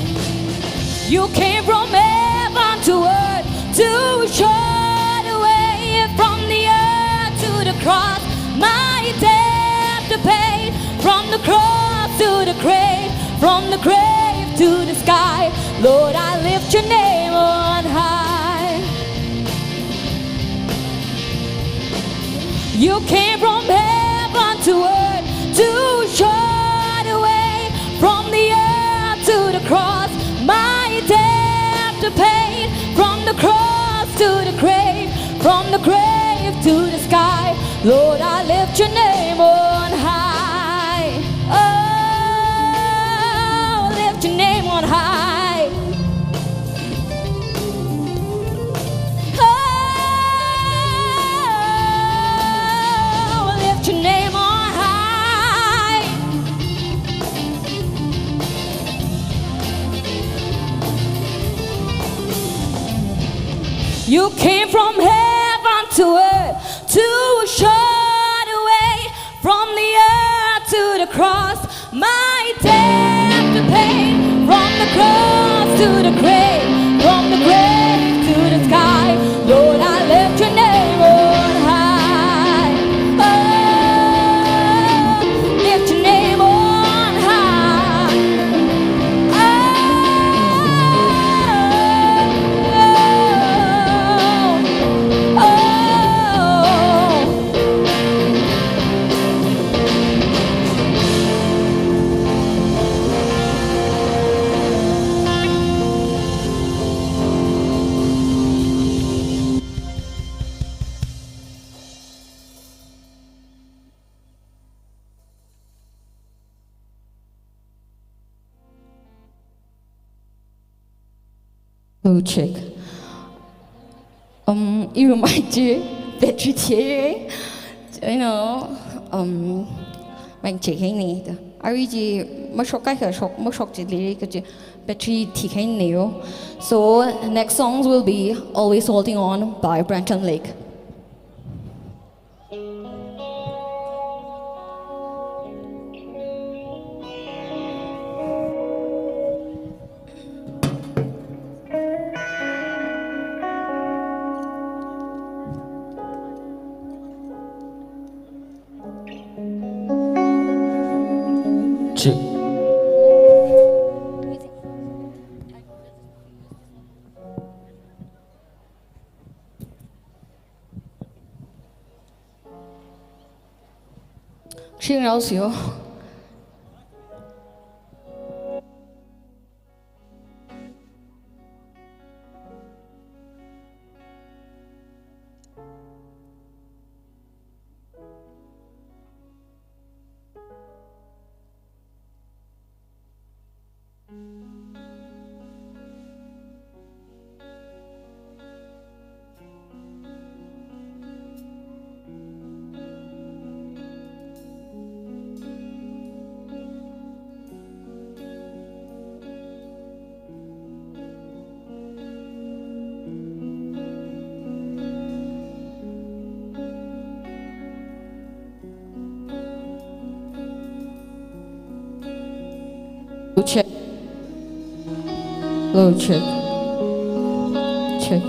You came from heaven to earth to shine away from the earth to the cross. My debt to pay from the cross to the grave, from the grave to the sky. Lord, I lift your name on high. You came from heaven to earth to shine away from the earth to the cross. My debt to pay from the cross to the grave, from the grave to the sky. Lord, I lift your name on high. Oh, lift your name on high. Oh, lift your name on high. You came from heaven to earth to shine away from the earth to the grave, from the grave to the sky. Lord, I lift your name on high. Oh, lift your name on high. Oh, oh. Oh, check. You might do battery theory. You know, mình chỉ cái này đó. Ai gì mất sốc cái mất sốc chỉ lấy cái battery thì cái nhiều. So next songs will be Always Holding On by Branton Lake. She knows you. Check. Low check. Check.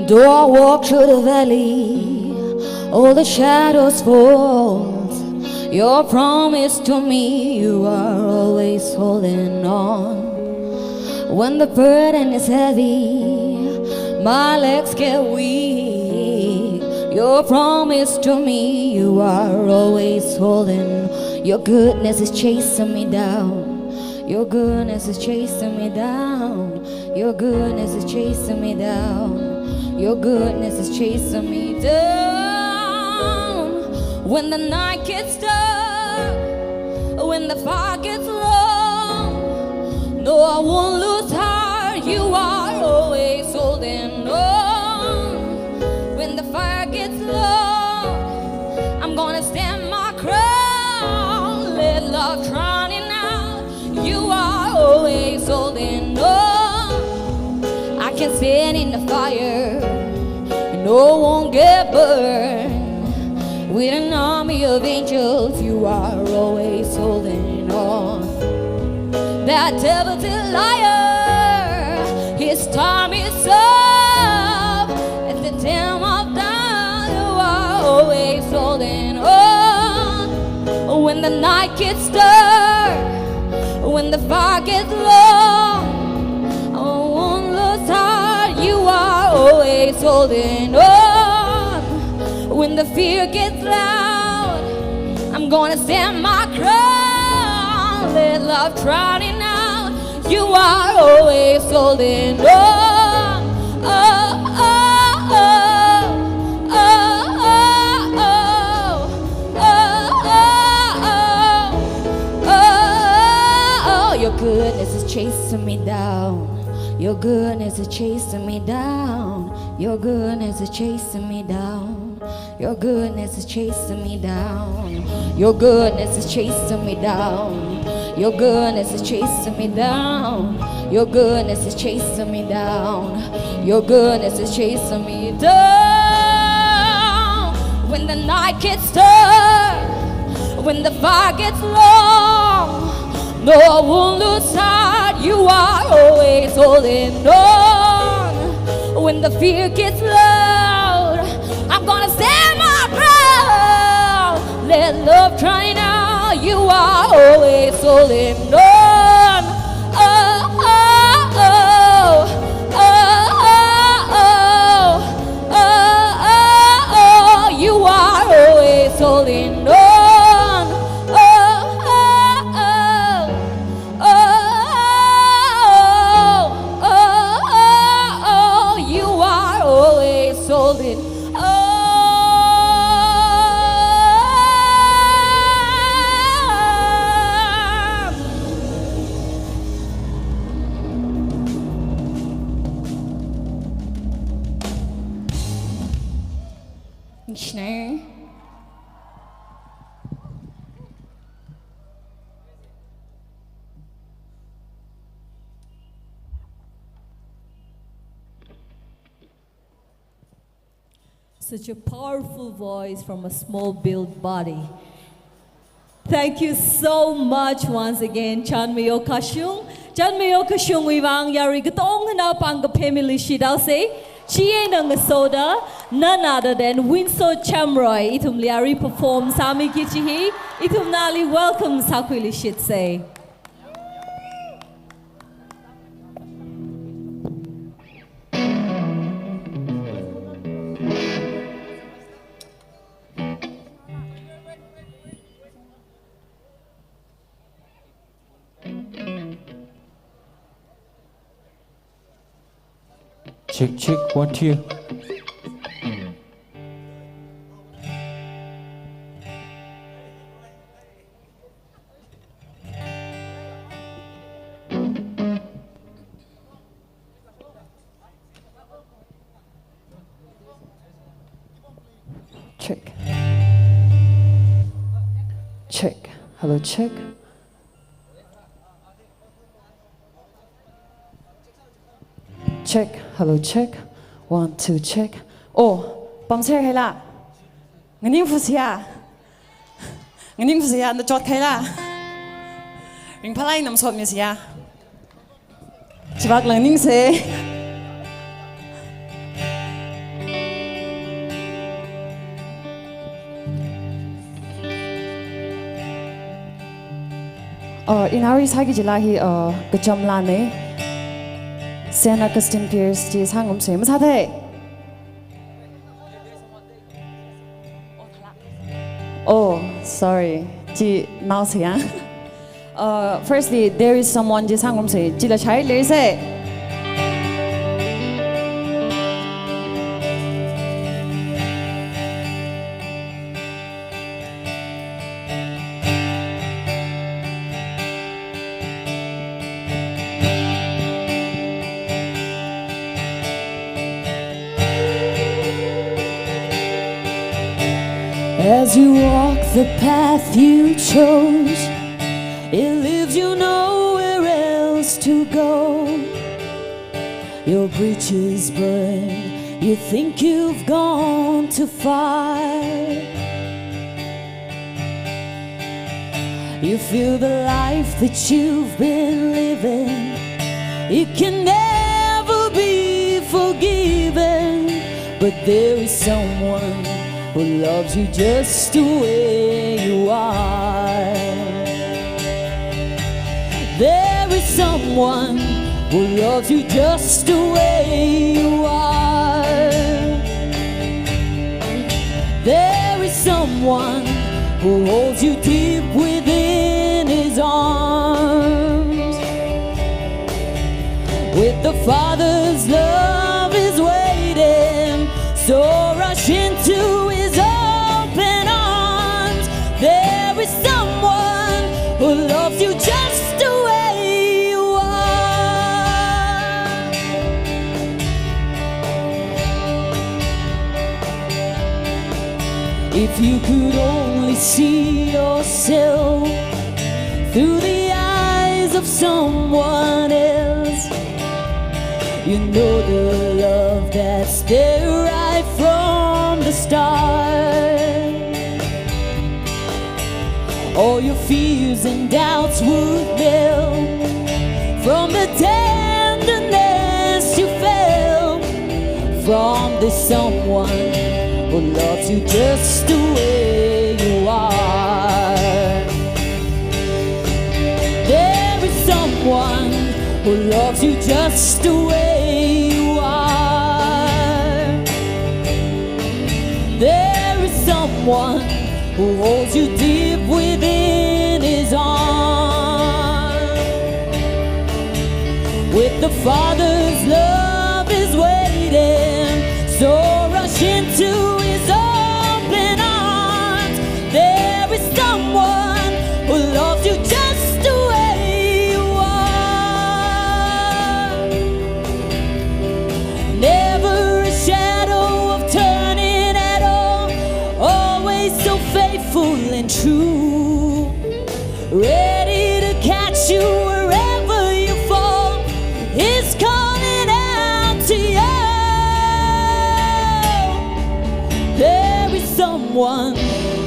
Though I walk through the valley, all the shadows fall. Your promise to me, you are always holding on. When the burden is heavy, my legs get weak. Your promise to me, you are always holding. Your goodness is chasing me down. Your goodness is chasing me down. Your goodness is chasing me down. Your goodness is chasing me down. When the night gets dark, when the fire gets long, no, I won't lose heart. You are always holding on. When the fire gets low, I'm gonna stand my ground. Let love drowning out. You are always holding on. I can stand in the fire, and no one get burned. With an army of angels, you are always holding on. That devil's a liar. His time is up. At the time of dawn, you are always holding on. When the night gets dark, when the fire gets low, I won't lose heart. You are always holding on. When the fear gets loud, I'm gonna stand my ground. Let love drowning out. You are always holding on. Oh, oh, oh, oh, oh, oh, oh, oh, oh. Your goodness is chasing me down. Your goodness is chasing me down. Your goodness is chasing me down. Your goodness is chasing me down. Your goodness is chasing me down. Your goodness is chasing me down. Your goodness is chasing me down. Your goodness is chasing me down. when the night gets dark, when the fire gets long. No, I won't lose heart, you are always holding on. When the fear gets loud, I'm gonna stand my ground. Let love cry now, you are always holding on. Oh, oh, oh, oh, oh, oh, oh, oh, you are always holding on. Holding on. Such a powerful voice from a small built body. Thank you so much once again, Chanmayo Kashung. Chanmayo Kashung Wivang Yari Gatong na Panga family Shidao say, Chie Nang Soda, none other than Winso Chamroy. Itum Liari perform Sami Kichihi, Itum Nali welcome Sakwili Shit say. Check, check, 1, 2. Check. Check. Hello, check. Check. Hello, check. 1, 2, check. Oh, bấm xe hay là? Ngân phụ xe. Ngân phụ xe, nó chót hay là? Ring palai nằm sốt mi xe. Chỉ bác lần ninh xe. Inari sagi jilahi kecam lane. Saint Augustine Pierce ji sangum se masate. Oh, sorry. Ji now se ya. Firstly, there is someone ji sangum se ji la chai le se. As you walk the path you chose, it leaves you nowhere else to go. Your bridges burn, you think you've gone too far. You feel the life that you've been living, it can never be forgiven. But there is someone who loves you just the way you are. There is someone who loves you just the way you are. There is someone who holds you deep within his arms. With the Father's love is waiting, so rush into his open arms. There is someone who loves you just the way you are. If you could only see yourself through the eyes of someone else, you know the love that's there right from the start. all your fears and doubts would melt from the tenderness you felt from this someone who loves you just the way you are. There is someone who loves you just the way you are. There is someone who holds you deep within his arms. With the Father's love is waiting, so rush into his open arms. There is someone who loves you just the way you are. Never a shadow of turning at all, always so faithful and true, ready to catch you wherever you fall. He's calling out to you. There is someone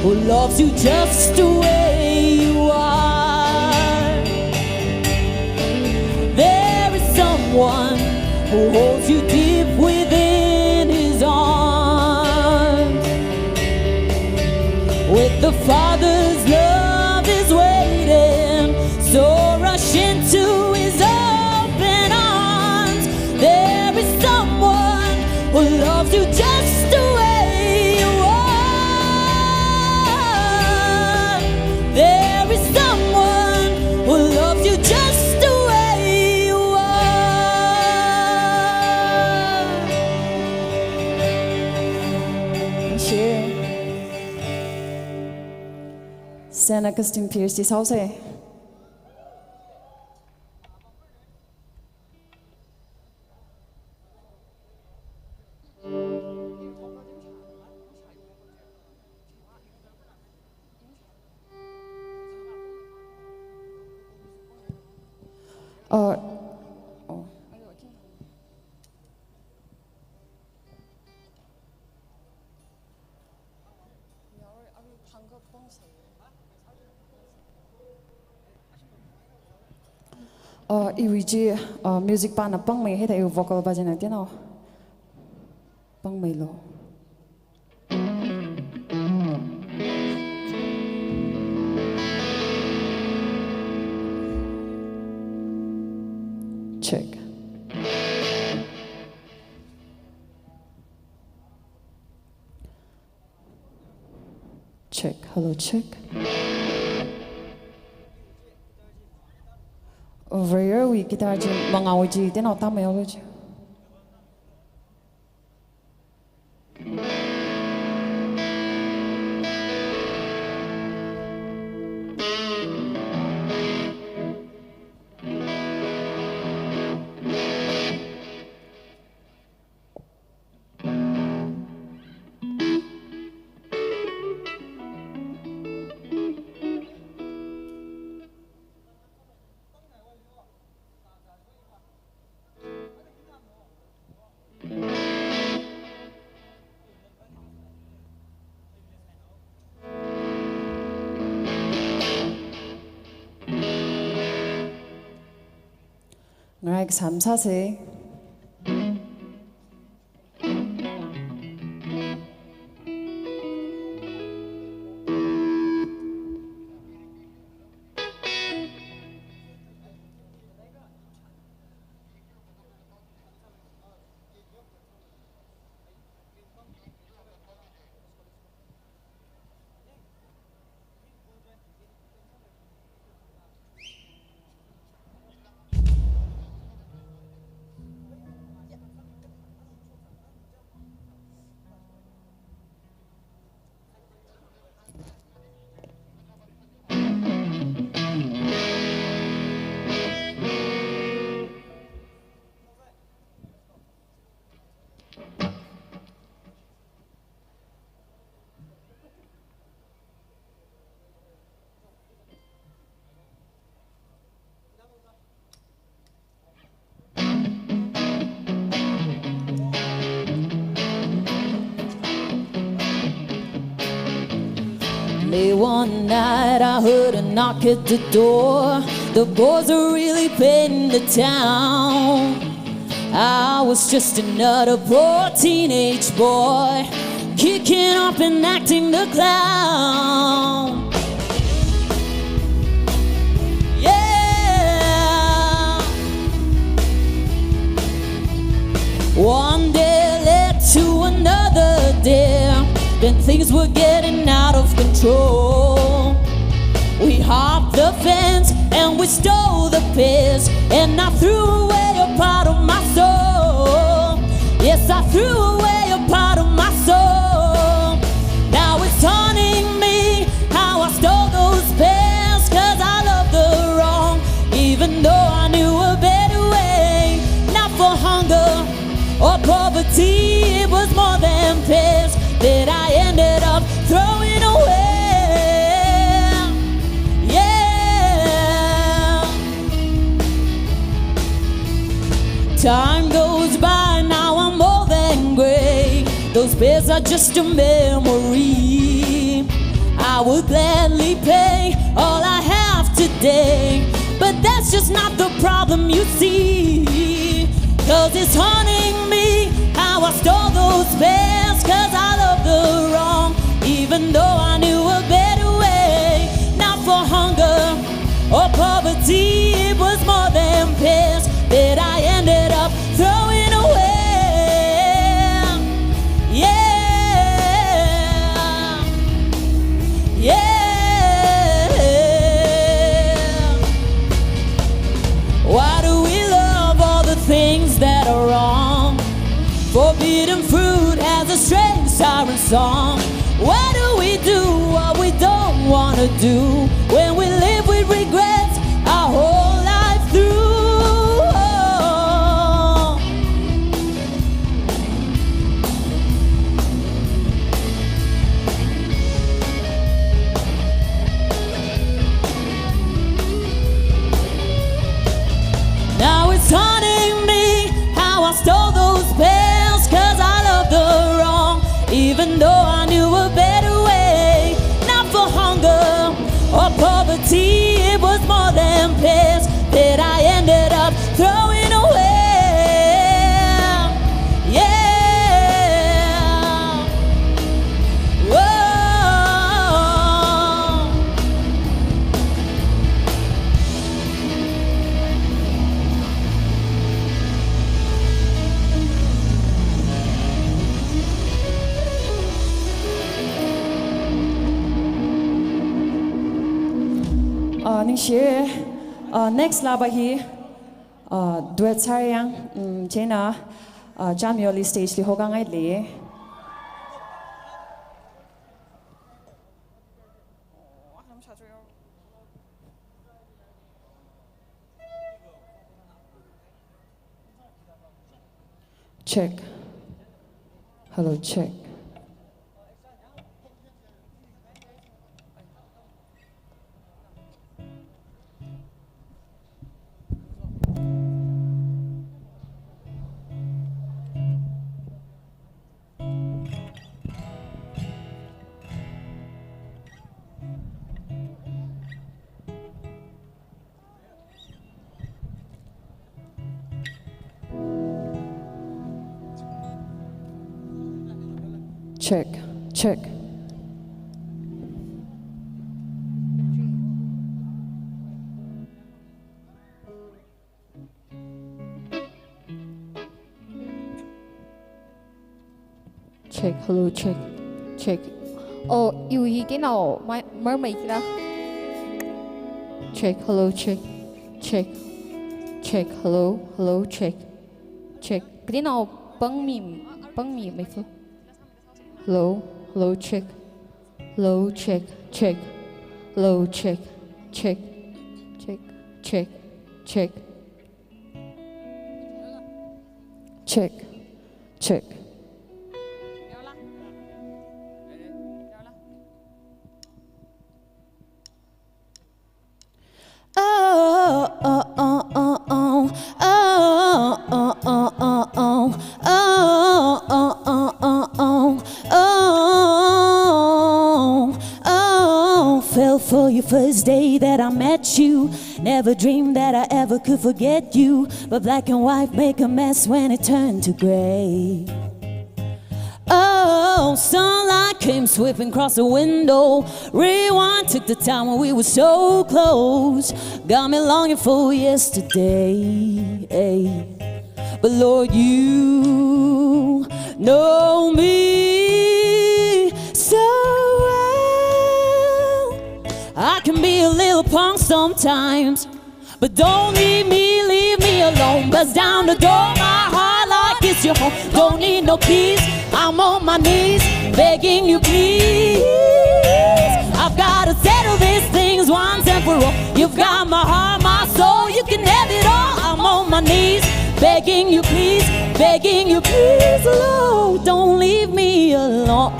who loves you just the way you are. There is someone who holds you deep within his arms. With the Father's love is waiting, so rush into his open arms. There is someone who loves you just the way you are. There is someone who loves you just the way you are. Share. Saint Augustine Pierce this house. Iwiji music pa na pang may hita yung vocal ba dyan natin o pang may lo. Check. Check. Hello, check. Over here, we guitar ji mga uji din ako tama yung uji. Ngayailei 3, 4세 Late one night I heard a knock at the door. The boys are really painting the town. I was just another poor teenage boy, kicking up and acting the clown. Yeah. One day led to another day, then things were getting out of control. We hopped the fence and we stole the piss, and I threw away a part of my soul. Yes, I threw away a part of my soul. Now it's haunting me how I stole those pants, 'cause I loved the wrong, even though I knew a better way. Not for hunger or poverty, it was more than piss that I ended up throwing away. Time goes by, now I'm old and gray. Those beers are just a memory. I would gladly pay all I have today, but that's just not the problem, you see. 'Cause it's haunting me how I stole those beers, 'cause I love the wrong, even though I knew a better way. Not for hunger or poverty, it was more than piss that I ended up throwing away. Yeah, yeah. Why do we love all the things that are wrong? Forbidden fruit has a strange siren song. Why do we do what we don't want to do when we live with regrets our whole life through? Now it's haunting me how I stole those pants, 'cause I love the wrong, even though I knew a better way. Not for hunger or poverty, it was more than piss that I ended up throwing away. Yeah. Whoa. Next laba hi duet sariyang jena Chanmayo stage li hoga Ngayailei. Check. Hello, check. Check, check. Check, hello, check, check. Oh, Yuimi cái nào mới mày kia? Check, hello, check, check, check, hello, hello, check, check. Cái nào băng mì mày phụ? Hello, hello, check, hello, check, check, hello, check, check, check, check, check, check, check. Oh, oh, oh, oh, oh, oh, oh, oh, oh, oh, oh, oh, oh, oh, oh, oh, oh. never could forget you, but black and white make a mess when it turned to gray. Oh, sunlight came sweeping across the window. Rewind took the time when we were so close. Got me longing for yesterday. But Lord, you know me so well. I can be a little punk sometimes, but don't leave me alone. Buzz down the door, my heart like it's your home. Don't need no keys, I'm on my knees, begging you please. I've gotta settle these things once and for all. You've got my heart, my soul, you can have it all. I'm on my knees, begging you please, Lord, don't leave me alone.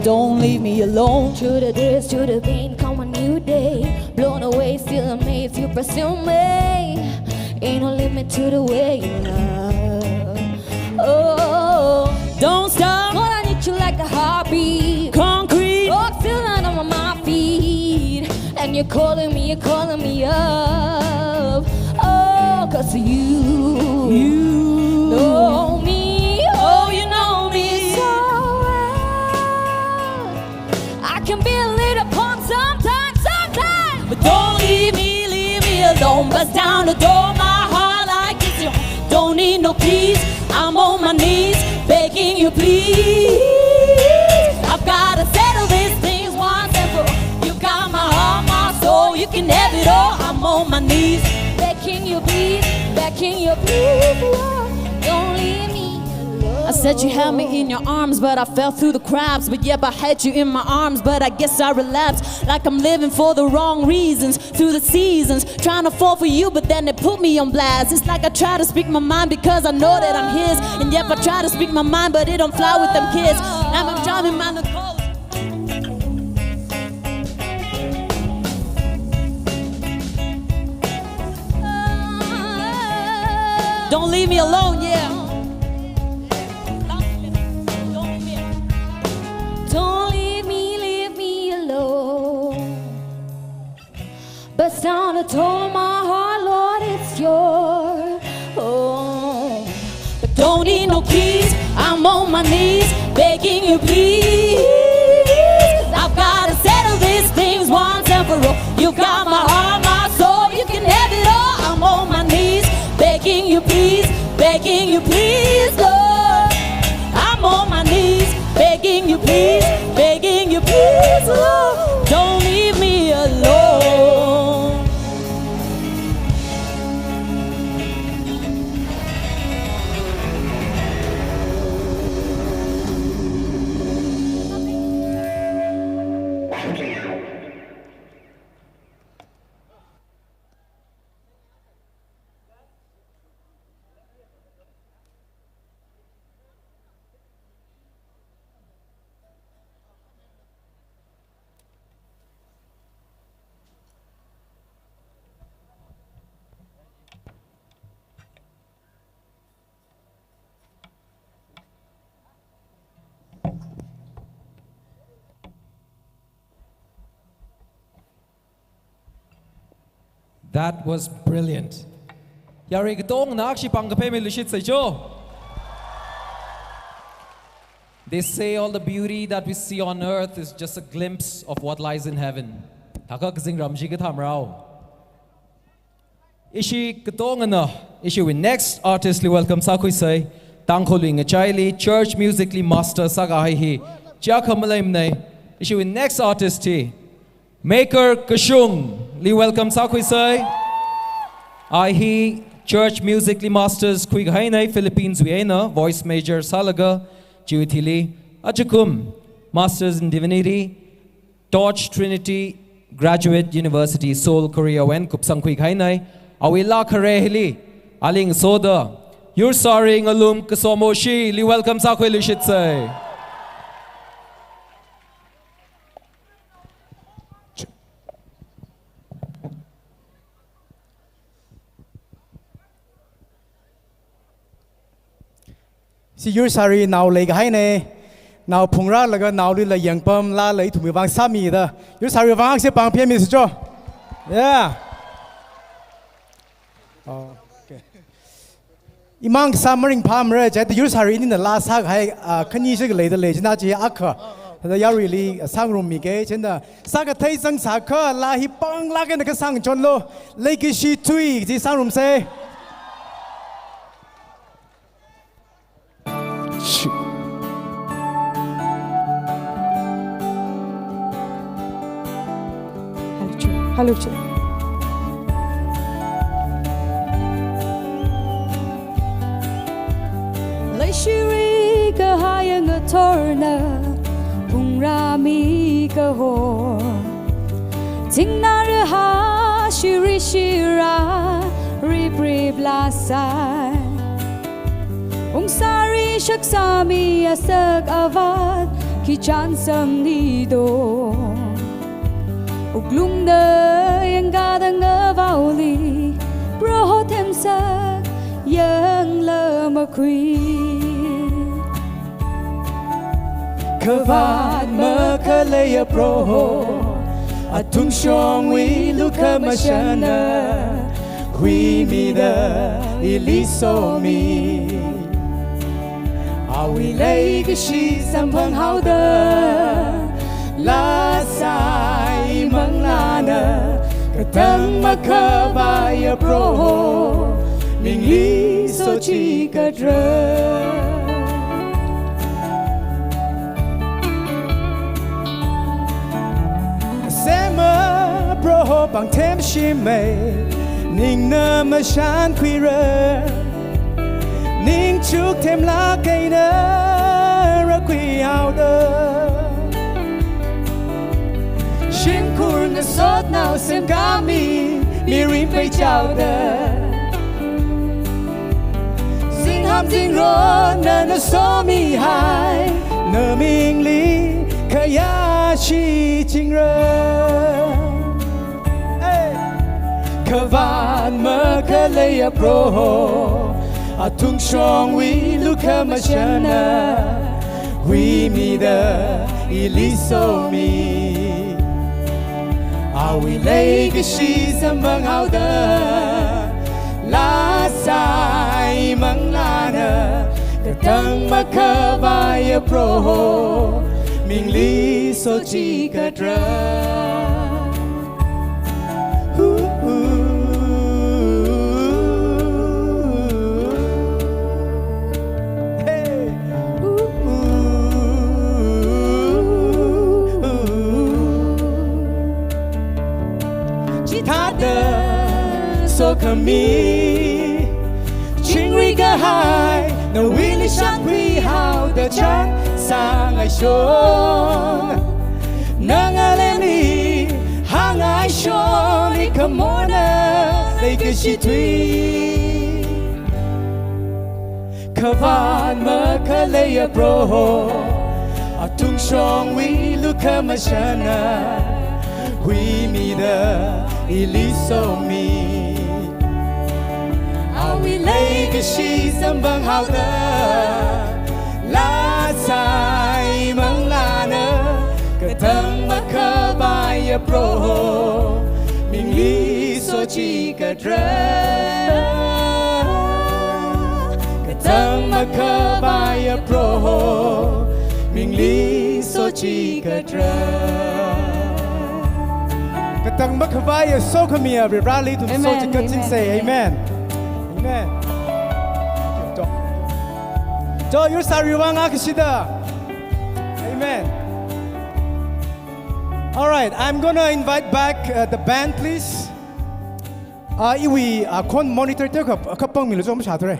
Don't leave me alone. Through the days, through the pain, come a new day. Blown away, still amazed, you pursue me. Ain't no limit to the way you love. Oh, don't stop. Lord, I need you like a heartbeat. Concrete, oh, still not on my feet. And you're calling me up. Oh, 'cause you know me. Oh, you know me so well. I can be a little punk sometimes, but don't leave me alone. Bust down the door, my heart like it's your home. Don't need no keys, I'm on my knees, begging you please. I've gotta settle these things once and for all. You got my heart, my soul, you can have it all. I'm on my knees, begging you please, Lord, don't leave me alone. I said you had me in your arms, but I fell through the cracks. But yep, I had you in my arms, but I guess I relapsed. Like I'm living for the wrong reasons, through the seasons, trying to fall for you, but then they put me on blast. It's like I try to speak my mind because I know that I'm his. And yep, I try to speak my mind, but it don't fly with them kids. Now I'm driving around the coast. Don't leave me alone, yeah. Don't leave me alone. But sound a told my heart, Lord, it's your home. But don't need no keys, I'm on my knees, begging you please. I've gotta settle these things once and for all. You got my heart, my soul, you can have it all. I'm on my knees, begging you please, Lord. I'm on my knees, begging you please, Lord. Don't leave me alone. That was brilliant. Yir Chiphang They say all the beauty that we see on earth is just a glimpse of what lies in heaven. Ishi Katongana, Ishi we next artistly welcome Sakui Tangkhul Ngayailei Church Musically Master Sagahi Khamrang. Ishi we next artist Maker Kashung. Li welcome Sakui Ahi Church Musically Masters Quinquennial Philippines Vienna Voice Major Salaga Jiwitili Ajakum Masters in Divinity Torch Trinity Graduate University Seoul Korea Wen Kupsang Quinquennial Awila Karehili Aling Soda Yir Chiphang Alum Kasomoshi Li welcome Sakui Lishitsay. Si Yir Sari now leg hai ne nào phùng ra là cái nào đi là yang pom la lấy thùng vàng sa mì đó yếu sao yếu vàng sẽ bằng phía mình cho yeah okay imang samaring pam rồi chạy từ yếu sao đi nên là sa hay khăn như cái lấy chỉ na chỉ ác thì giờ really sang room mi cái chân đó sa cái thấy sang sa khờ la hi bang la cái sang chôn lo lấy cái shi tui chỉ sang room se Hello. Lấy shiri cơ hai ngờ torna bung ra mi cơ hồ chính na re ha shiri shira ribri blasai ung sari shak sami asak avad ki chan sam ni do Uglung đời anh ga đang ngỡ vào ly Bro thêm sắc Yang lơ mà quy Cơ vạt mơ cơ lê ya bro A tung shong we look at my shana We me the iliso me A we lay cái shi sam phang hao đơ La sai mang la nơ Cả thăng mà khơ bài ya bro Mình lý so chi cả rơ Sẽ mơ bro bằng thêm shimray Ninh nơ mà shan quy rơ Ninh chúc thêm lá cây nơ Ra quy áo đơ Shim kur nga sot nào xem cá mi rin phải chào đơ Dinh ham dinh rô nơ nơ so mi hai Nơ mình lý khả ya chi chinh rơ Khả vạn mơ khả lê ya bro A tung shong we look at my shana We me the iliso me A we lay cái shi sam vang hao đơ La sai mang la nơ Cả thăng mà khơ vai ya bro Mình lý so chi cả trơ So kami Chingri ka hai Na wili shan quy hao Da chan sa ngai shon Na nga le ni Ha ngai shon Ni ka mona Lei ka shi tui Ka van ma ka le ya bro A tung shong wi lu ka ma shana Hui mi da iliso mi We lay cái shi sam vang hao đơ La sai mang la nơ Cả thăng mà khơ bài ya bro Mình lý so chi cả trơ Cả thăng mà khơ bài ya bro Mình lý so chi cả trơ Cả thăng mà khơ bài ya so khamia Vì ra lý tùm so chi cả chinh say Amen Amen. 저 율사리왕 아키시다. Amen. All right, I'm gonna invite back the band, please. 이위 콘 모니터 때 급방 밀로 좀 샤드래.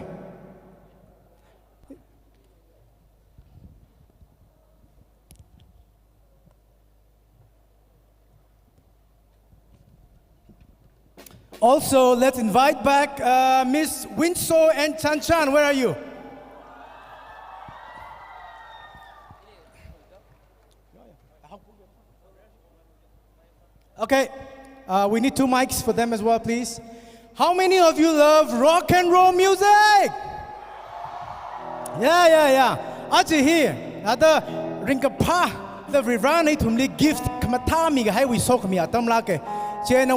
Also, let's invite back Miss Winso and Chan. Where are you? Okay, we need 2 mics for them as well, please. How many of you love rock and roll music? Yeah. Achi here. Ada ring ka pa the viran ai thumli gift khamata mi ga hai we sok mi atam la ke chena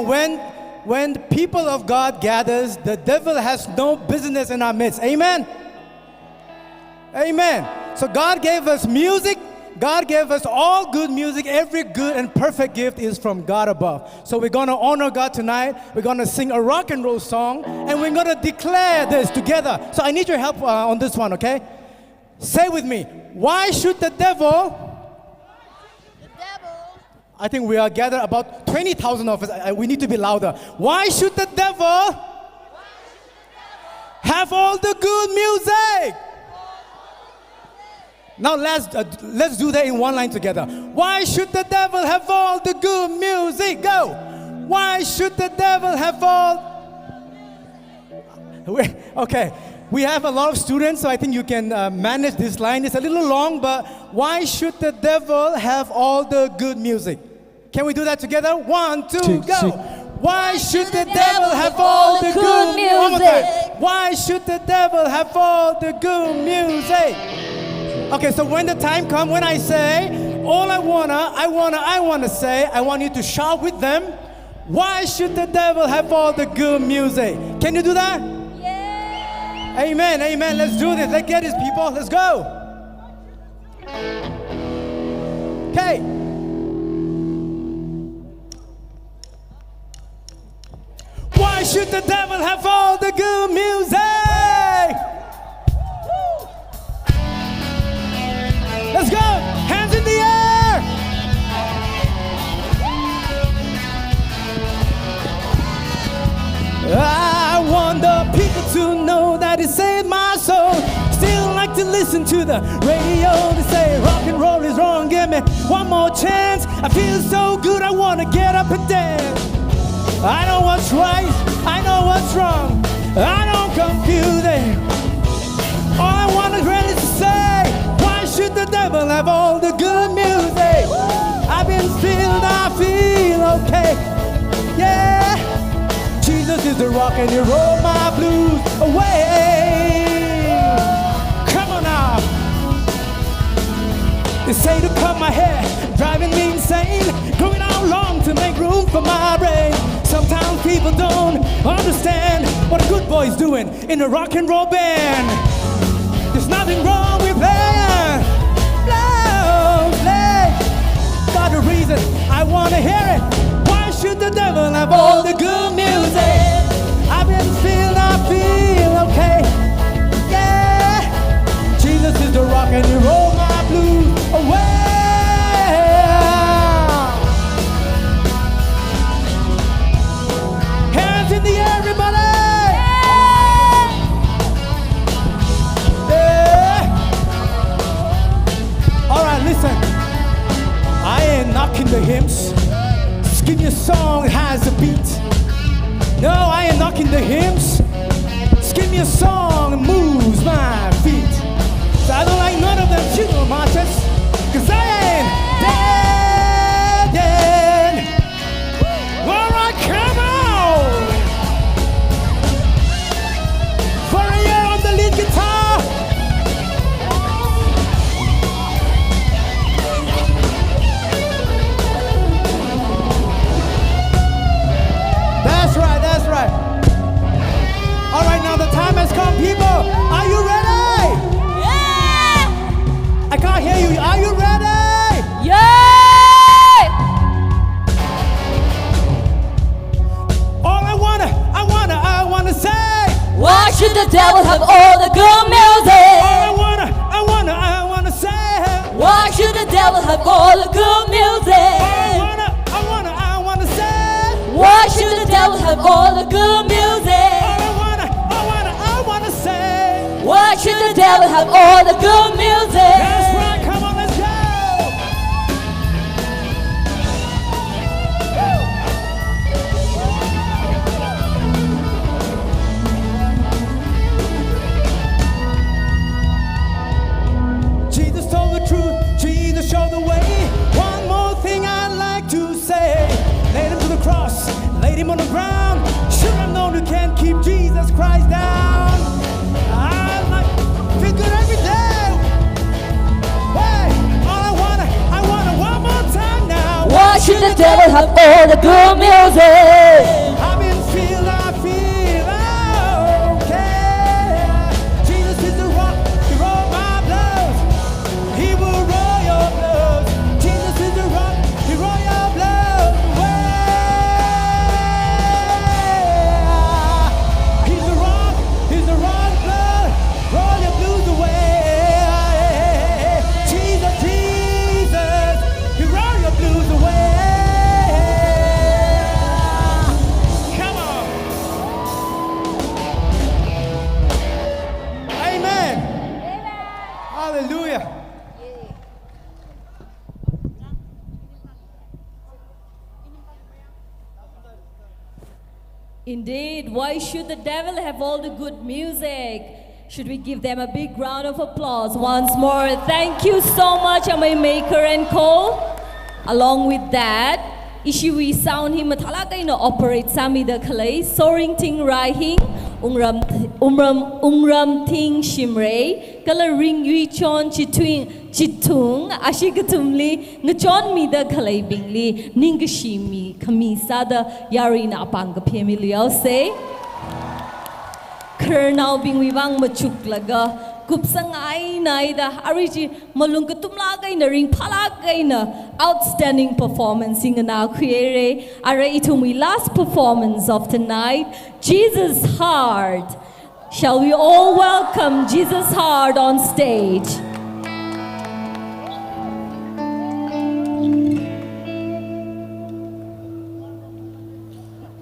when the people of God gathers, the devil has no business in our midst. Amen. Amen. So God gave us music. God gave us all good music. Every good and perfect gift is from God above. So we're going to honor God tonight. We're going to sing a rock and roll song, and we're going to declare this together. So I need your help on this one, okay? Say with me, why should the devil... I think we are gathered about 20,000 of us. We need to be louder. Why should the devil have all the good music? Now let's do that in one line together. Why should the devil have all the good music? Go. Why should the devil have all? Okay. We have a lot of students, so I think you can manage this line. It's a little long, but why should the devil have all the good music? Can we do that together? 1, 2, go. Why should the devil have all the good music? Why should the devil have all the good music? Okay, so when the time comes, when I say, all I wanna say, I want you to shout with them. Why should the devil have all the good music? Can you do that? Yeah. Amen, amen. Let's do this. Let's get this, people. Let's go. Okay. Why should the devil have all the good music? Let's go! Hands in the air! I want the people to know that it saved my soul. Still like to listen to the radio. They say rock and roll is wrong. Give me one more chance. I feel so good, I want to get up and dance. I know what's right, I know what's wrong, I don't confuse it. All I want is ready to say, why should the devil have all the good music? I've been filled, I feel okay, yeah. Jesus is the rock and he rolled my blues away. Come on now. They say to cut my hair, driving me insane, going out long to make room for my brain. Sometimes people don't understand what a good boy's doing in a rock and roll band. There's nothing wrong with playing. Play. Got a reason, I want to hear it. Why should the devil have all the good music? I've been filled, I feel okay. Yeah. Jesus is the rock and he rolled my blues away. In the air, everybody! Yeah. All right, listen. I ain't knocking the hymns. Just give me a song that has a beat. No, I ain't knocking the hymns. Just give me a song that moves my feet. So I don't like none of them funeral marches, 'cause I ain't dead. All right, come on! Lead guitar. That's right, that's right. All right, now the time has come, people. Are you ready? Yeah! I can't hear you. Are you ready? Yeah! All I wanna say. Why should the devil have all the good music? I wanna say. Why should the devil have all the good music? I wanna say. Why should the devil have all the good music? I wanna say. Why should the devil have all the good music? That's right, come on, let's go. Show the way. One more thing I'd like to say. Laid him to the cross, laid him on the ground. Should have known you can't keep Jesus Christ down. I like feel good every day. Hey, all I want should the devil have all the good music? I've been feel okay. Jesus is the rock, he roll my blood. He will roll your blood. Jesus is the rock, he roll your blood away. He's the rock blood, roll your blues away. Jesus, Jesus, he roll your blues away. Come on. Amen. Hallelujah. Indeed, why should the devil have all the good music? Should we give them a big round of applause once more? Thank you so much, my maker and co. Along with that, Ishiwi sound him mathala no operate sami the clay, soaring ting rahing, umram ting shimray, kala ring yui chon chitung, ashikatumli, ngachon mi the clay bingli, ningashimi, kamisada, yarina apanga pemilio say. Kernau bing wibang machuklaga, kupsangay naida, ariji malungkatumlagay na ring palagay na outstanding performance in na creere. Ara itumi last performance of tonight, Jesus Heart. Shall we all welcome Jesus Heart on stage?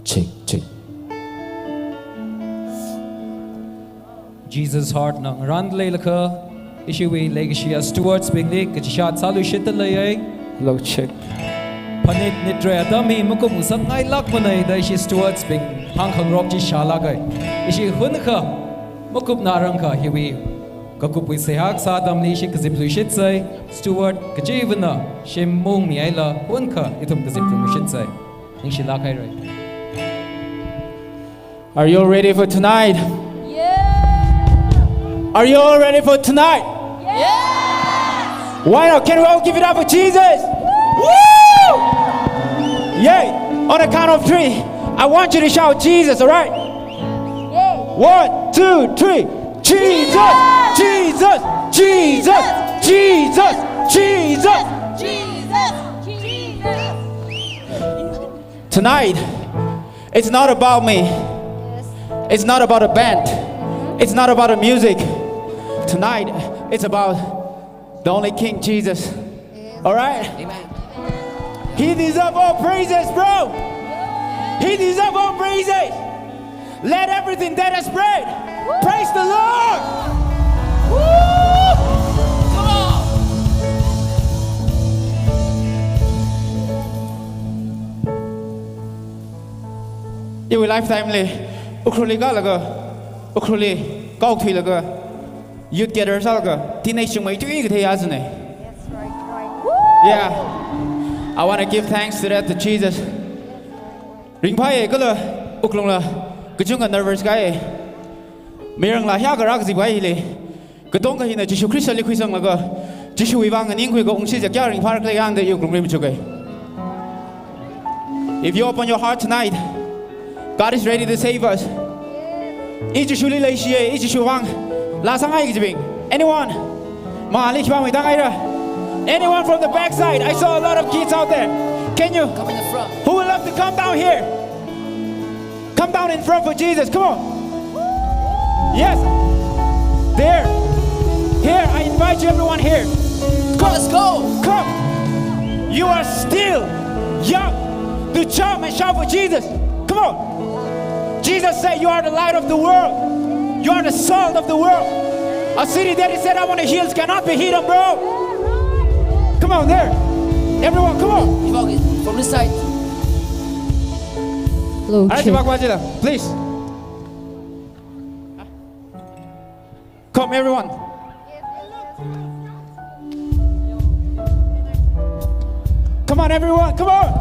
Check, check. Jesus Heart nang Randlei Laka, Ishiwi Legashia Stewards Bingli, Kachishat Salushita Lay. Low check. Panit Nitre Adami Mukumusam Ngai Lakmanai, the Ishi Stewards Bing, Hang Rocky Shalagai. Ishi Hunka, Mukup Naranka, Hiwi. Kakupi Sehak Sadam Nishi Kaziplushitsai, Steward, Kajivana, Shim Mung Niela, Hunka, Itum Kaziplushitsai. Nishilakai. Are you all ready for tonight? Are you all ready for tonight? Yes! Why not? Can we all give it up for Jesus? Woo! Yay! On the count of 3, I want you to shout Jesus, all right? Yay! 1, 2, 3. Jesus! Jesus! Jesus! Jesus! Jesus! Jesus! Tonight, it's not about me. It's not about a band. It's not about the music. Tonight, it's about the only King Jesus. All right? Amen. He deserves all praises, bro. He deserves all praises. Let everything that is spread praise the Lord. Woo! Come on. You will lifetime ukruli galaga ukruli gautui laga youth gather salga teenage shimray tu igte yazne. Yeah, I want to give thanks to that to Jesus. Ring pai kala uklong la kachunga nervous guy mirang la hya garak zi bai le katong ka hina Jesus Christ le khuisang laga Jesus wibang aning khoi go ungsi ja kya ring par kle yang de uklong rim chugai. If you open your heart tonight, God is ready to save us. Anyone? Anyone from the backside? I saw a lot of kids out there. Can you? Come in the front. Who would love to come down here? Come down in front for Jesus. Come on. Yes. There. Here. I invite you, everyone here. Come. Let's go. Come. You are still young to jump and shout for Jesus. Come on. Jesus said, you are the light of the world. You are the salt of the world. A city that is set up on the hills cannot be hidden, bro. Come on, there. Everyone, come on. From this side. Low check. Please. Come, everyone. Come on, everyone. Come on.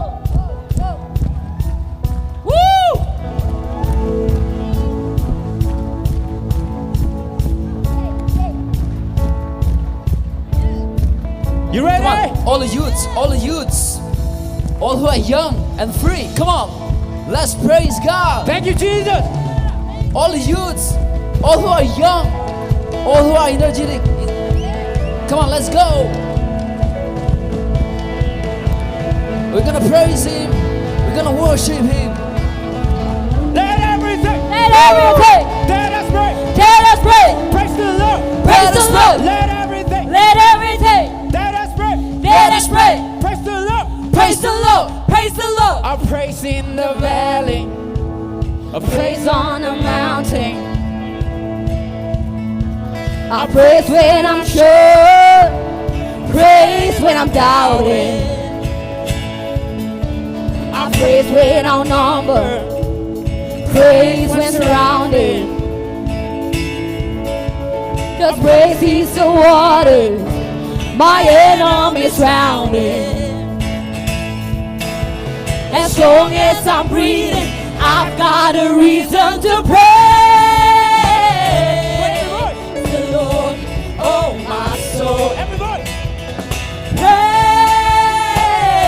Woo! You ready? Come on, all the youths, all the youths, all who are young and free. Come on, let's praise God. Thank you, Jesus. All the youths, all who are young, all who are energetic. Come on, let's go. We're gonna praise Him. We're gonna worship Him. Let everything. Let everything. Let us pray. Let us pray. Praise the Lord. Praise the Lord. Let everything. Let everything. Let us pray. Let us pray. Praise the Lord. Praise the Lord. Praise the Lord. I praise in the valley. I Praise on the mountain. I praise when I'm sure. Praise when I'm doubting. I praise when outnumbered. Praise when surrounded. Just praise He's the waters. My enemies rounded. As long as I'm breathing, I've got a reason to praise the Lord, oh my soul. Everybody.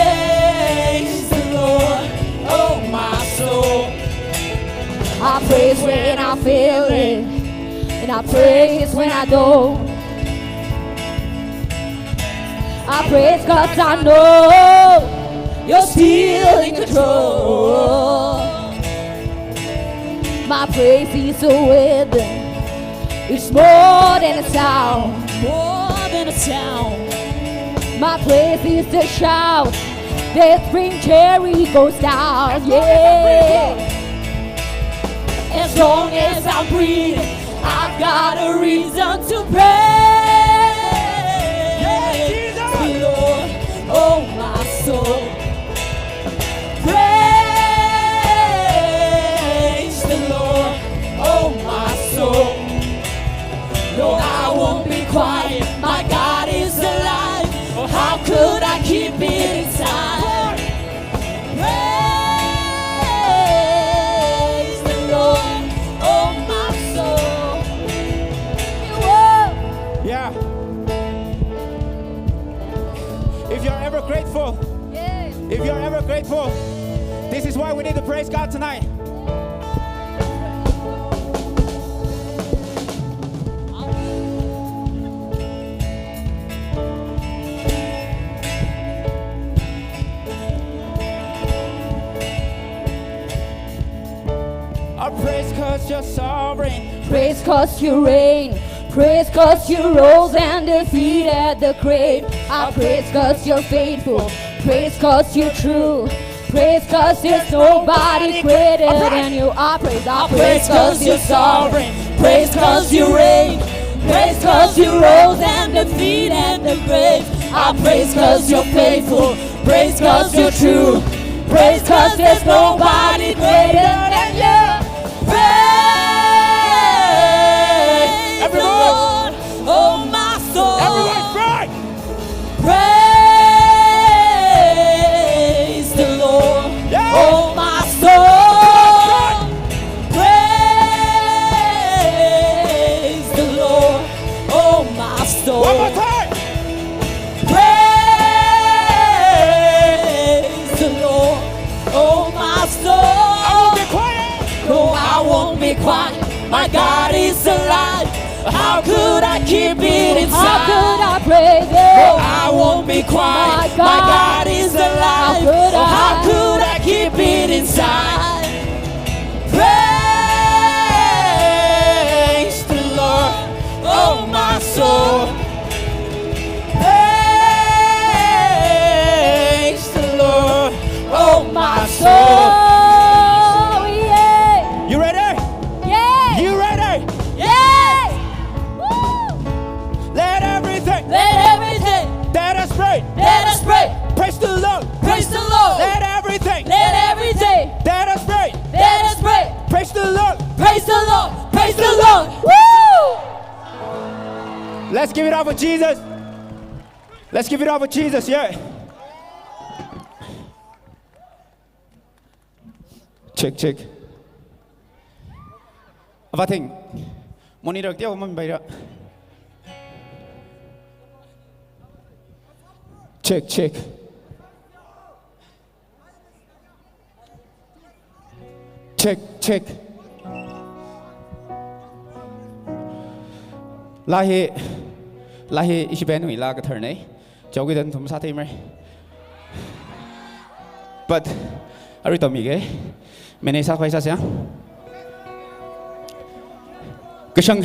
Praise the Lord, oh my soul. I praise when I feel it, and I praise when I don't. I praise 'cause I know You're still in control. My praise is a weapon. It's more than a sound. More than a sound. My praise is a shout. That spring cherry goes down. Yeah. As long as I'm breathing, I've got a reason to praise the Lord, oh my soul. Praise the Lord, oh my soul. No, I won't be quiet. My God is alive. How could I keep it inside? Praise the Lord, oh my soul. Yeah. If you're ever grateful, if you're ever grateful, this is why we need to praise God tonight. I praise 'cause you're sovereign. Praise 'cause you reign. Praise 'cause you rose and defeated the grave. I praise 'cause you're faithful. Praise 'cause you're true. Praise 'cause there's nobody greater than you. I praise 'cause you're sovereign. Praise 'cause you reign. Praise 'cause you rose and defeated the grave. I praise 'cause you're faithful. Praise 'cause you're true. Praise 'cause there's nobody greater than you. Praise the Lord, oh my soul. Everyone cry. Praise the Lord, oh my soul. Praise the Lord, oh my soul. One more time. Praise the Lord, oh my soul. I won't be quiet. No, I won't be quiet. My God is alive. How could I keep it inside? How could I praise Him? No, I won't be quiet. My God is alive. How could I keep it inside? Praise the Lord, oh my soul. Praise the Lord, oh my soul. Yeah. You ready? Yeah. You ready? Yeah. Let everything. Let everything. Let us pray. Let us pray. Praise the Lord. Praise the Lord. Let everything. Let everything. Let us pray. Let us pray. Praise the Lord. Praise the Lord. Praise the Lord. Woo! Let's give it up for Jesus. Let's give it up for Jesus. Yeah. Check, check. Apa ting? Monitor dia umam bayar. Check, check. check check lahi ishi ben hui la ka thar nei jogi dan thum sa thei mai but ari to mi ge mene sa khai sa sia Kashung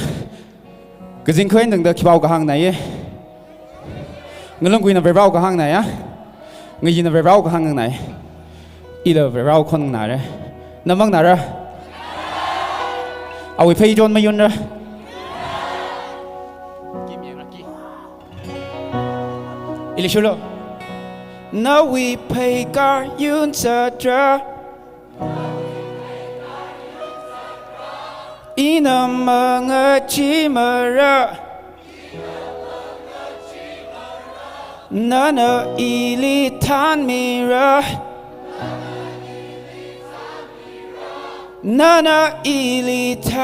Quinquennial đừng được bao cả hàng này người lông quỳ là về bao cả hàng này á người gì là về bao cả hàng này ý là về bao con nào đấy nằm vắng nào ra à we pay John mấy yun ra ý là số lo now we pay car yun sa tra ina mga chimara nana ilitan mira nana ilitan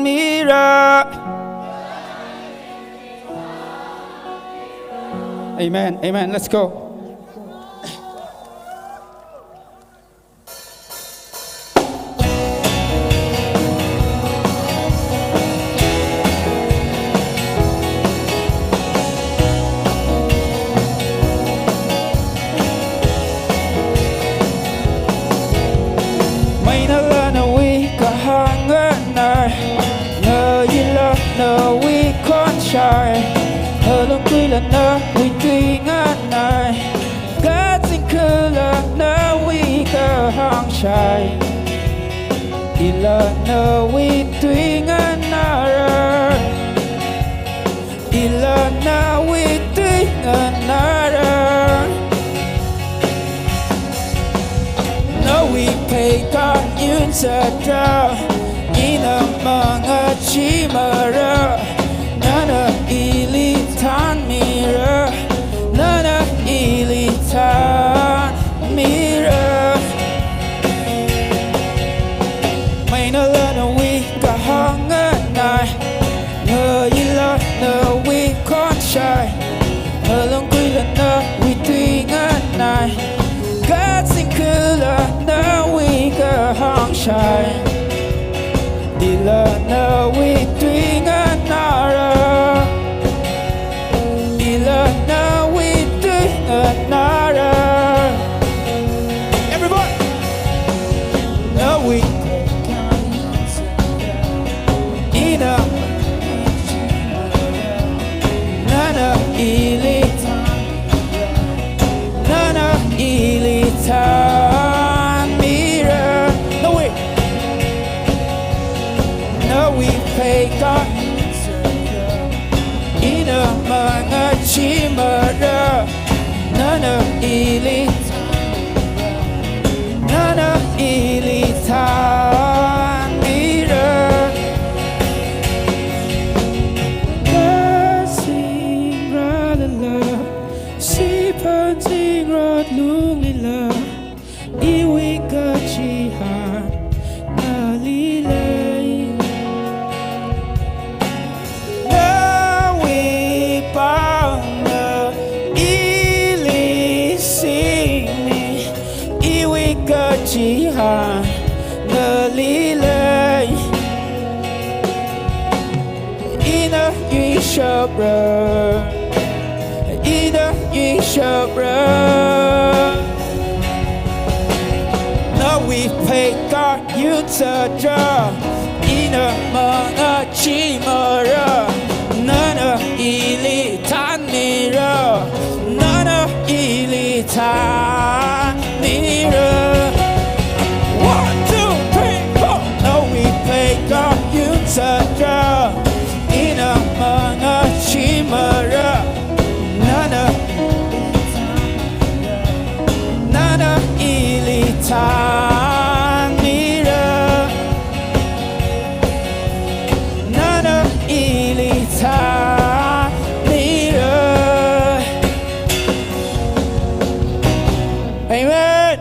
mira amen amen let's go no we con shy hờ lông quy là nơ we tuy ngân này gắt sinh khư là nơ we cơ hang shy đi là nơ we tuy ngân nara đi là nơ we tuy ngân nara no we pay God yun sa tra ina mga chimara nana ilitan mira nana ilitan mira may na lana we kahanga nai ngờ ila na we con shy halong quy là na we tuy ngan nai God sinh khư là na we kahang shy đi là na we tuy ngan nara đi là na we tuy ngan nara everybody na we ina nana ilitan mira no way no we pay God ina mga chimara nana ilitan mira sing rather love si pan sing rod lung lila iwi ka chihan nalilay nawi pang na ilisimi iwi ka chihan nalilay ina yi shabra ina yi shabra now we pay God you to draw ina mga chimara nana ilitan mira nana ilitan mira 1, 2, 3, 4 now we pay God you to draw ina mga chimara nana ilitan mira nana ilitan mira amen.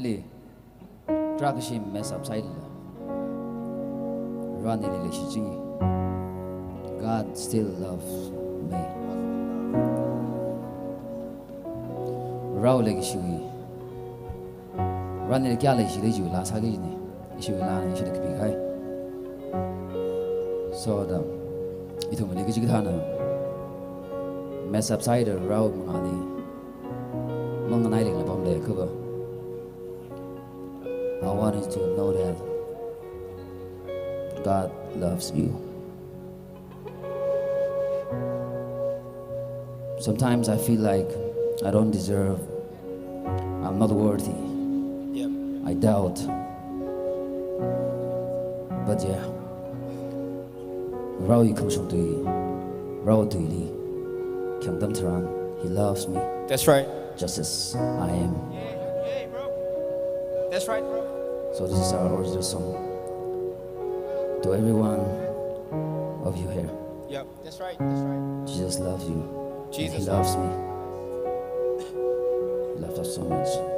Definitely, Trakashim mess upside. Run God still loves me. Rao legishui. Run the galaxy, you last hagini. Issue land, issue the Kapikai. So the it will make a mess upside the road Mali Manganailing upon the cover. I wanted to know that God loves you. Sometimes I feel like I don't deserve, I'm not worthy. I doubt. But yeah, Rao Kashung Rao Duili, Kingdom Taran, he loves me. That's right. Just as I am. That's right, bro. So this is our original song. To every one of you here. Yep, that's right, that's right. Jesus loves you. Jesus He loves me. He loves us so much.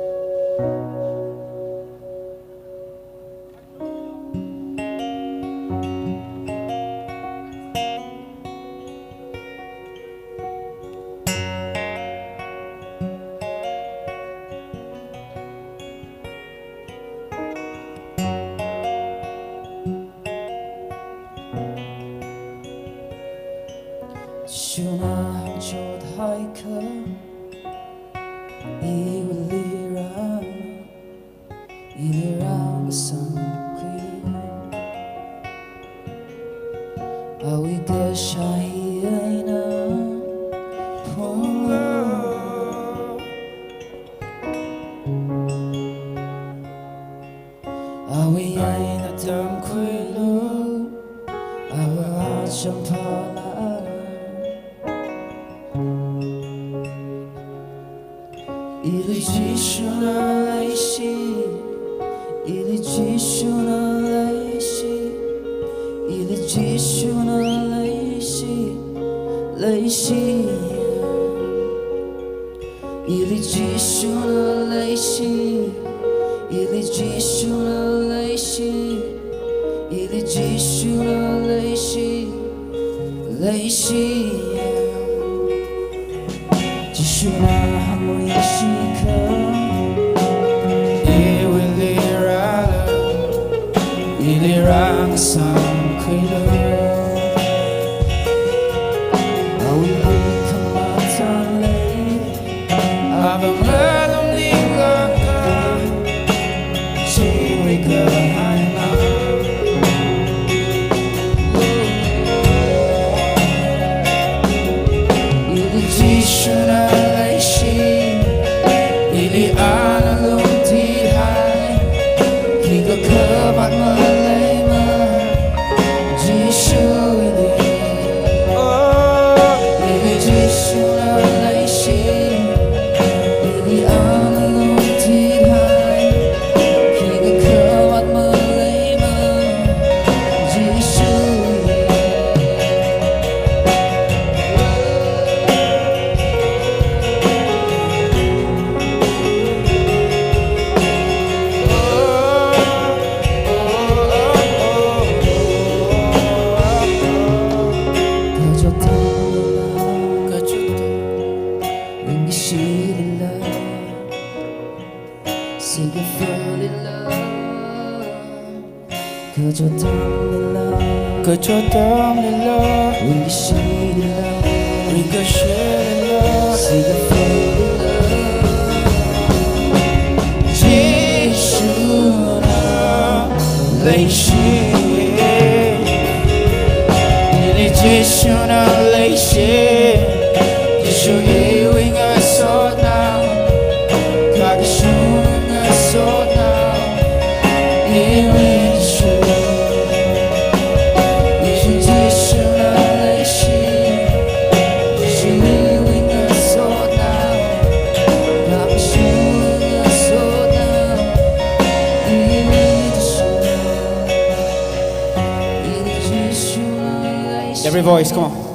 Every voice, come on.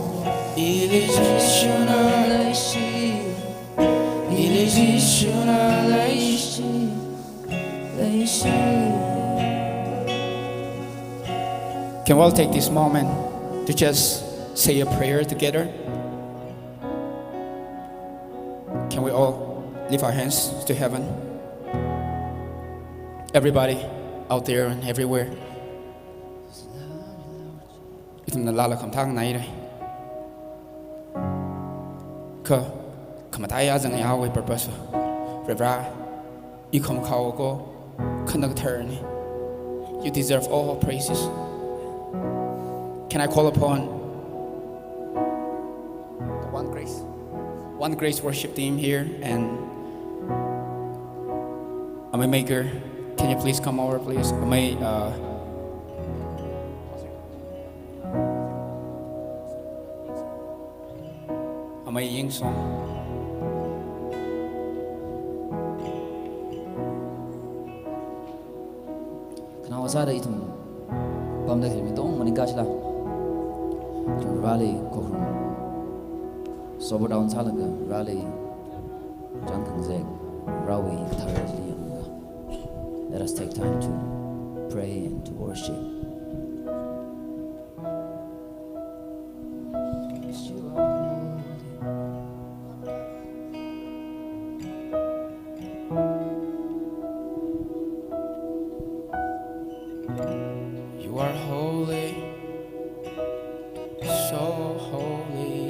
Can we all take this moment to just say a prayer together? Can we all lift our hands to heaven? Everybody out there and everywhere. Itum na lala Khamthang này đây. Cơ, Khamthai azang yawe purpose. Revra, ikom khao ko, khanak turn. You deserve all praises. Can I call upon the one grace worship team here, and Amay Maker, can you please come over, please? Amay Yingsong. Kenapa saya itu pamda kami tong menikah sila. Rally kohum sobo down salaga rally Chanmayo Kashung rawi tharali. Let us take time to pray and to worship. You are holy, so holy.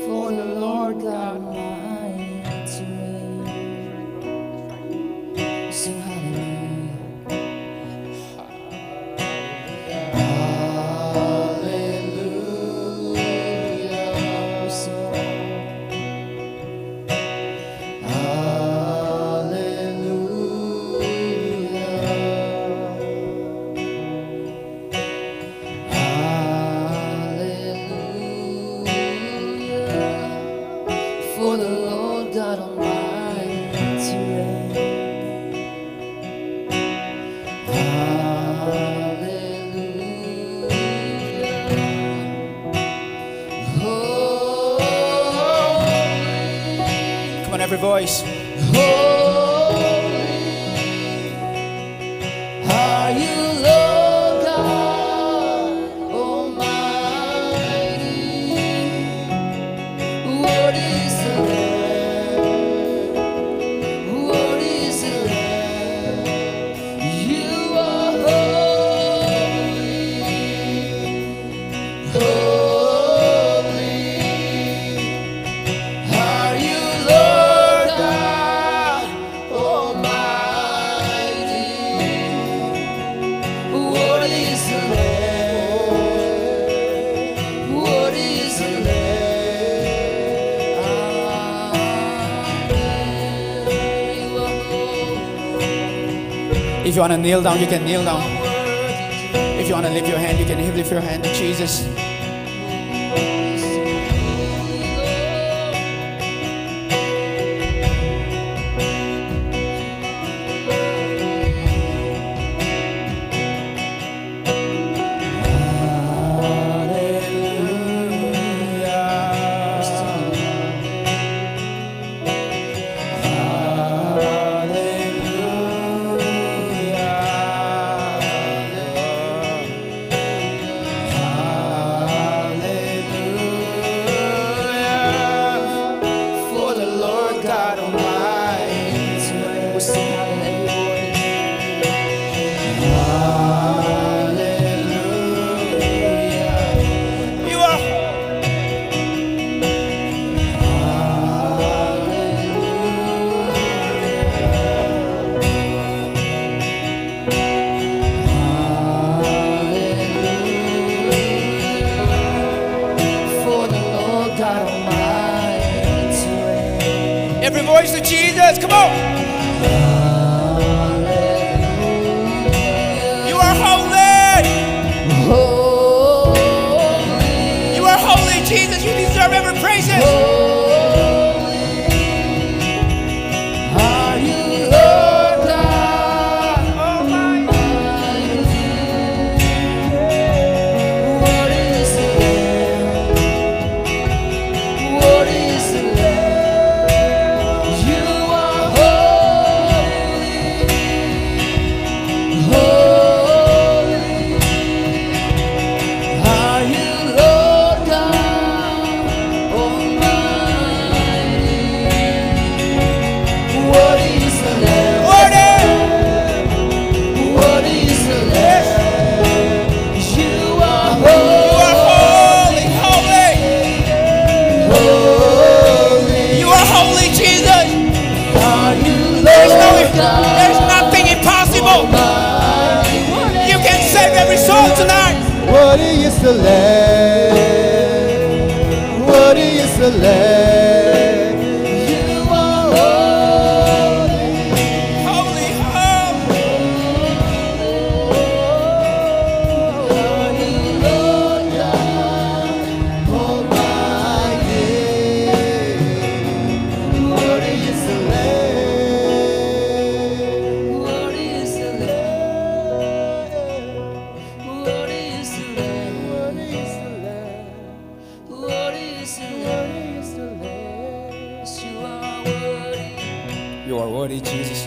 For the Lord God Almighty reigns. Sing hallelujah. For the Lord God Almighty reigns. Come on, every voice. Are you Lord God Almighty? What is the Lamb? What is the Lamb? You are holy, holy. Are you Lord God Almighty? What is the Lamb? What is the Lamb? You are If you want to kneel down, you can kneel down. If you want to lift your hand, you can lift your hand to Jesus. for the Lord God Almighty. We'll sing hallelujah. You are. For the Lord God Almighty. Every voice to Jesus, come on. You are holy. You are holy, Jesus. You deserve every the Lamb. Worthy is the Lamb. You are holy. Holy, holy. Lord God Almighty. Worthy is the Lamb. Worthy is the Lamb. Worthy is the Lamb. Worthy is the Lamb. Worthy is the Lamb. Yes, you are worthy. You are worthy, Jesus.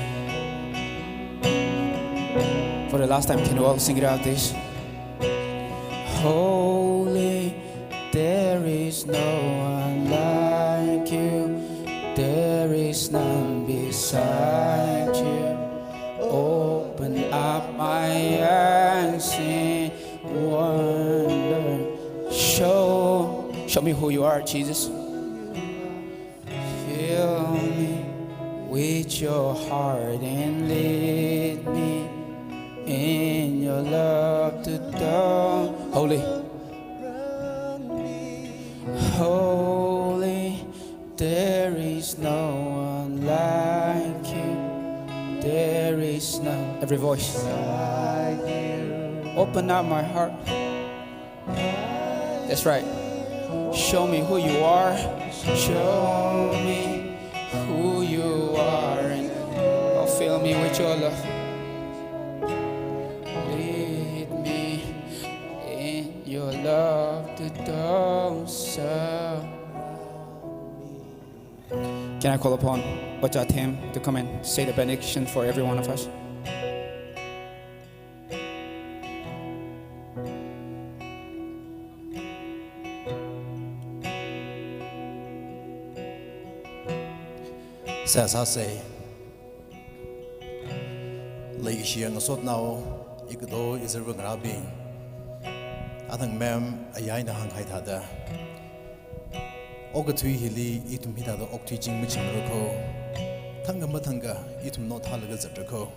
For the last time, can you all sing it out, please? Holy, there is no one like you. There is none beside you. Open up my eyes in wonder. Show me who you are, Jesus. Fill me with your heart and lead me in your love to dawn. Holy, holy, there is no one like you. There is none. Every voice. Open up my heart. That's right. Show me who you are. Show me who you are, and fill me with your love. Lead me in your love to those. Can I call upon Tim to come and say the benediction for every one of us? Sa say Lady Shiang Sot now Igdo is a Rabi. I think ma'am Ayana Hang Haitada Ogatui Hili itum hita the Octijing Michamroko Tanga Matanga itum not halaga zatrako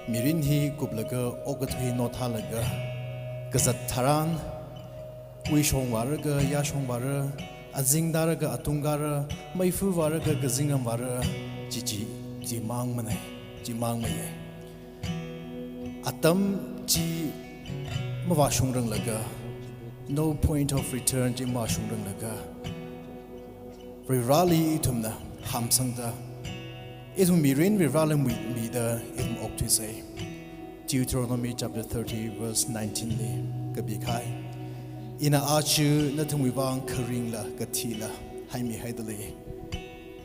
Mirin hi Kublaga Ogatui not halaga Gazat Taran Wishong Waraga Yashong Wara Azing daraga atungara maifu waraga gazingam wara jiji jimang manai jimang maye atam ji mawashung rang laga no point of return ji mawashung rang laga rally itumna hamsangda itum mirin rally mi da itum okti say Deuteronomy chapter 30 verse 19 le kabikai Ina achu natung wibang karing la katila haimi haidali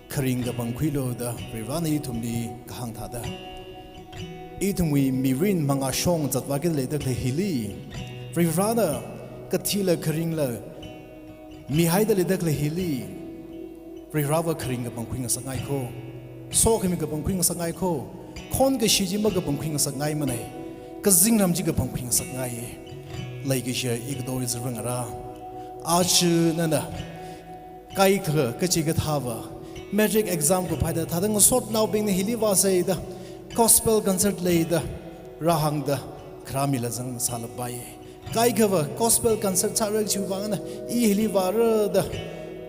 karing ga bangkwilo da rivani tumni kahang thada itum wi mirin manga shong zatwagil le da hili rivana katila karing la mi haidali da hili rirawa karing ga bangkwing sangai ko so kemi ga bangkwing sangai ko khon ga shiji ma ga bangkwing sangai manai ka zingram ji ga bangkwing sangai Laikisha Igdo is Rangara Archu Nana Kaika Kachigatava Magic exam ko pada Tadang sort now being the Hiliva say the gospel concert lay the Rahang the Kramilazang Salabai Kaikava gospel concert Tarak Chuvana E Hilivara the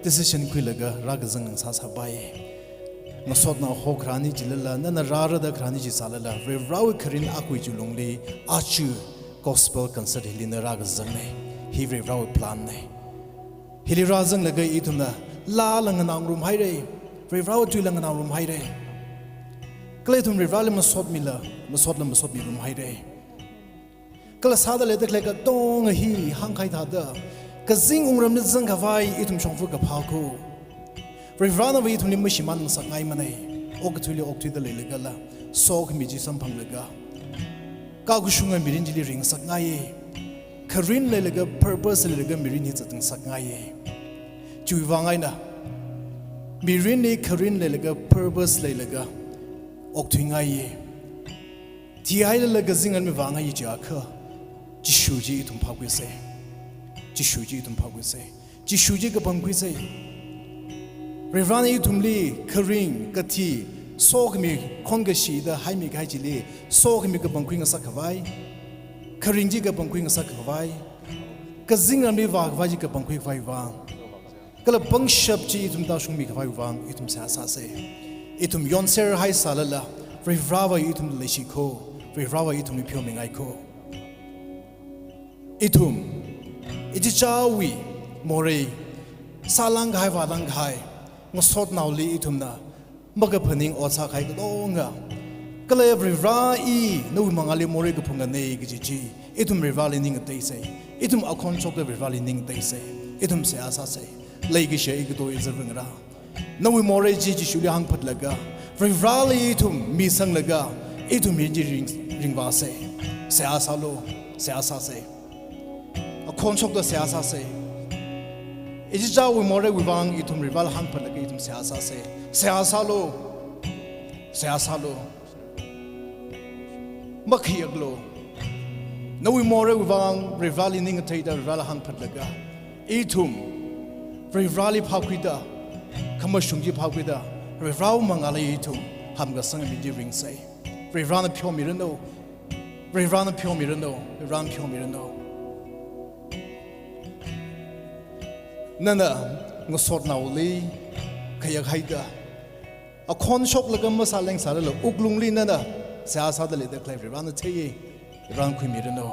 decision Quilaga Ragazang Sasabai Masot now Hokrani Jilla Nana Rara the Kraniji Salala Rau Karin Akwi Julungli Archu Gospel concert hilina ragazangne hivre raw plan ne hili razang lagai ituna la langanang room haire re raw tu langanang room haire kletum re ralim masot mila masot lam masot mi room haire kala sada le dekle ka tong hi hangkai thada ka zing ungram ne zang kawai itum shongfu ka phako re rana wi itum ni mashiman sangai mane okthuli okthida le legala sok mi ji sam phanglaga Kagushunga mirinjili ring sakngaye Karin lelega purpose lelega mirin hitang sakngaye Juivangai na Mirin ne Karin lelega purpose lelega Oktwingaye Tiai lelega zingan mi vangai jaka Jishuji itum pagwise Jishuji itum pagwise Jishuji ka pangwise Revani itumli Karin kati Sogmi Kongashi the Haimi Gaijili, Sogmi Gabonquing Sakavai, Karinji Gabonquing Sakavai, kazing amri wag vaji ka pangkhui vai wang kala pang shap chi itum ta shung mi ka vai wang itum sa sa se itum yon ser hai salala ri rawa itum le shi ko ri rawa itum ni phyo mi ngai ko itum iti chawi more salang gai wadang gai ngosot nauli itum na maga phaning ocha khai donga kala every rai no mangali more ga phunga nei gi ji itum rivali ning te say itum akon chok the rivali ning te say itum se asa say lei gi she ig to is ringra no we more ji ji shuli hang phat laga rivali itum mi sang laga itum mi ji ring ba say se asa lo se asa say akon chok the se asa say iji ja we more we bang itum rival hang phat laga itum se asa say se asa lo makhiaglo no we more we bang rivali ning te da rival hang phat laga itum rivali phawkwida khamashungji phawkwida rival mangala itum hamga sang mi ji ring say rival phyo mi reno rival phyo mi reno rival phyo mi reno nana ngosot nauli khayak haida akhon shok laga masaleng saralo uklungli nana sa sa da le da clay rival te ye rival khu mi reno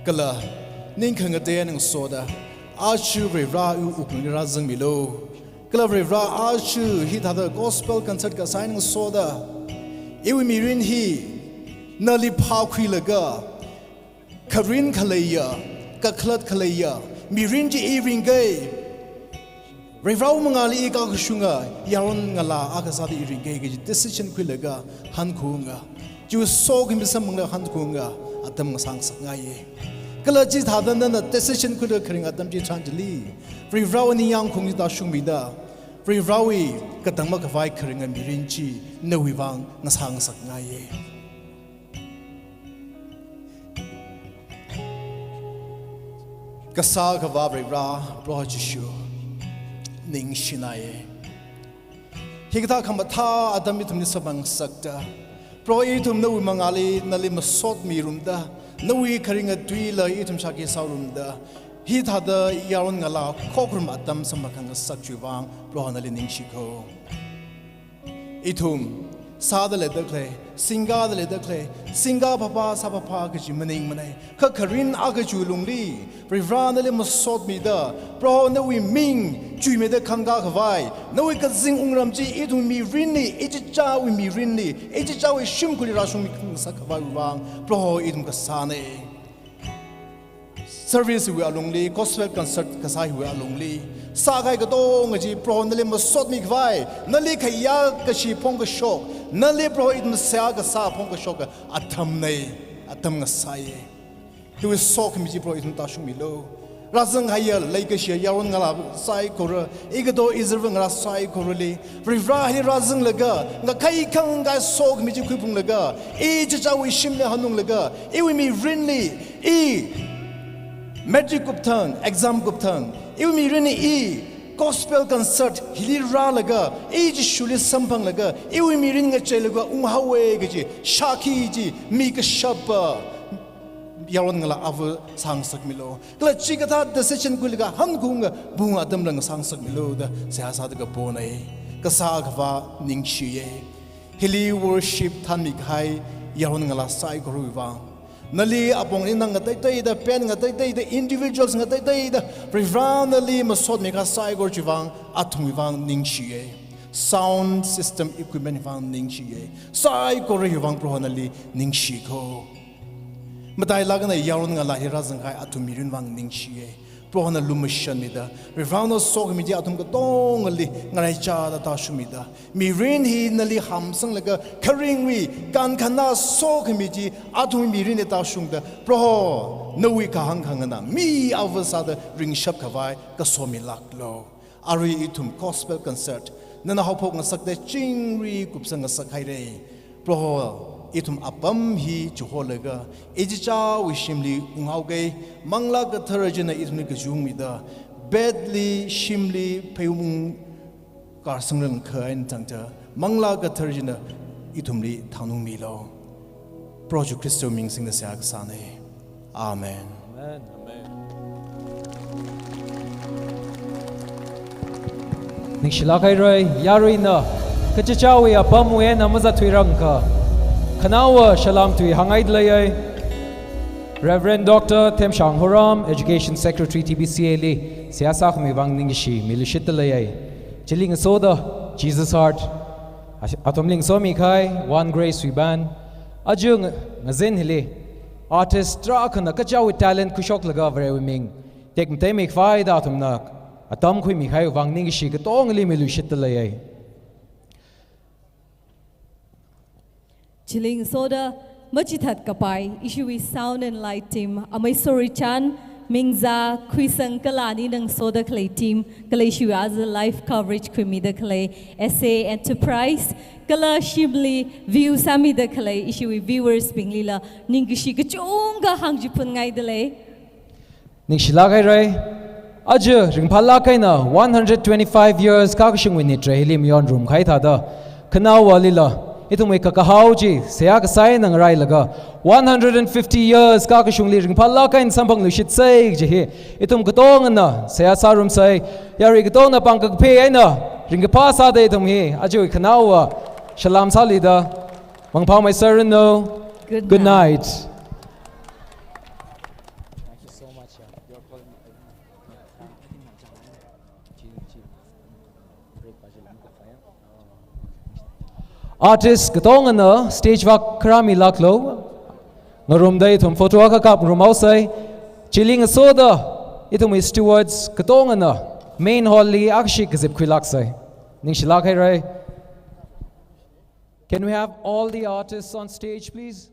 kala ning khanga te nang soda achu revra u ukung ra zang mi lo kala revra achu hi tha the gospel concert ka signing soda ewi mi rin hi nali phau khwi laga kharin khalaya ka khlat khalaya mi rin ji e ring gai revra mangali ka khshunga yaron ngala akasa di ring gai gi decision khwi laga han khunga ju so gi mi sam ngla han khunga atam sang sang ye kala ji thadan na decision ku de khring atam ji chanjli free rawani yang khung ji ta shungmi da free rawi ka tangma ka vai khring mi rin chi no wi wang na sang sak nga ye ka sa ka va ra pro ji shu ning shinaye higta kham tha adam mi thumni sabang sakta pro i thum no wi mangali nali masot mi rumda no we carrying a twila itum shaki saurunda he had the yaron ngala kokrum atam samakang sakjuwang prohanali ningshiko itum sada le dakle singa papa sapapa gaji maning manai khakarin agaju lungli rivranale masot mi da pro no we ming juime da khanga khawai no we kazing ungram ji itum mi rinni icha we mi rinni icha we shimkuli rasum mi sakawai wang pro itum kasane service we alongli gospel concert kasai we alongli sagai ka dong ji pro nale masot mi khwai nale khaya kashi pong ka shok nale pro itum sa ka sa pong ka shok atam nei atam nga sai he was sok mi ji pro itum ta shumi lo razang haya like shi yaron ngala sai kor igado izerv ngala sai korli rivra hi razang laga nga kai khang ga sok mi ji khupung laga e cha wi shim le hanung laga e wi mi rinli e magic guptang exam guptang e wi mi rinli e gospel concert hilira laga e ji shuli sampang laga e wi mi rin nga che laga hawe ga ji shaki ji mi ka shapa yaron ngala av sang sak milo kla chigata decision kuliga han gunga bunga adam lang sang sak milo da sa sa da bo nai ka sa gwa ning chiye hili worship than mi khai yaron ngala sai gru wa nali apong ni nang tai da pen nga tai da individuals nga tai da privanali masot mi ka sai gor chiwang athum wang ning chiye sound system equipment wang ning chiye sai gor wang prohanali ning chi ko matai lagana yaron ngala hira zangai atum mirin wang ningshiye prohana lumishan mida rivano sok mi ji atum ka tong ali ngai cha da ta shumida mirin hi nali hamsang laga karing wi kan khana sok mi ji atum mirin ta shungda pro nowi ka hang hangana mi avasa da ring shap khawai ka somi laklo ari itum gospel concert nana hopok ngasak de chingri kupsang ngasak haire pro itum apam hi chuholega ejicha wishimli ungauge mangla ka tharajina itmi ka jungmida bedli shimli peyung kar sangrang khain tangta mangla ka tharajina itumli thanung milo Proju Christo ming sing the siag sane. Amen. Amen. Ning shilakai roi yarui na kachachawi apamwe na maza tuirangka Kanawa Shalom to Ngayailei Reverend Dr. Temshang Horam, Education Secretary TBCA Li, Siasach Mivang Ningishi, Milishitalaye, Chiling Soda, Jesus Heart, Atomling Somi Kai, One Grace Wiban, Ajung Ngazin Hili, Artist Trakan, Kacha with talent, Kushok Lagavre Wiming, Take Mtemek Fai Datum Nak, Atom Kui Mikai Wang Ningishi, Katongli Milishitalaye. Chiling Soda, Machitat Kapai, issue with sound and light team, Amay Sorichan, Mingza, Kwisang Kalani, Nang Soda Clay team, Kaleshu as a live coverage, Kwimida Clay, SA Enterprise, Kala Shibli, View Sami the Clay, issue with viewers, Binglila, Ningishi Kachunga Hangjipun Ngayailei. Nishilagai Rai, Aja, Ringpalakaina, 125 years, Kakashung Winitre, Hilim Yon Room, Kaitada, Kanawa Lila. Itong may kakahawji, siya kasay ng rai laga. 150 years kakashung liring palakain sampang lushit say jihi. Itong katong na, siya sarum say, yari katong na pangkagpay na, ring kapasa de itong hi, ajoy kanawa, shalom salida, mang pa may sir no, good night. Thank you so much. Artist katong na stage wak krami laklo ngarum day thum photo ka kap rumau say chiling soda itum is stewards katong na main hall li akshi kazip khilak say ning shilak hai rai. Can we have all the artists on stage please?